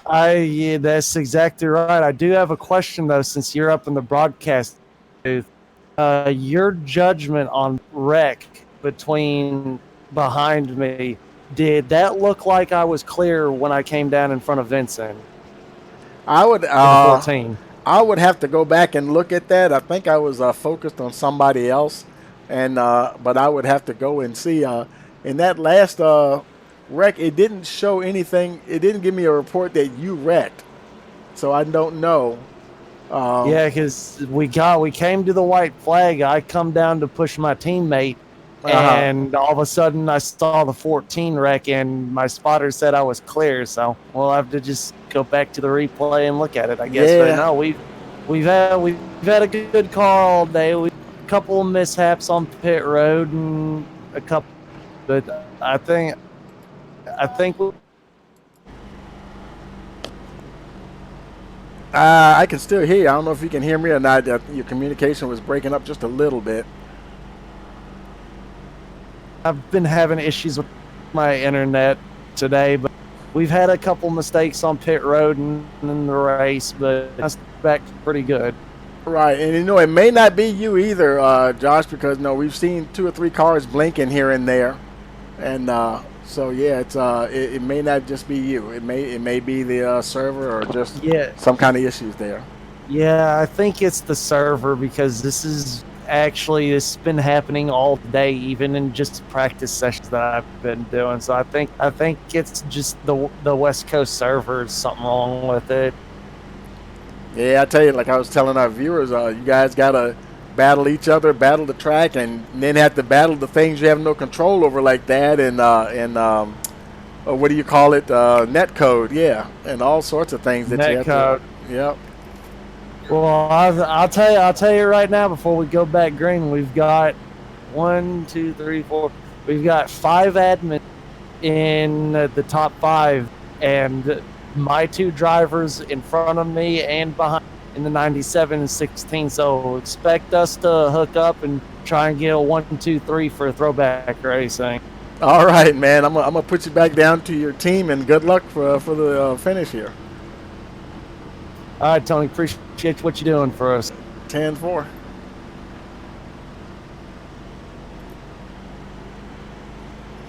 Yeah, that's exactly right. I do have a question, though, since you're up in the broadcast booth. Your judgment on wreck behind me, did that look like I was clear when I came down in front of Vincent? I would. 14. I would have to go back and look at that. I think I was focused on somebody else, and but I would have to go and see. In that last wreck, it didn't show anything. It didn't give me a report that you wrecked, so I don't know. Yeah, because we came to the white flag. I come down to push my teammate, and all of a sudden I saw the 14 wreck, and my spotter said I was clear. So we'll have to just go back to the replay and look at it. I guess. Yeah. But no, we've had a good car all day. We a couple of mishaps on pit road and a couple, but I think I can still hear you. I don't know if you can hear me or not. Your communication was breaking up just a little bit. I've been having issues with my internet today, but we've had a couple mistakes on pit road and in the race, but that's back pretty good. Right, and you know it may not be you either, Josh, because no, we've seen 2 or 3 cars blinking here and there, and so yeah, it may not just be you. It may be the server or just some kind of issues there. Yeah, I think it's the server because this has been happening all day, even in just practice sessions that I've been doing. So I think it's just the West Coast server, something wrong with it. Yeah, I tell you, like I was telling our viewers, you guys gotta battle each other, battle the track, and then have to battle the things you have no control over, like that, and what do you call it? Net code, yeah, and all sorts of things that you have Netcode. to. Yep. Well, I'll tell you right now before we go back green, we've got 1, 2, 3, 4. We've got 5 admins in the top 5, and my 2 drivers in front of me and behind in the 97 and 16. So expect us to hook up and try and get a 1, 2, 3 for throwback racing. All right, man. I'm gonna put you back down to your team, and good luck for the finish here. All right, Tony. Appreciate what you're doing for us. 10-4.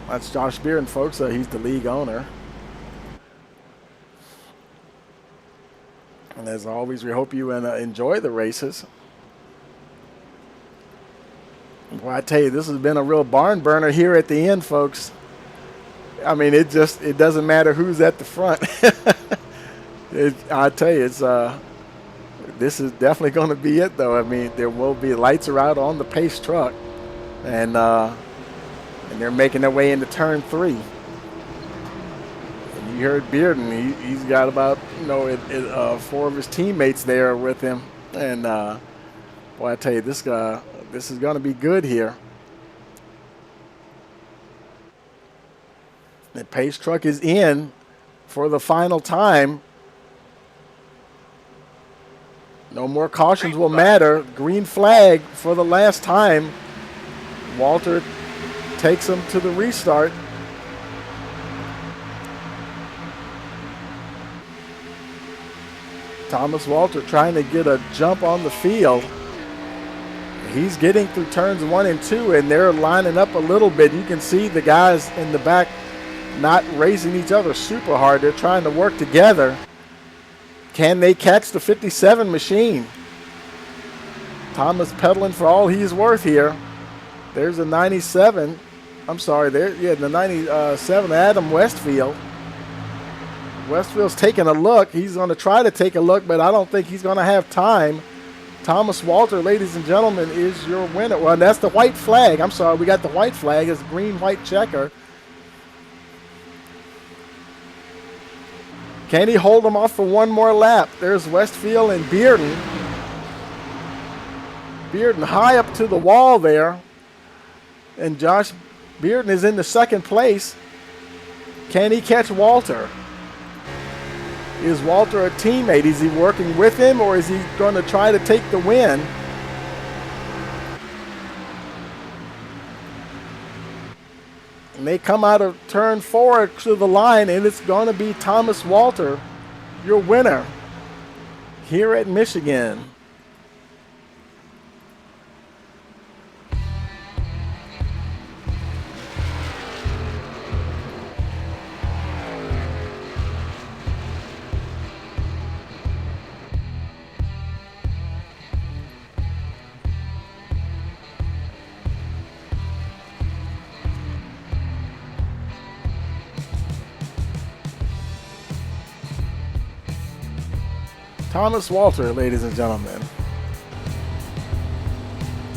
That's Josh Bearden, folks. He's the league owner. And as always, we hope you enjoy the races. Well, I tell you, this has been a real barn burner here at the end, folks. I mean, it doesn't matter who's at the front. I tell you, this is definitely going to be it, though. I mean, there will be lights are out on the pace truck, and they're making their way into turn 3. And you heard Bearden; he's got about 4 of his teammates there with him, and boy, I tell you, this is going to be good here. The pace truck is in for the final time. No more cautions will matter. Green flag for the last time. Walter takes him to the restart. Thomas Walter trying to get a jump on the field. He's getting through turns 1 and 2, and they're lining up a little bit. You can see the guys in the back not racing each other super hard. They're trying to work together. Can they catch the 57 machine? Thomas pedaling for all he's worth here. There's a 97. I'm sorry, the 97, Adam Westfield. Westfield's taking a look. He's going to try to take a look, but I don't think he's going to have time. Thomas Walter, ladies and gentlemen, is your winner. Well, that's the white flag. I'm sorry, we got the white flag. It's green-white checker. Can he hold him off for one more lap? There's Westfield and Bearden. Bearden high up to the wall there. And Josh Bearden is in the 2nd place. Can he catch Walter? Is Walter a teammate? Is he working with him, or is he going to try to take the win? And they come out of turn 4 to the line, and it's going to be Thomas Walter, your winner here at Michigan. Thomas Walter, ladies and gentlemen.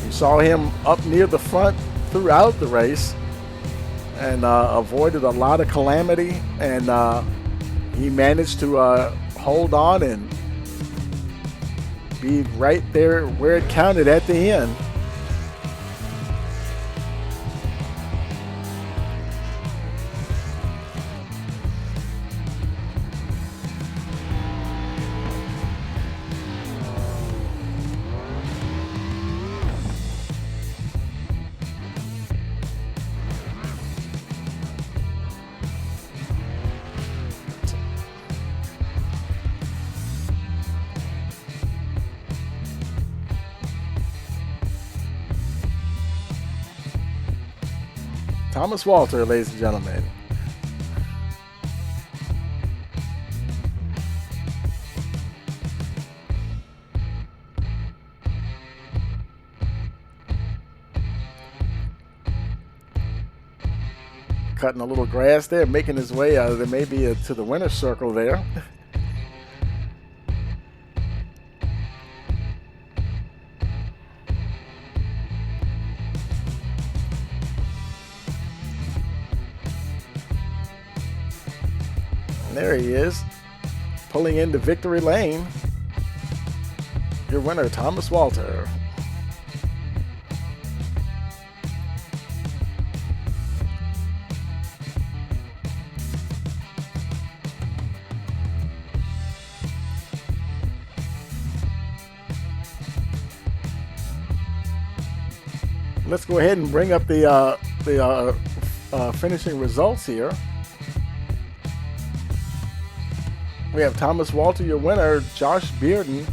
You saw him up near the front throughout the race and avoided a lot of calamity, and he managed to hold on and be right there where it counted at the end. Thomas Walter, ladies and gentlemen. Cutting a little grass there, making his way there may be to the winner's circle there. There he is, pulling into victory lane. Your winner, Thomas Walter. Let's go ahead and bring up the finishing results here. We have Thomas Walter, your winner, Josh Bearden,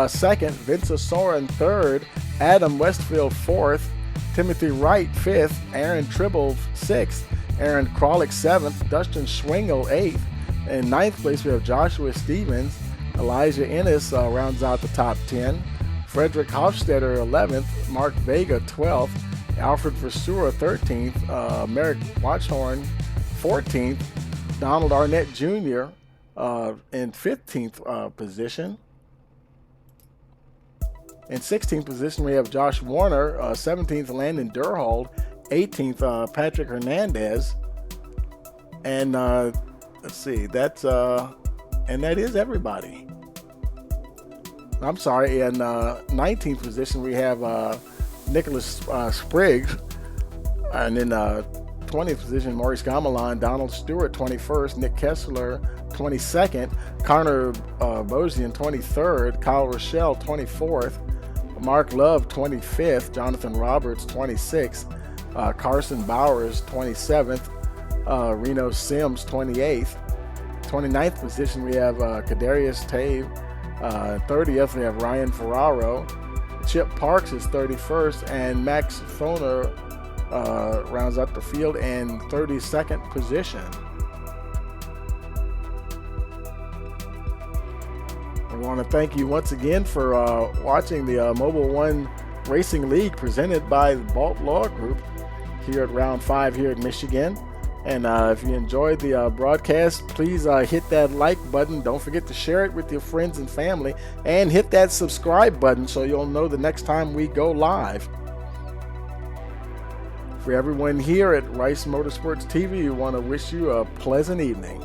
second, Vince Soren, third, Adam Westfield, fourth, Timothy Wright, fifth, Aaron Tribble, sixth, Aaron Kralik, seventh, Dustin Schwingel, eighth. In ninth place, we have Joshua Stevens. Elijah Ennis rounds out the top 10. Frederick Hofstetter, 11th, Mark Vega, 12th, Alfred Versura, 13th, Merrick Watchhorn, 14th, Donald Arnett Jr., in 15th position. In 16th position, we have Josh Warner. 17th, Landon Durhold. 18th, Patrick Hernandez. And let's see, that's and that is everybody. I'm sorry. In 19th position, we have Nicholas Spriggs. And in 20th position, Maurice Gamelan, Donald Stewart, 21st, Nick Kessler, 22nd, Connor Bosian, 23rd, Kyle Rochelle, 24th, Mark Love, 25th, Jonathan Roberts, 26th, Carson Bowers, 27th, Reno Sims, 28th. 29th position, we have Kadarius Tave. 30th, we have Ryan Ferraro. Chip Parks is 31st, and Max Foner rounds up the field in 32nd position. I want to thank you once again for watching the Mobil 1 Racing League presented by the Bolt Law Group here at Round 5 here in Michigan. And if you enjoyed the broadcast, please hit that like button. Don't forget to share it with your friends and family, and hit that subscribe button so you'll know the next time we go live. For everyone here at Rice Motorsports TV, we want to wish you a pleasant evening.